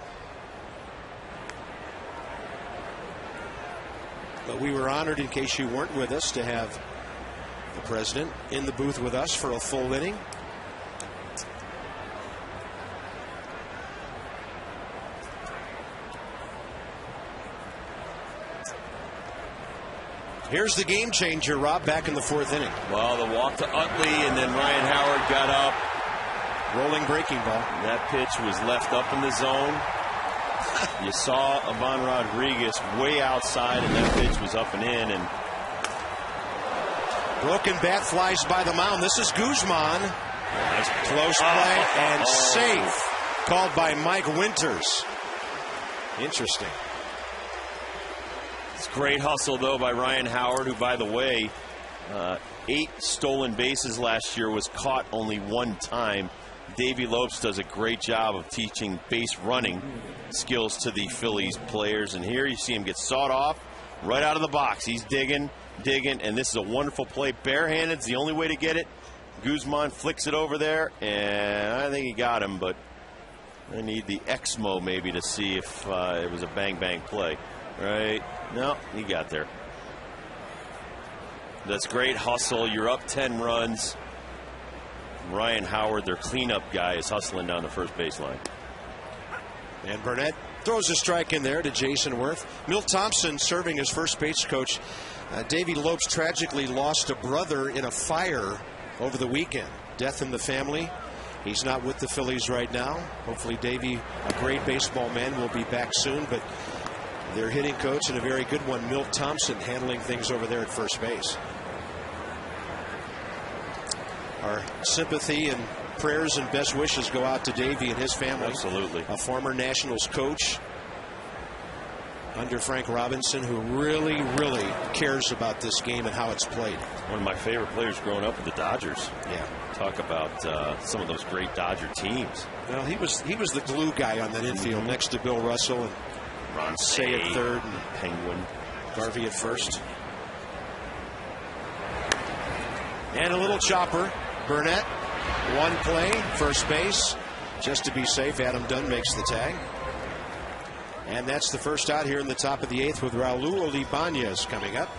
But we were honored, in case you weren't with us, to have the president in the booth with us for a full inning. Here's the game changer, Rob, back in the 4th inning. Well, the walk to Utley, and then Ryan Howard got up. Rolling breaking ball. That pitch was left up in the zone. You saw Ivan Rodriguez way outside, and that pitch was up and in. And broken bat flies by the mound. This is Guzman. Nice close play and safe. Called by Mike Winters. Interesting. It's great hustle, though, by Ryan Howard, who, by the way, 8 stolen bases last year, was caught only 1 time. Davey Lopes does a great job of teaching base running skills to the Phillies players. And here you see him get sawed off right out of the box. He's digging, and this is a wonderful play. Barehanded is the only way to get it. Guzman flicks it over there, and I think he got him, but I need the Exmo maybe to see if it was a bang-bang play. Right? No, he got there. That's great hustle. You're up 10 runs. Ryan Howard, their cleanup guy, is hustling down the first baseline. And Burnett throws a strike in there to Jason Worth. Milt Thompson serving as first base coach. Davey Lopes tragically lost a brother in a fire over the weekend. Death in the family. He's not with the Phillies right now. Hopefully Davey, a great baseball man, will be back soon. But their hitting coach, and a very good one, Milt Thompson, handling things over there at first base. Our sympathy and prayers and best wishes go out to Davey and his family. Absolutely. A former Nationals coach under Frank Robinson, who really, really cares about this game and how it's played. One of my favorite players growing up with the Dodgers. Yeah. Talk about some of those great Dodger teams. Well, he was the glue guy on that infield next to Bill Russell and Ron Say at third and Penguin. Garvey at first. And a little chopper. Burnett, one play, first base. Just to be safe, Adam Dunn makes the tag. And that's the first out here in the top of the 8th with Raul Ibanez coming up.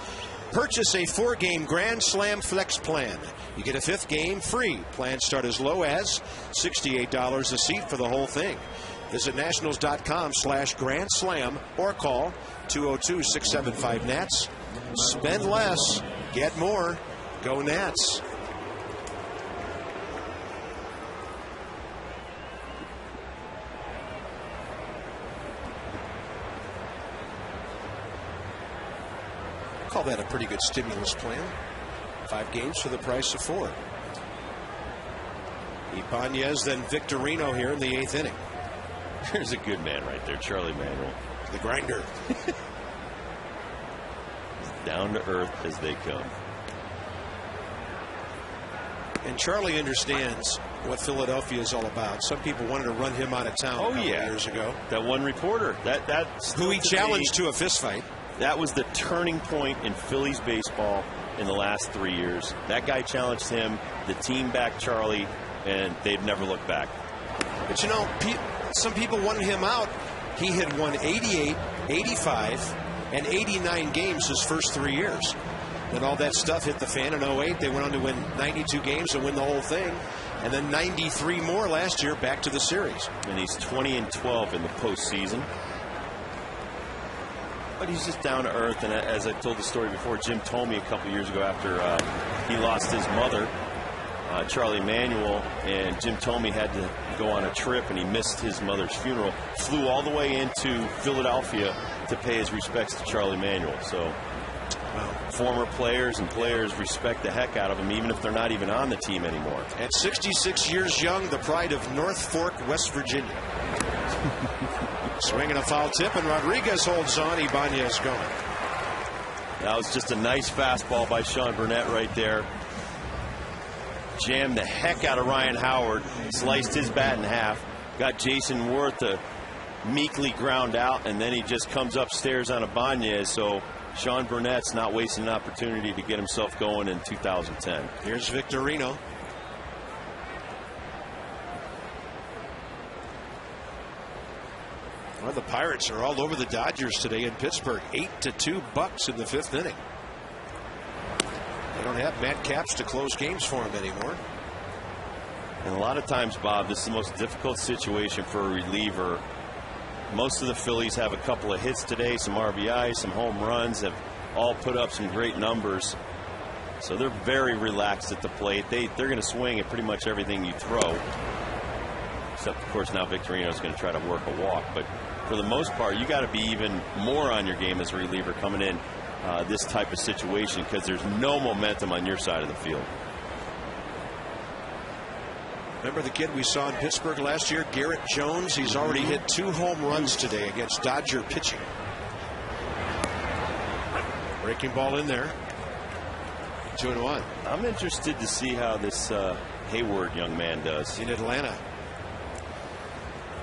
Purchase a 4-game Grand Slam Flex plan. You get a 5th game free. Plans start as low as $68 a seat for the whole thing. Visit nationals.com/Grand Slam or call 202-675-NATS. Spend less, get more. Go Nats. Call that a pretty good stimulus plan. 5 games for the price of 4. Ibanez, then Victorino here in the 8th inning. There's a good man right there, Charlie Manuel. The grinder. Down to earth as they come. And Charlie understands what Philadelphia is all about. Some people wanted to run him out of town years ago. That one reporter. That's who he challenged to a fist fight. That was the turning point in Phillies baseball in the last 3 years. That guy challenged him, the team backed Charlie, and they've never looked back. But you know, some people wanted him out. He had won 88, 85, and 89 games his first 3 years. Then all that stuff hit the fan in 08. They went on to win 92 games and win the whole thing. And then 93 more last year, back to the series. And he's 20-12 in the postseason. But he's just down to earth. And as I told the story before, Jim told me a couple years ago after he lost his mother, Charlie Manuel, and Jim Thome had to go on a trip and he missed his mother's funeral. Flew all the way into Philadelphia to pay his respects to Charlie Manuel. So former players and players respect the heck out of him, even if they're not even on the team anymore. At 66 years young, the pride of North Fork, West Virginia. Swinging a foul tip, and Rodriguez holds on. Ibanez going. That was just a nice fastball by Sean Burnett right there. Jammed the heck out of Ryan Howard. Sliced his bat in half. Got Jason Worth to meekly ground out, and then he just comes upstairs on Ibanez. So Sean Burnett's not wasting an opportunity to get himself going in 2010. Here's Victorino. Well, the Pirates are all over the Dodgers today in Pittsburgh. 8-2 Bucks in the 5th inning. They don't have Matt Capps to close games for them anymore. And a lot of times, Bob, this is the most difficult situation for a reliever. Most of the Phillies have a couple of hits today, some RBIs, some home runs, have all put up some great numbers. So they're very relaxed at the plate. They're going to swing at pretty much everything you throw. Except, of course, now Victorino's going to try to work a walk. But for the most part, you got to be even more on your game as a reliever coming in this type of situation, because there's no momentum on your side of the field. Remember the kid we saw in Pittsburgh last year, Garrett Jones? He's already hit 2 home runs today against Dodger pitching. Breaking ball in there. 2-1. I'm interested to see how this Hayward young man does. In Atlanta.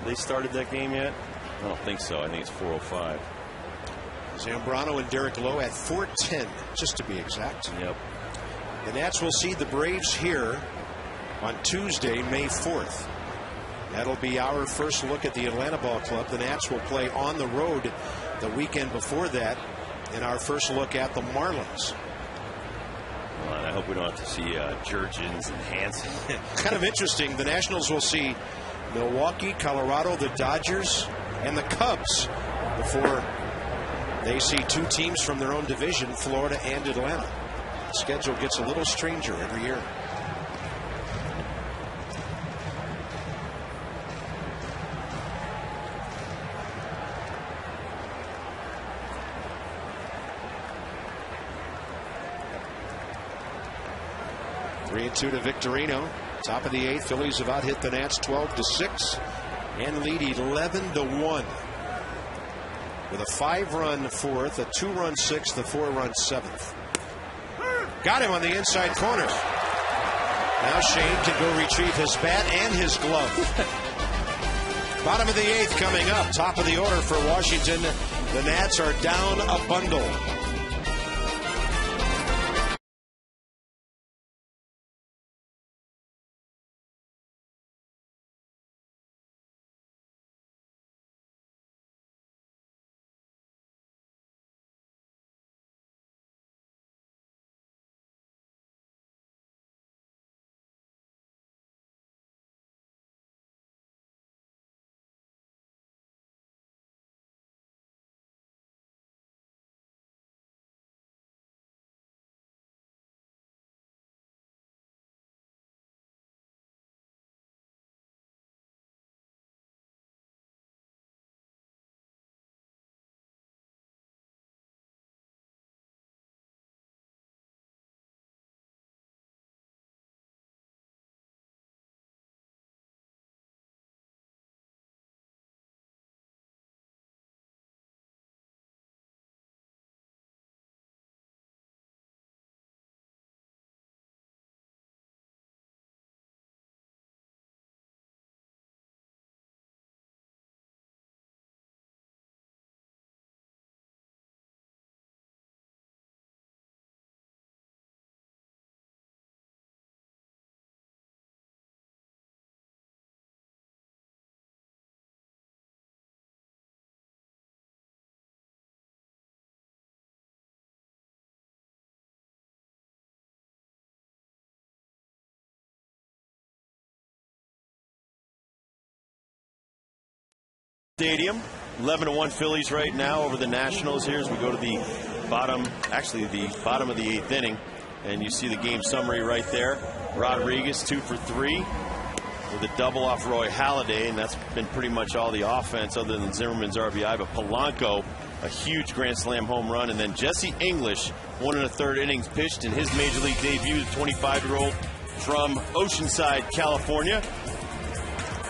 They started that game yet? I don't think so. I think it's 4:05. Zambrano and Derek Lowe at 4:10, just to be exact. Yep. The Nats will see the Braves here on Tuesday, May 4th. That'll be our first look at the Atlanta Ball Club. The Nats will play on the road the weekend before that in our first look at the Marlins. Well, I hope we don't have to see Jurgens and Hansen. Kind of interesting. The Nationals will see Milwaukee, Colorado, the Dodgers, and the Cubs before they see 2 teams from their own division, Florida and Atlanta. The schedule gets a little stranger every year. Three and 2 to Victorino. Top of the 8th. Phillies have out hit the Nats 12-6 and lead 11-1. With a 5-run 4th, a 2-run 6th, a 4-run 7th. Got him on the inside corner. Now Shane can go retrieve his bat and his glove. Bottom of the 8th coming up. Top of the order for Washington. The Nats are down a bundle. Stadium. 11-1 Phillies right now over the Nationals here as we go to the bottom of the 8th inning. And you see the game summary right there. Rodriguez 2 for 3 with a double off Roy Halladay, and that's been pretty much all the offense other than Zimmerman's RBI. But Polanco, a huge grand slam home run, and then Jesse English, 1 1/3 innings pitched in his major league debut, the 25-year-old from Oceanside, California.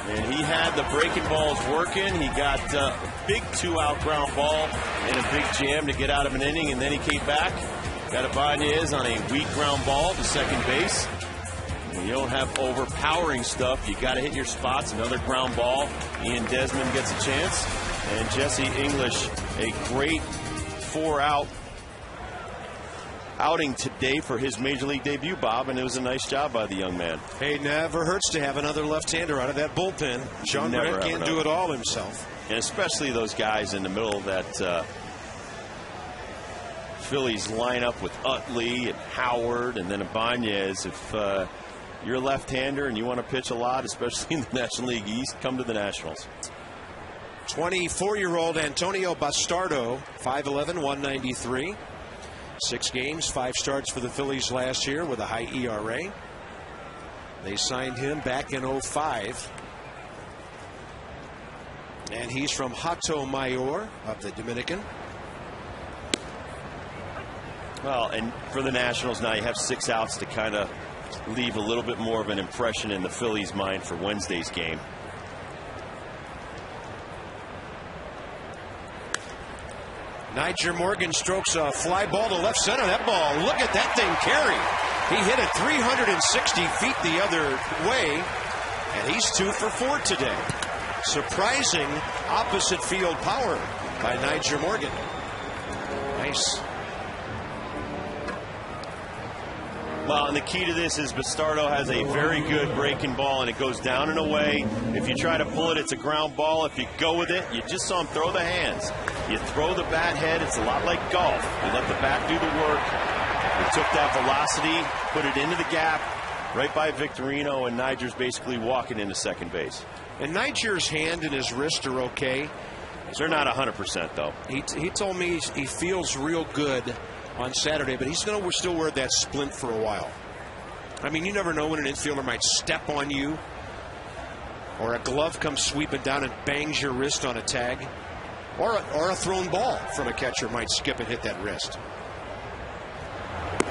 And he had the breaking balls working. He got a big 2-out ground ball and a big jam to get out of an inning, and then he came back. Got Ibanez on a weak ground ball to second base. When you don't have overpowering stuff, you got to hit your spots. Another ground ball. Ian Desmond gets a chance. And Jesse English, a great 4-out outing today for his major league debut, Bob, and it was a nice job by the young man. Hey, never hurts to have another left-hander out of that bullpen. Sean Brett can't do it all himself. And especially those guys in the middle of that Phillies lineup with Utley and Howard and then Ibanez. If you're a left-hander and you want to pitch a lot, especially in the National League East, come to the Nationals. 24-year-old Antonio Bastardo, 5'11", 193. 6 games, 5 starts for the Phillies last year with a high ERA. They signed him back in 2005. And he's from Hato Mayor of the Dominican. Well, and for the Nationals now you have 6 outs to kind of leave a little bit more of an impression in the Phillies' mind for Wednesday's game. Nyjer Morgan strokes a fly ball to left center. That ball, look at that thing carry. He hit it 360 feet the other way, and he's 2 for 4 today. Surprising opposite field power by Nyjer Morgan. Nice. Well, and the key to this is Bastardo has a very good breaking ball, and it goes down and away. If you try to pull it, it's a ground ball. If you go with it, you just saw him throw the hands. You throw the bat head. It's a lot like golf. You let the bat do the work. He took that velocity, put it into the gap, right by Victorino, and Nyjer's basically walking into second base. And Nyjer's hand and his wrist are okay. They're not 100%, though. He told me he feels real good on Saturday, but he's going to still wear that splint for a while. I mean, you never know when an infielder might step on you, or a glove comes sweeping down and bangs your wrist on a tag, or a thrown ball from a catcher might skip and hit that wrist.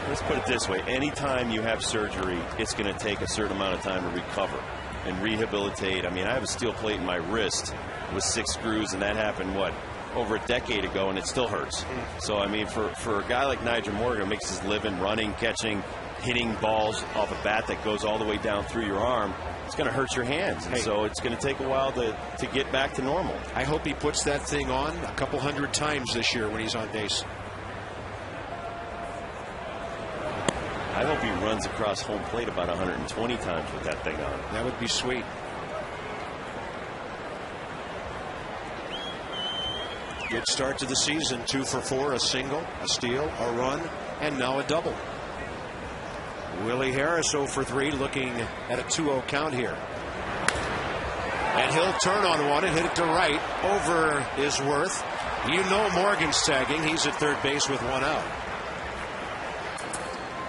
Let's put it this way. Anytime you have surgery, it's going to take a certain amount of time to recover and rehabilitate. I mean, I have a steel plate in my wrist with 6 screws, and that happened, what, over a decade ago, and it still hurts. So, I mean, for a guy like Nyjer Morgan who makes his living running, catching, hitting balls off a bat that goes all the way down through your arm, it's going to hurt your hands. And so it's going to take a while to get back to normal. I hope he puts that thing on a couple hundred times this year when he's on base. I hope he runs across home plate about 120 times with that thing on. That would be sweet. Good start to the season. 2 for 4, a single, a steal, a run, and now a double. Willie Harris 0 for 3, looking at a 2-0 count here. And he'll turn on one and hit it to right. Over is Worth. You know Morgan's tagging. He's at third base with 1 out.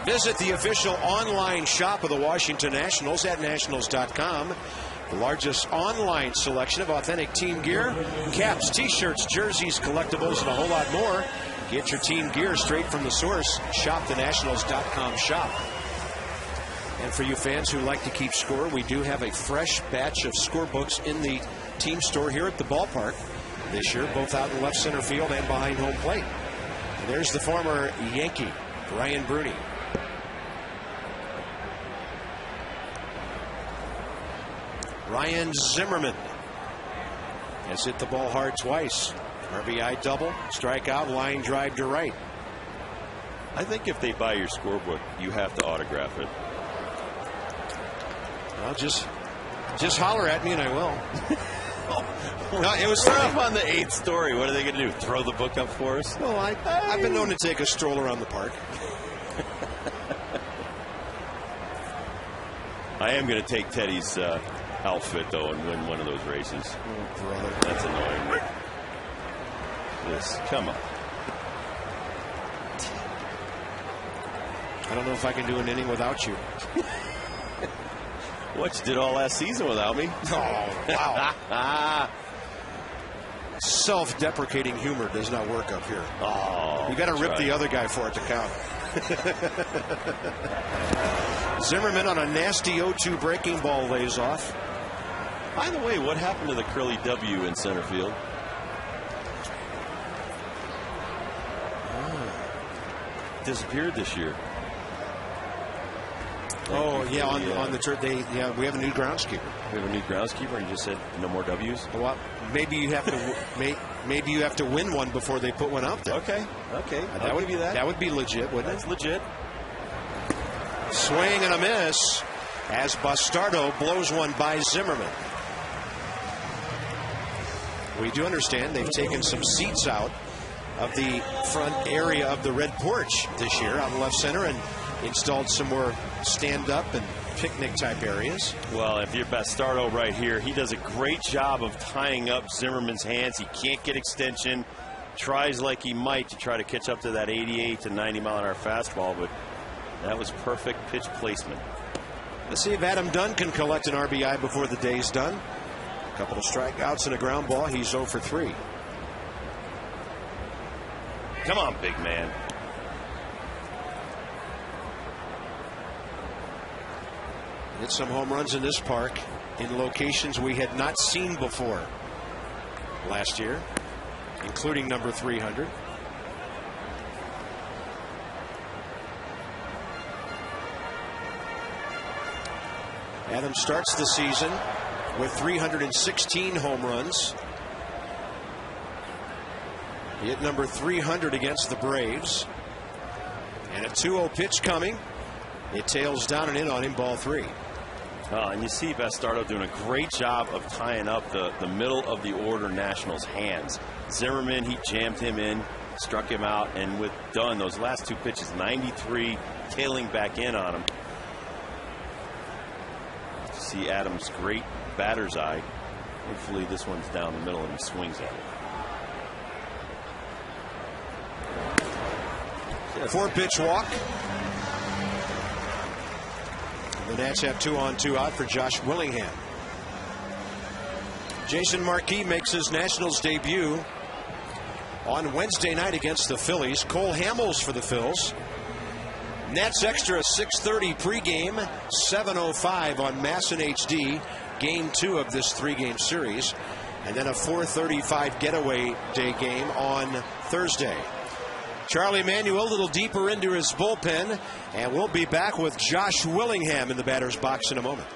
Visit the official online shop of the Washington Nationals at nationals.com. The largest online selection of authentic team gear, caps, t-shirts, jerseys, collectibles, and a whole lot more. Get your team gear straight from the source. Shop the nationals.com shop. And for you fans who like to keep score, we do have a fresh batch of scorebooks in the team store here at the ballpark this year, both out in left center field and behind home plate. And there's the former Yankee, Ryan Bruni. Ryan Zimmerman has hit the ball hard twice. RBI double, strikeout, line drive to right. I think if they buy your scorebook, you have to autograph it. Well, just holler at me and I will. No, it was up on the 8th story. What are they going to do? Throw the book up for us? Well, I've been known to take a stroll around the park. I am going to take Teddy's outfit, though, and win one of those races. Oh, brother. That's annoying. This, come on. I don't know if I can do an inning without you. What, you did all last season without me? Oh, wow. Self-deprecating humor does not work up here. Oh, you got to rip the other guy for it to count. Zimmerman on a nasty 0-2 breaking ball lays off. By the way, what happened to the curly W in center field? Disappeared this year. Oh, yeah, on the turf. We have a new groundskeeper. We have a new groundskeeper, and you just said no more W's? Well, maybe you have to maybe you have to win one before they put one out there. Okay. That would be that. That would be legit, wouldn't it? That's legit. Swing and a miss as Bastardo blows one by Zimmerman. We do understand they've taken some seats out of the front area of the red porch this year out in left center and installed some more stand-up and picnic-type areas. Well, if you're Bastardo right here, he does a great job of tying up Zimmerman's hands. He can't get extension. Tries like he might to try to catch up to that 88 to 90 mile an hour fastball, but that was perfect pitch placement. Let's see if Adam Dunn can collect an RBI before the day's done. A couple of strikeouts and a ground ball. He's 0 for 3. Come on, big man. Hit some home runs in this park in locations we had not seen before last year, including number 300. Adam starts the season with 316 home runs. He hit number 300 against the Braves. And a 2-0 pitch coming. It tails down and in on him, ball 3. And you see Bastardo doing a great job of tying up the middle of the order Nationals' hands. Zimmerman, he jammed him in, struck him out, and with Dunn, those last two pitches, 93, tailing back in on him. You see Adams' great batter's eye. Hopefully this one's down the middle and he swings at it. 4-pitch walk. The Nats have 2-on-2 out for Josh Willingham. Jason Marquis makes his Nationals debut on Wednesday night against the Phillies. Cole Hamels for the Phils. Nats Extra 6:30 pregame, 7:05 on MASN HD. Game 2 of this 3-game series. And then a 4:35 getaway day game on Thursday. Charlie Manuel a little deeper into his bullpen, and we'll be back with Josh Willingham in the batter's box in a moment.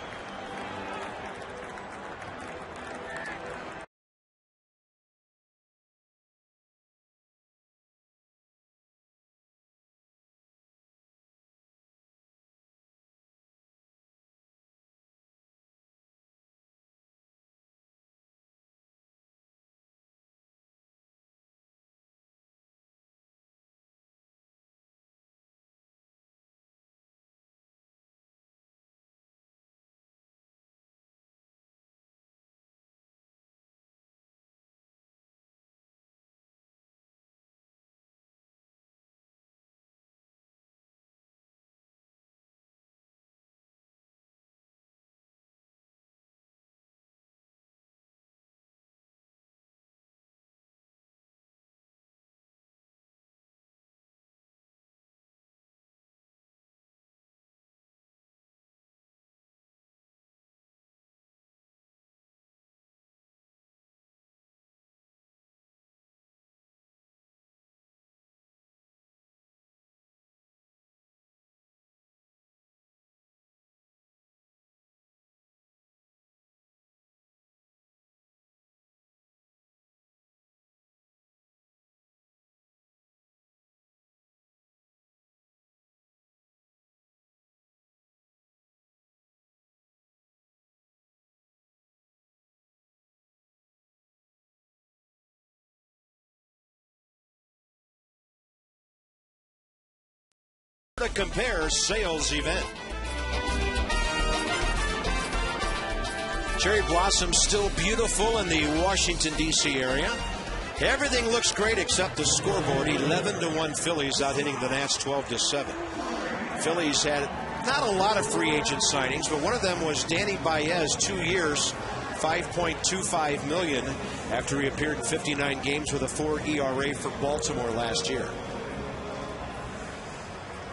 Compares sales event. Cherry blossoms still beautiful in the Washington, D.C. area. Everything looks great except the scoreboard. 11-1 Phillies out hitting the Nats 12-7. Phillies had not a lot of free agent signings, but one of them was Danny Baez, 2 years, $5.25 million, after he appeared in 59 games with a 4 ERA for Baltimore last year.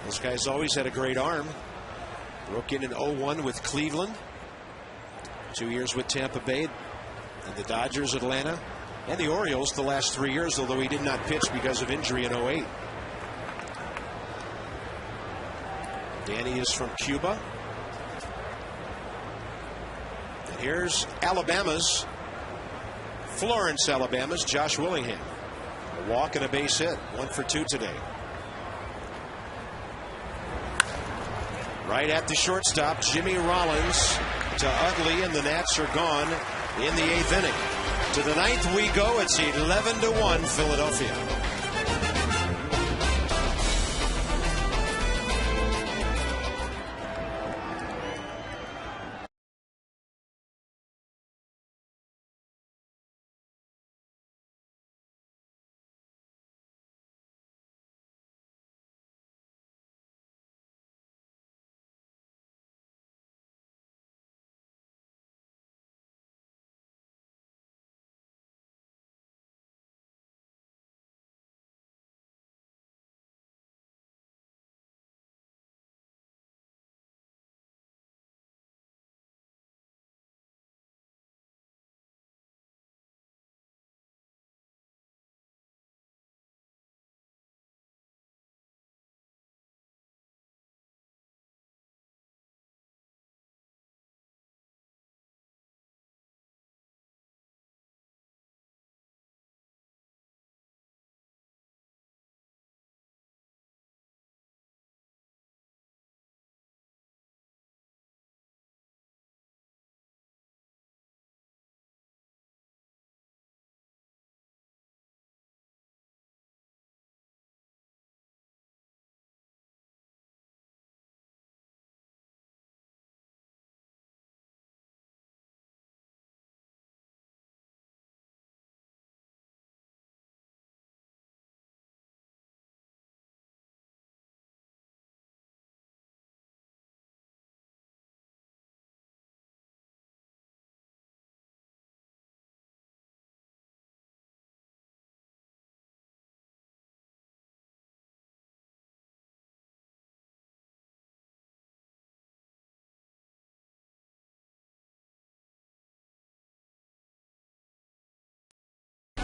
This guy's always had a great arm. Broke in 0-1 with Cleveland. 2 years with Tampa Bay and the Dodgers, Atlanta, and the Orioles the last 3 years, although he did not pitch because of injury in 08. Danny is from Cuba. And here's Florence, Alabama's Josh Willingham. A walk and a base hit. 1 for 2 today. Right at the shortstop, Jimmy Rollins to Utley, and the Nats are gone in the 8th inning. To the 9th we go. It's 11-1 Philadelphia.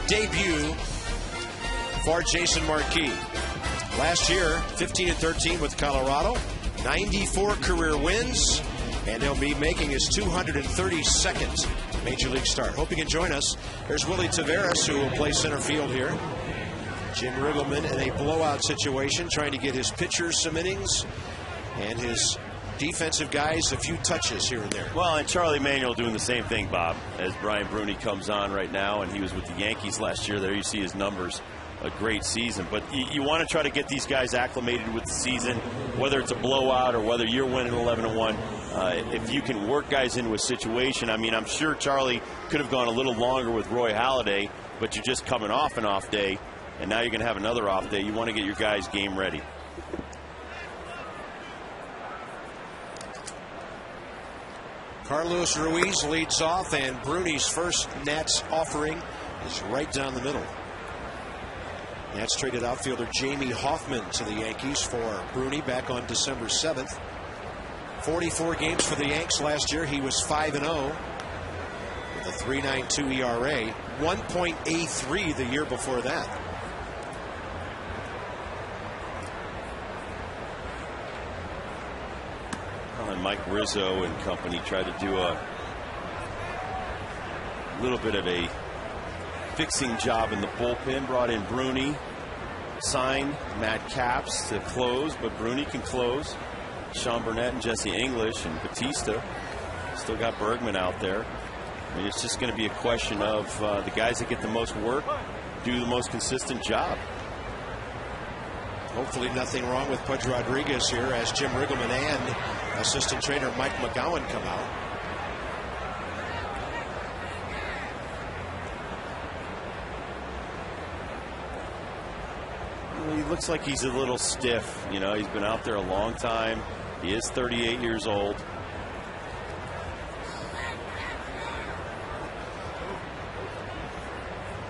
Debut for Jason Marquis. Last year, 15-13 with Colorado, 94 career wins, and he'll be making his 232nd Major League start. Hope you can join us. There's Willie Taveras, who will play center field here. Jim Riggleman in a blowout situation, trying to get his pitchers some innings, and his defensive guys a few touches here and there. Well, and Charlie Manuel doing the same thing, Bob, as Brian Bruni comes on right now, and he was with the Yankees last year. There you see his numbers. A great season. But you want to try to get these guys acclimated with the season, whether it's a blowout or whether you're winning 11-1. If you can work guys into a situation, I mean, I'm sure Charlie could have gone a little longer with Roy Halladay, but you're just coming off an off day, and now you're going to have another off day. You want to get your guys game ready. Carlos Ruiz leads off, and Bruni's first Nats offering is right down the middle. Nats traded outfielder Jamie Hoffman to the Yankees for Bruni back on December 7th. 44 games for the Yanks last year. He was 5-0 with a 3.92 ERA, 1.83 the year before that. And Mike Rizzo and company tried to do a little bit of a fixing job in the bullpen. Brought in Bruni, signed Matt Capps to close, but Bruni can close. Sean Burnett and Jesse English and Batista. Still got Bergman out there. I mean, it's just going to be a question of the guys that get the most work do the most consistent job. Hopefully nothing wrong with Pudge Rodriguez here as Jim Riggleman and assistant trainer Mike McGowan come out. He looks like he's a little stiff. You know, he's been out there a long time. He is 38 years old.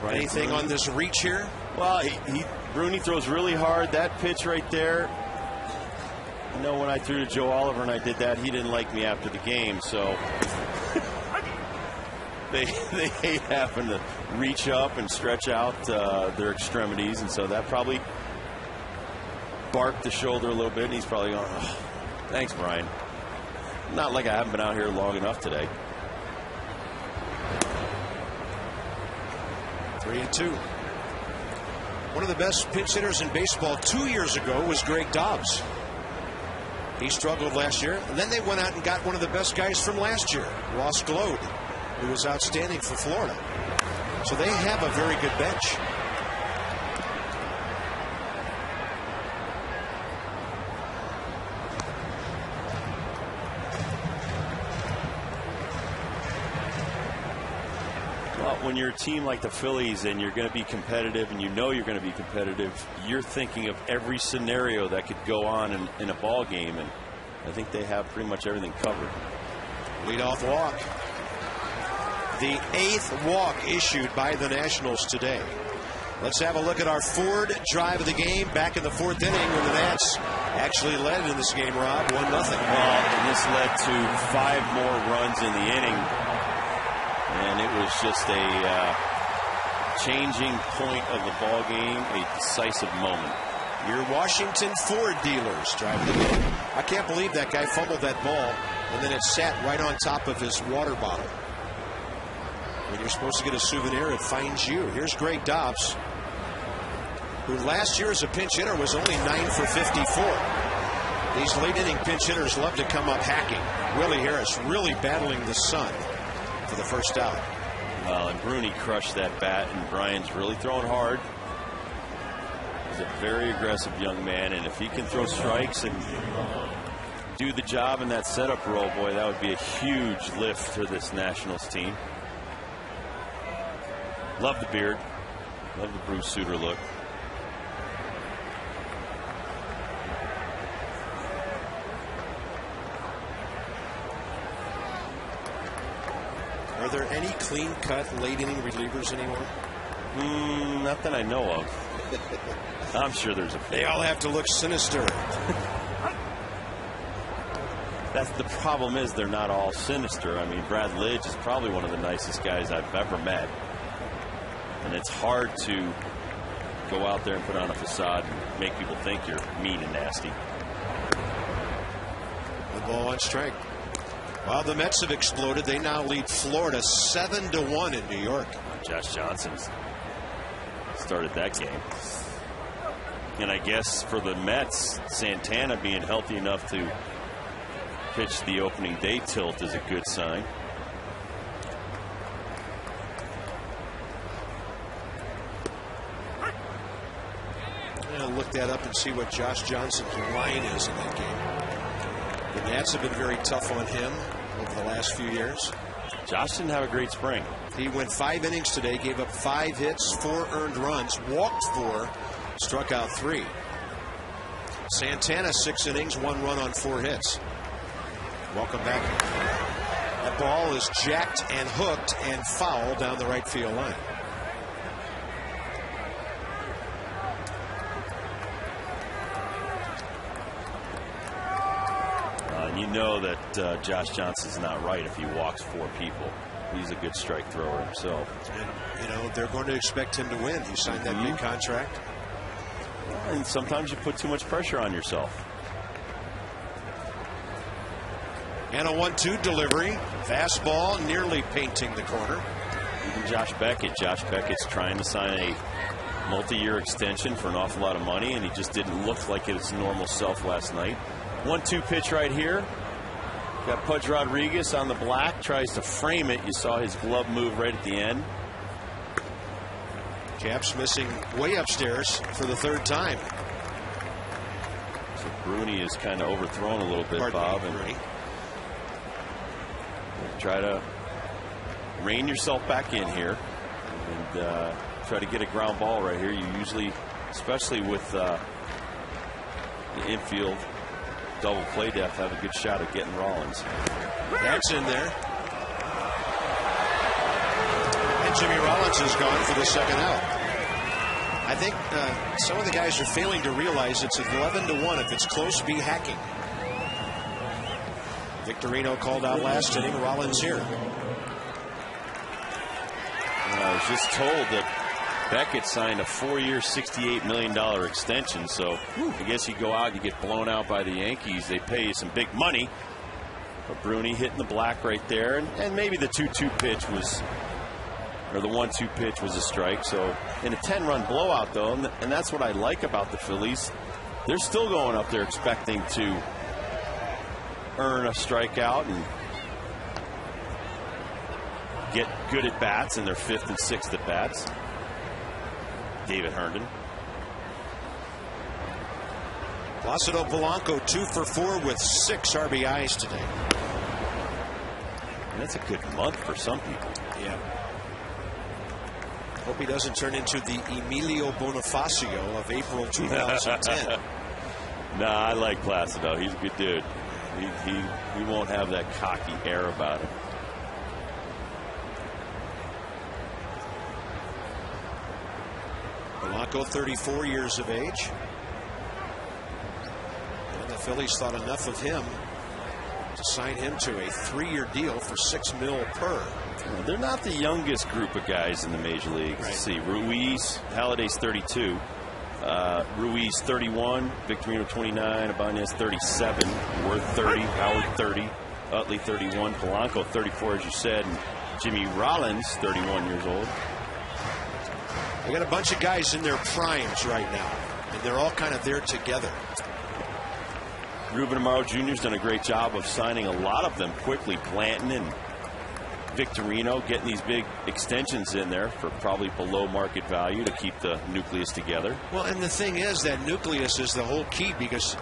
Anything on this reach here? Well, Bruni throws really hard. That pitch right there. You know, when I threw to Joe Oliver and I did that, he didn't like me after the game. So they hate having to reach up and stretch out their extremities, and so that probably barked the shoulder a little bit. And he's probably going, oh, thanks, Brian. Not like I haven't been out here long enough today. 3-2. One of the best pinch hitters in baseball 2 years ago was Greg Dobbs. He struggled last year, and then they went out and got one of the best guys from last year, Ross Glode, who was outstanding for Florida. So they have a very good bench. When you're a team like the Phillies and you're going to be competitive and you know you're going to be competitive, you're thinking of every scenario that could go on in a ball game, and I think they have pretty much everything covered. Leadoff walk. The 8th walk issued by the Nationals today. Let's have a look at our Ford drive of the game back in the 4th inning when the Nats actually led in this game, Rob, 1-0. Well, and this led to 5 more runs in the inning. And it was just a changing point of the ball game, a decisive moment. Your Washington Ford dealers driving the game. I can't believe that guy fumbled that ball, and then it sat right on top of his water bottle. When you're supposed to get a souvenir, it finds you. Here's Greg Dobbs, who last year as a pinch hitter was only 9 for 54. These late inning pinch hitters love to come up hacking. Willie Harris really battling the sun for the first out. Well, and Bruni crushed that bat, and Brian's really throwing hard. He's a very aggressive young man, and if he can throw strikes and do the job in that setup role, boy, that would be a huge lift for this Nationals team. Love the beard. Love the Bruce Sutter look. Are there any clean-cut late-inning relievers anymore? Not that I know of. I'm sure there's a few. They all have to look sinister. That's the problem, is they're not all sinister. I mean, Brad Lidge is probably one of the nicest guys I've ever met. And it's hard to go out there and put on a facade and make people think you're mean and nasty. The ball on strike. Well, the Mets have exploded. They now lead Florida 7-1 in New York. Josh Johnson started that game. And I guess for the Mets, Santana being healthy enough to pitch the opening day tilt is a good sign. I'll look that up and see what Josh Johnson's line is in that game. The Nats have been very tough on him over the last few years. Josh didn't have a great spring. He went 5 innings today, gave up 5 hits, 4 earned runs, walked 4, struck out 3. Santana 6 innings, 1 run on 4 hits. Welcome back. That ball is jacked and hooked and foul down the right field line. You know that Josh Johnson's not right if he walks 4 people. He's a good strike thrower himself. And, you know, they're going to expect him to win. He signed that big contract. And sometimes you put too much pressure on yourself. And a 1-2 delivery. Fastball nearly painting the corner. Even Josh Beckett. Josh Beckett's trying to sign a multi-year extension for an awful lot of money, and he just didn't look like his normal self last night. 1-2 pitch right here. Got Pudge Rodriguez on the black. Tries to frame it. You saw his glove move right at the end. Caps missing way upstairs for the 3rd time. So Bruni is kind of overthrown a little bit, Bob. And try to rein yourself back in here and try to get a ground ball right here. You usually especially with the infield double play depth, have a good shot at getting Rollins. That's in there. And Jimmy Rollins is gone for the second out. I think some of the guys are failing to realize it's 11-1. If it's close, be hacking. Victorino called out last inning. Rollins here. I was just told that Beckett signed a 4-year, $68 million extension. So I guess you go out, you get blown out by the Yankees. They pay you some big money. But Bruni hitting the black right there. And maybe the 2-2 pitch was, or the 1-2 pitch was a strike. So in a 10-run blowout, though, and that's what I like about the Phillies, they're still going up there expecting to earn a strikeout and get good at bats in their 5th and 6th at bats. David Herndon. Placido Polanco 2 for 4 with 6 RBIs today. And that's a good month for some people. Yeah. Hope he doesn't turn into the Emilio Bonifacio of April 2010. Nah, I like Placido. He's a good dude. He won't have that cocky air about him. Polanco, 34 years of age. And the Phillies thought enough of him to sign him to a 3-year deal for $6 million per. They're not the youngest group of guys in the major leagues. Right. Let's see, Ruiz, Halliday's 32. Ruiz 31, Victorino 29, Ibanez 37, Worth 30, Howard 30, Utley 31, Polanco 34, as you said, and Jimmy Rollins 31 years old. They got a bunch of guys in their primes right now, and they're all kind of there together. Ruben Amaro Jr.'s done a great job of signing a lot of them quickly. Blanton and Victorino getting these big extensions in there for probably below market value to keep the nucleus together. Well, and the thing is that nucleus is the whole key, because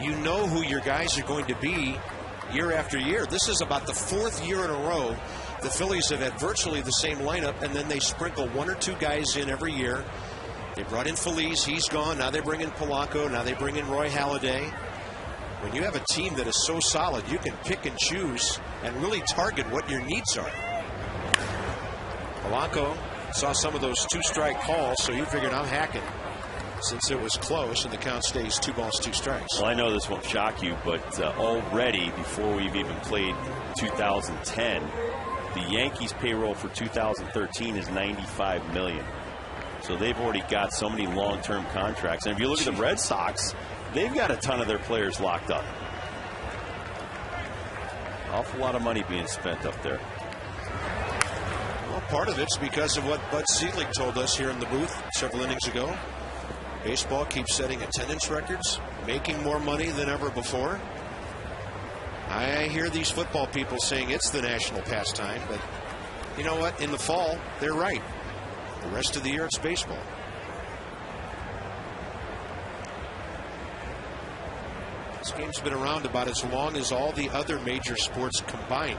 you know who your guys are going to be year after year. This is about the 4th year in a row the Phillies have had virtually the same lineup, and then they sprinkle 1 or 2 guys in every year. They brought in Feliz, he's gone. Now they bring in Polanco, now they bring in Roy Halladay. When you have a team that is so solid, you can pick and choose and really target what your needs are. Polanco saw some of those 2-strike calls, so he figured, I'm hacking, since it was close and the count stays 2 balls, 2 strikes. Well, I know this won't shock you, but already before we've even played 2010, the Yankees payroll for 2013 is $95 million. So they've already got so many long-term contracts. And if you look at the Red Sox, they've got a ton of their players locked up. Awful lot of money being spent up there. Well, part of it's because of what Bud Selig told us here in the booth several innings ago. Baseball keeps setting attendance records, making more money than ever before. I hear these football people saying it's the national pastime, but you know what? In the fall, they're right. The rest of the year, it's baseball. This game's been around about as long as all the other major sports combined.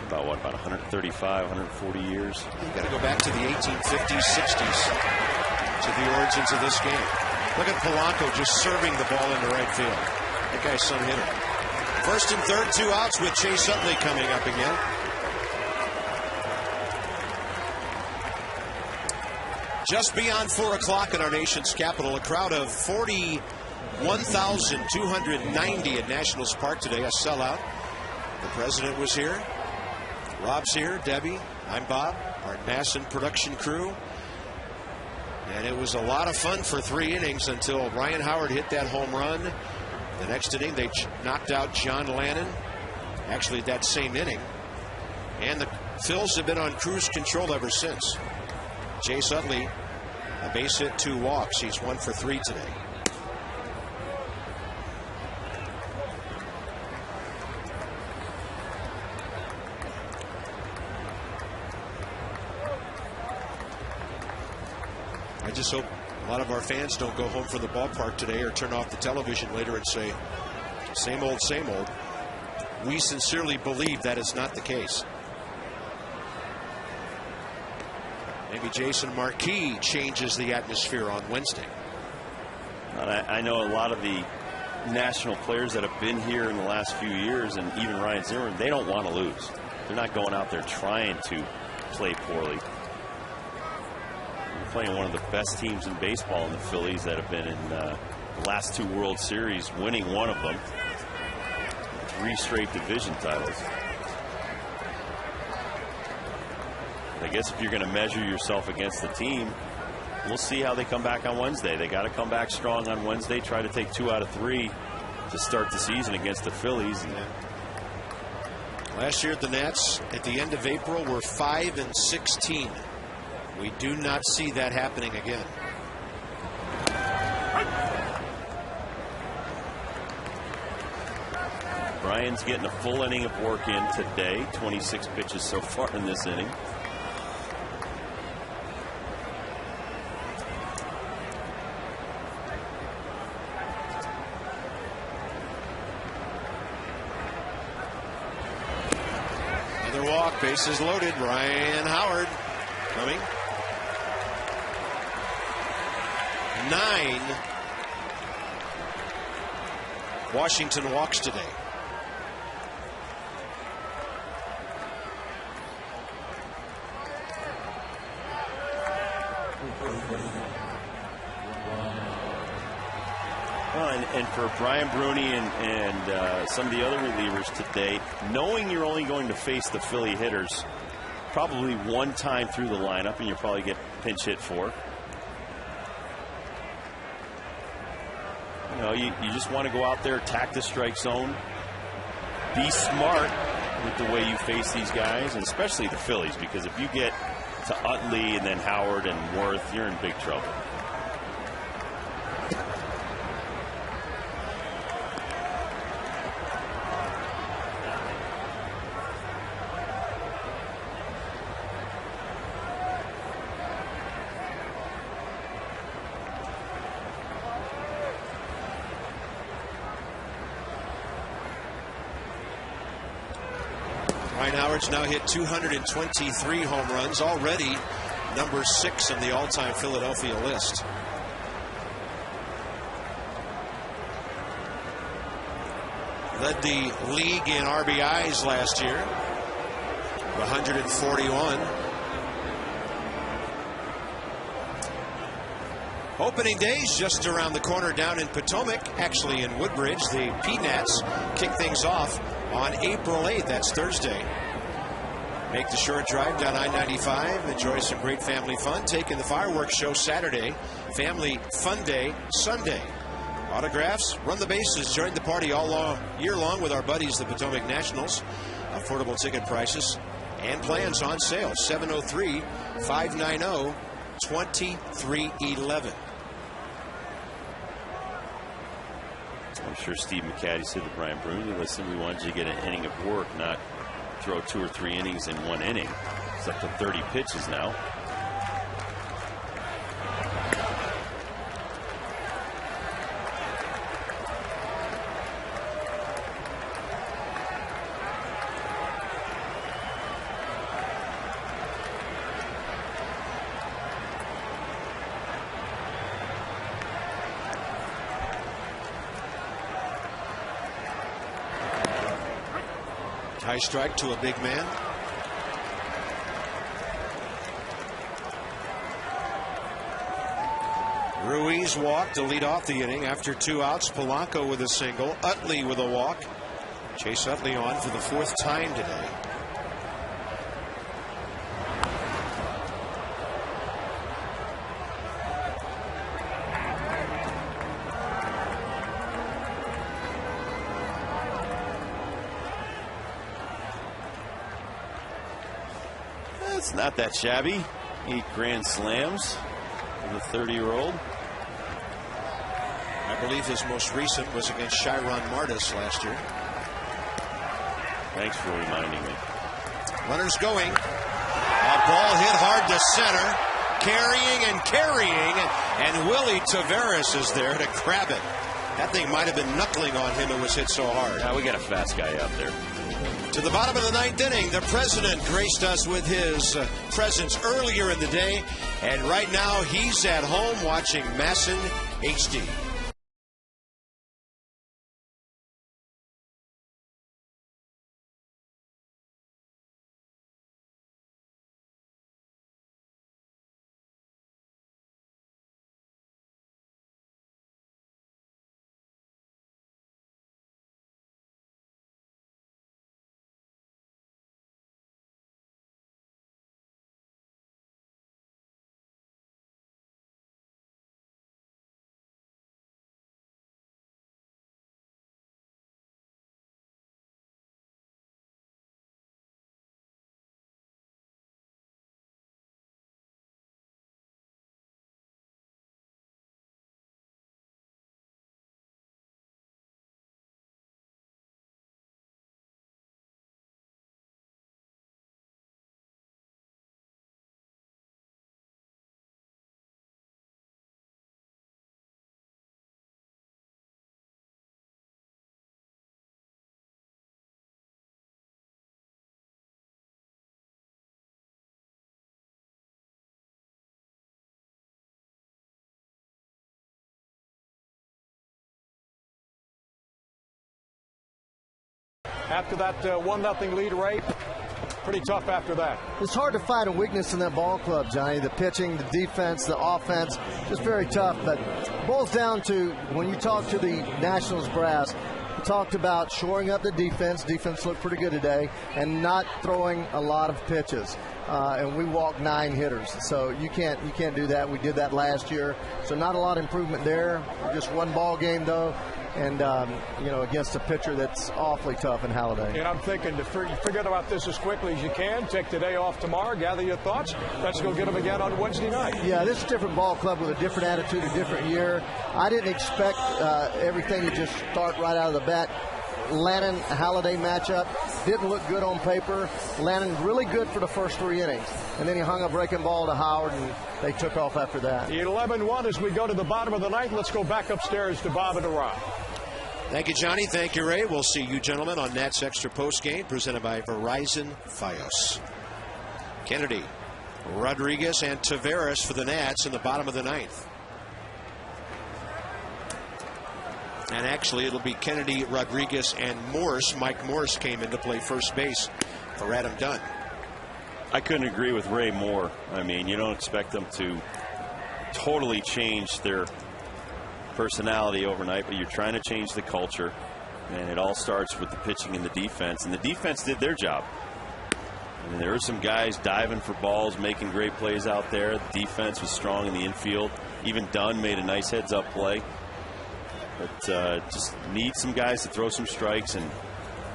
About what, about 135, 140 years? You got to go back to the 1850s, 60s to the origins of this game. Look at Polanco just serving the ball into right field. That guy's some hitter. 1st and 3rd, 2 outs with Chase Utley coming up again. Just beyond 4 o'clock in our nation's capital, a crowd of 41,290 at Nationals Park today, a sellout. The president was here. Rob's here, Debbie, I'm Bob, our Masson production crew. And it was a lot of fun for 3 innings until Ryan Howard hit that home run. The next inning, they knocked out John Lannon, actually that same inning. And the Phils have been on cruise control ever since. Chase Utley, a base hit, 2 walks. He's 1 for 3 today. I just hope a lot of our fans don't go home from the ballpark today or turn off the television later and say, same old, same old. We sincerely believe that is not the case. Maybe Jason Marquis changes the atmosphere on Wednesday. I know a lot of the national players that have been here in the last few years, and even Ryan Zimmerman, they don't want to lose. They're not going out there trying to play poorly. We're playing one of the best teams in baseball in the Phillies that have been in the last 2 World Series, winning one of them. 3 straight division titles. I guess if you're going to measure yourself against the team, we'll see how they come back on Wednesday. They got to come back strong on Wednesday, try to take 2 out of 3 to start the season against the Phillies. Last year at the Nats, at the end of April, we're 5-16. We do not see that happening again. Brian's getting a full inning of work in today. 26 pitches so far in this inning. Another walk, bases loaded. Ryan Howard coming. 9 Washington walks today. And for Brian Bruni and some of the other relievers today, knowing you're only going to face the Philly hitters probably 1 time through the lineup, and you'll probably get pinch hit for. You know, you just want to go out there, attack the strike zone, be smart with the way you face these guys, and especially the Phillies, because if you get to Utley and then Howard and Worth, you're in big trouble. Ryan Howard's now hit 223 home runs, already number 6 in the all-time Philadelphia list. Led the league in RBIs last year, 141. Opening day's just around the corner down in Potomac, actually in Woodbridge. The Peanuts kick things off on April 8th. That's Thursday. Make the short drive down I-95. Enjoy some great family fun. Taking the fireworks show Saturday. Family Fun Day Sunday. Autographs, run the bases, join the party all year long with our buddies, the Potomac Nationals. Affordable ticket prices and plans on sale. 703-590-2311. I'm sure Steve McCaddy said to Brian Bruni, listen, we wanted you to get an inning of work, not throw 2 or 3 innings in 1 inning. It's up to 30 pitches now. High strike to a big man. Ruiz walked to lead off the inning after 2 outs. Polanco with a single. Utley with a walk. Chase Utley on for the 4th time today. It's not that shabby. 8 grand slams for the 30-year-old. I believe his most recent was against Chiron Martis last year. Thanks for reminding me. Runners going. A ball hit hard to center. Carrying, and Willie Taveras is there to grab it. That thing might have been knuckling on him. It was hit so hard. Now we got a fast guy out there. To the bottom of the 9th inning, the president graced us with his presence earlier in the day. And right now, he's at home watching MASN HD. After that 1-0 lead, Ray, pretty tough after that. It's hard to find a weakness in that ball club, Johnny. The pitching, the defense, the offense, just very tough. But it boils down to when you talk to the Nationals brass, we talked about shoring up the defense. Defense looked pretty good today, and not throwing a lot of pitches. And we walked 9 hitters, so you can't do that. We did that last year, so not a lot of improvement there. Just one ball game though, and against a pitcher that's awfully tough in Halladay. And I'm thinking to forget about this as quickly as you can. Take today off tomorrow. Gather your thoughts. Let's go get them again on Wednesday night. Yeah, this is a different ball club with a different attitude, a different year. I didn't expect everything to just start right out of the bat. Lannon-Halladay matchup didn't look good on paper. Lannon really good for the first 3 innings. And then he hung a breaking ball to Howard, and they took off after that. 11-1 as we go to the bottom of the 9th. Let's go back upstairs to Bob and to Rob. Thank you, Johnny. Thank you, Ray. We'll see you gentlemen on Nats Extra Postgame, presented by Verizon Fios. Kennedy, Rodriguez, and Taveras for the Nats in the bottom of the 9th. And actually, it'll be Kennedy, Rodriguez, and Morse. Mike Morse came in to play first base for Adam Dunn. I couldn't agree with Ray more. I mean, you don't expect them to totally change their personality overnight, but you're trying to change the culture. And it all starts with the pitching and the defense. And the defense did their job. I mean, there were some guys diving for balls, making great plays out there. The defense was strong in the infield. Even Dunn made a nice heads-up play. But just need some guys to throw some strikes and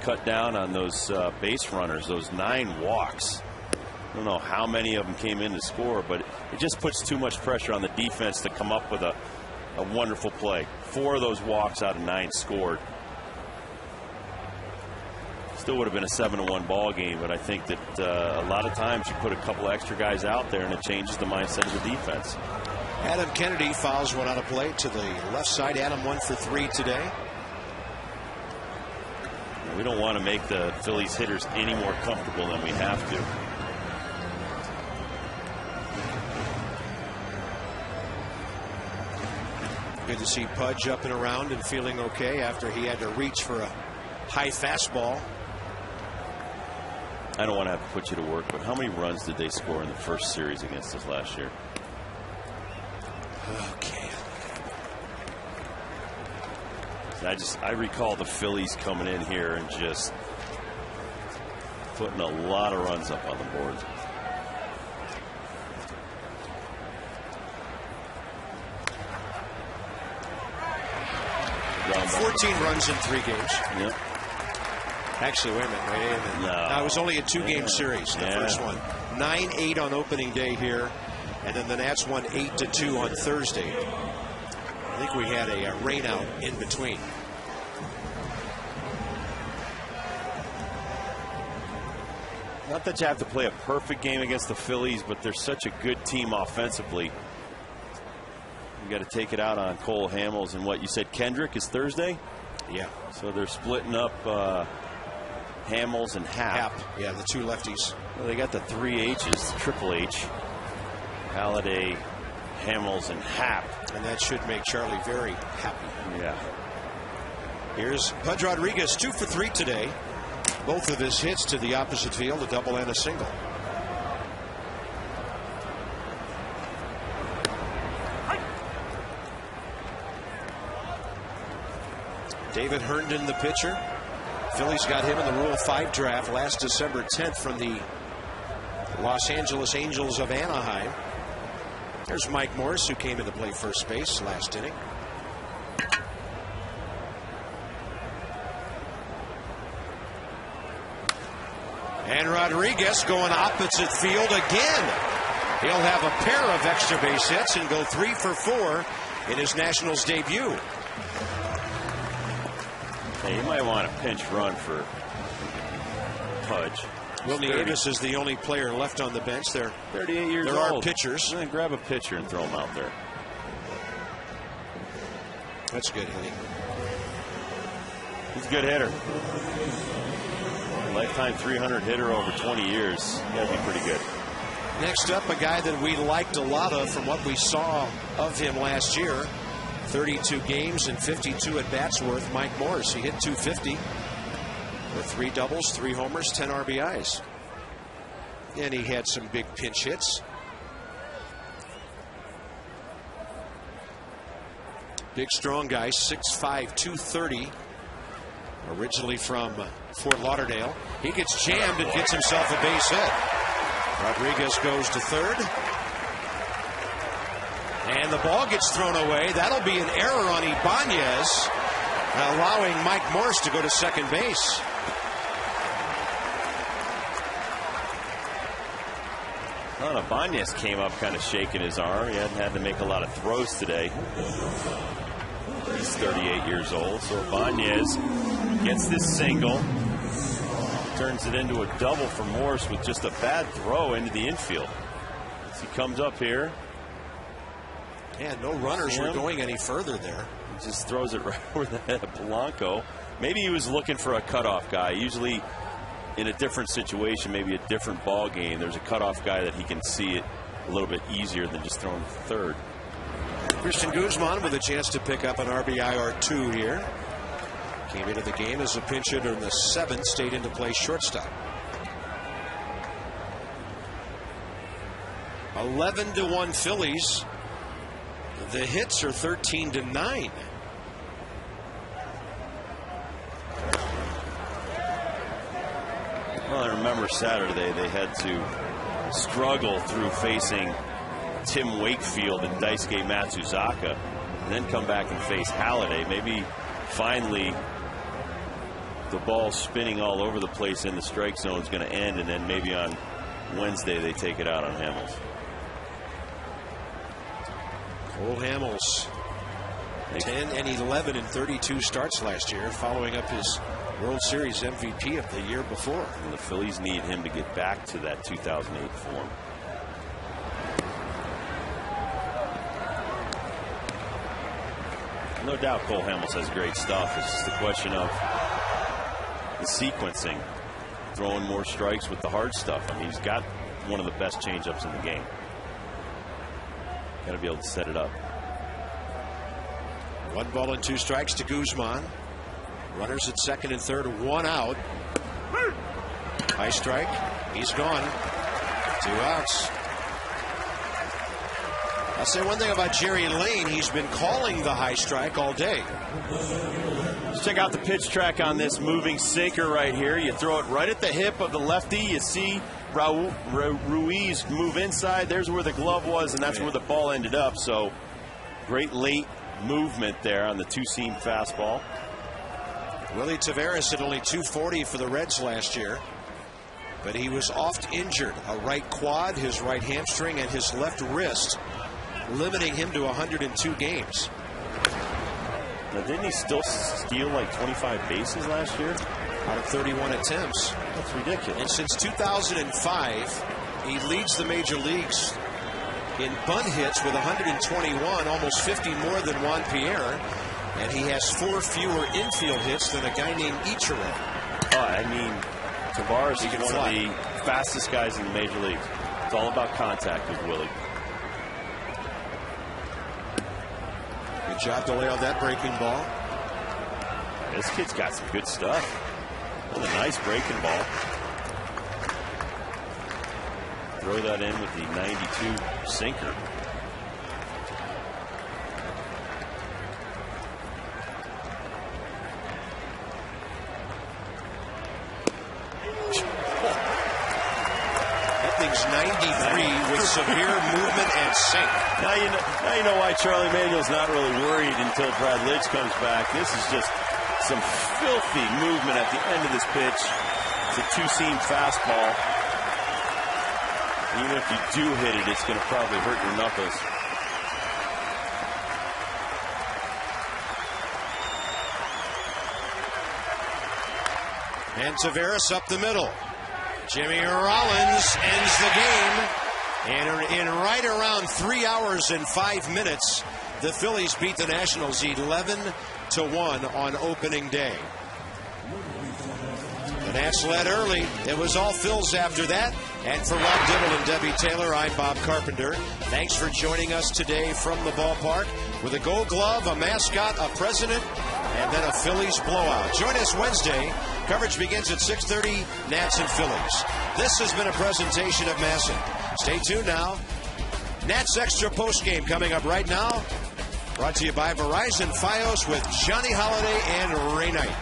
cut down on those base runners, those 9 walks. I don't know how many of them came in to score, but it just puts too much pressure on the defense to come up with a wonderful play. 4 of those walks out of 9 scored. Still would have been a 7-1 ball game, but I think that a lot of times you put a couple extra guys out there and it changes the mindset of the defense. Adam Kennedy fouls one out of play to the left side. Adam 1 for 3 today. We don't want to make the Phillies hitters any more comfortable than we have to. Good to see Pudge up and around and feeling okay after he had to reach for a high fastball. I don't want to have to put you to work, but how many runs did they score in the first series against us last year? Okay. I recall the Phillies coming in here and just putting a lot of runs up on the board. Well, 14 runs in 3 games. Yep. Actually, wait a minute. No, it was only a 2-game series, the first one. 9-8 on opening day here. And then the Nats won 8-2 on Thursday. I think we had a rain out in between. Not that you have to play a perfect game against the Phillies, but they're such a good team offensively. We got to take it out on Cole Hamels. And what you said, Kendrick is Thursday? Yeah. So they're splitting up Hamels and Happ. Yeah, the two lefties. Well, they got the 3 H's, the Triple H. Halladay, Hamels, and Happ. And that should make Charlie very happy. Yeah. Here's Pudge Rodriguez, 2 for 3 today. Both of his hits to the opposite field, a double and a single. David Herndon, the pitcher. Phillies got him in the Rule 5 draft last December 10th from the Los Angeles Angels of Anaheim. There's Mike Morse, who came in to play first base last inning. And Rodriguez going opposite field again. He'll have a pair of extra base hits and go 3 for 4 in his Nationals debut. Hey, you might want a pinch run for Pudge. Willie Davis is the only player left on the bench. They're 38 years old. There are pitchers. Grab a pitcher and throw him out there. That's good hitting. He's a good hitter. Lifetime 300 hitter over 20 years. That'd be pretty good. Next up, a guy that we liked a lot of from what we saw of him last year. 32 games and 52 at bats worth. Mike Morse. He hit .250 with 3 doubles, 3 homers, 10 RBIs. And he had some big pinch hits. Big, strong guy, 6'5", 230. Originally from Fort Lauderdale. He gets jammed and gets himself a base hit. Rodriguez goes to third. And the ball gets thrown away. That'll be an error on Ibanez, allowing Mike Morse to go to second base. Well, Ibanez came up kind of shaking his arm. He hadn't had to make a lot of throws today. He's 38 years old. So Ibanez gets this single, turns it into a double for Morse with just a bad throw into the infield. As he comes up here. Yeah, no runners were going any further there. He just throws it right over the head of Polanco. Maybe he was looking for a cutoff guy. Usually in a different situation, maybe a different ball game, there's a cutoff guy that he can see it a little bit easier than just throwing to third. Christian Guzman with a chance to pick up an RBI or 2 here. Came into the game as a pinch hitter in the 7th, stayed into play shortstop. 11-1 Phillies. The hits are 13-9. Well, I remember Saturday they had to struggle through facing Tim Wakefield and Daisuke Matsuzaka, and then come back and face Halladay. Maybe finally the ball spinning all over the place in the strike zone is going to end, and then maybe on Wednesday they take it out on Hamels. Cole Hamels, 10 and 11 in 32 starts last year, following up his World Series MVP of the year before. And the Phillies need him to get back to that 2008 form. No doubt Cole Hamels has great stuff. It's just a question of the sequencing, throwing more strikes with the hard stuff. I mean, he's got one of the best changeups in the game. Got to be able to set it up. 1 ball and 2 strikes to Guzman. Runners at second and third, 1 out. High strike. He's gone. 2 outs. I'll say one thing about Jerry Lane. He's been calling the high strike all day. Let's check out the pitch track on this moving sinker right here. You throw it right at the hip of the lefty. You see Ruiz move inside. There's where the glove was, and that's where the ball ended up. So great late movement there on the 2-seam fastball. Willie Taveras hit only .240 for the Reds last year, but he was oft injured. A right quad, his right hamstring, and his left wrist, limiting him to 102 games. Now, didn't he still steal like 25 bases last year? Out of 31 attempts. That's ridiculous. And since 2005, he leads the major leagues in bunt hits with 121, almost 50 more than Juan Pierre. And he has 4 fewer infield hits than a guy named Ichiro. I mean, Tavares is one of the fastest guys in the major leagues. It's all about contact with Willie. Good job to lay on that breaking ball. This kid's got some good stuff. That's a nice breaking ball. Throw that in with the 92 sinker. That thing's 93 with severe movement and sink. Now you know why Charlie Manuel's not really worried until Brad Lidge comes back. This is just some filthy movement at the end of this pitch. It's a 2-seam fastball. Even if you do hit it, it's going to probably hurt your knuckles. And Tavares up the middle. Jimmy Rollins ends the game. And in right around 3 hours and 5 minutes, the Phillies beat the Nationals 11-1 on opening day. The Nats led early. It was all Phils after that. And for Rob Dibble and Debbie Taylor, I'm Bob Carpenter. Thanks for joining us today from the ballpark with a Gold Glove, a mascot, a president, and then a Phillies blowout. Join us Wednesday. Coverage begins at 6:30, Nats and Phillies. This has been a presentation of Masson. Stay tuned now. Nats Extra postgame coming up right now. Brought to you by Verizon Fios with Johnny Holiday and Ray Knight.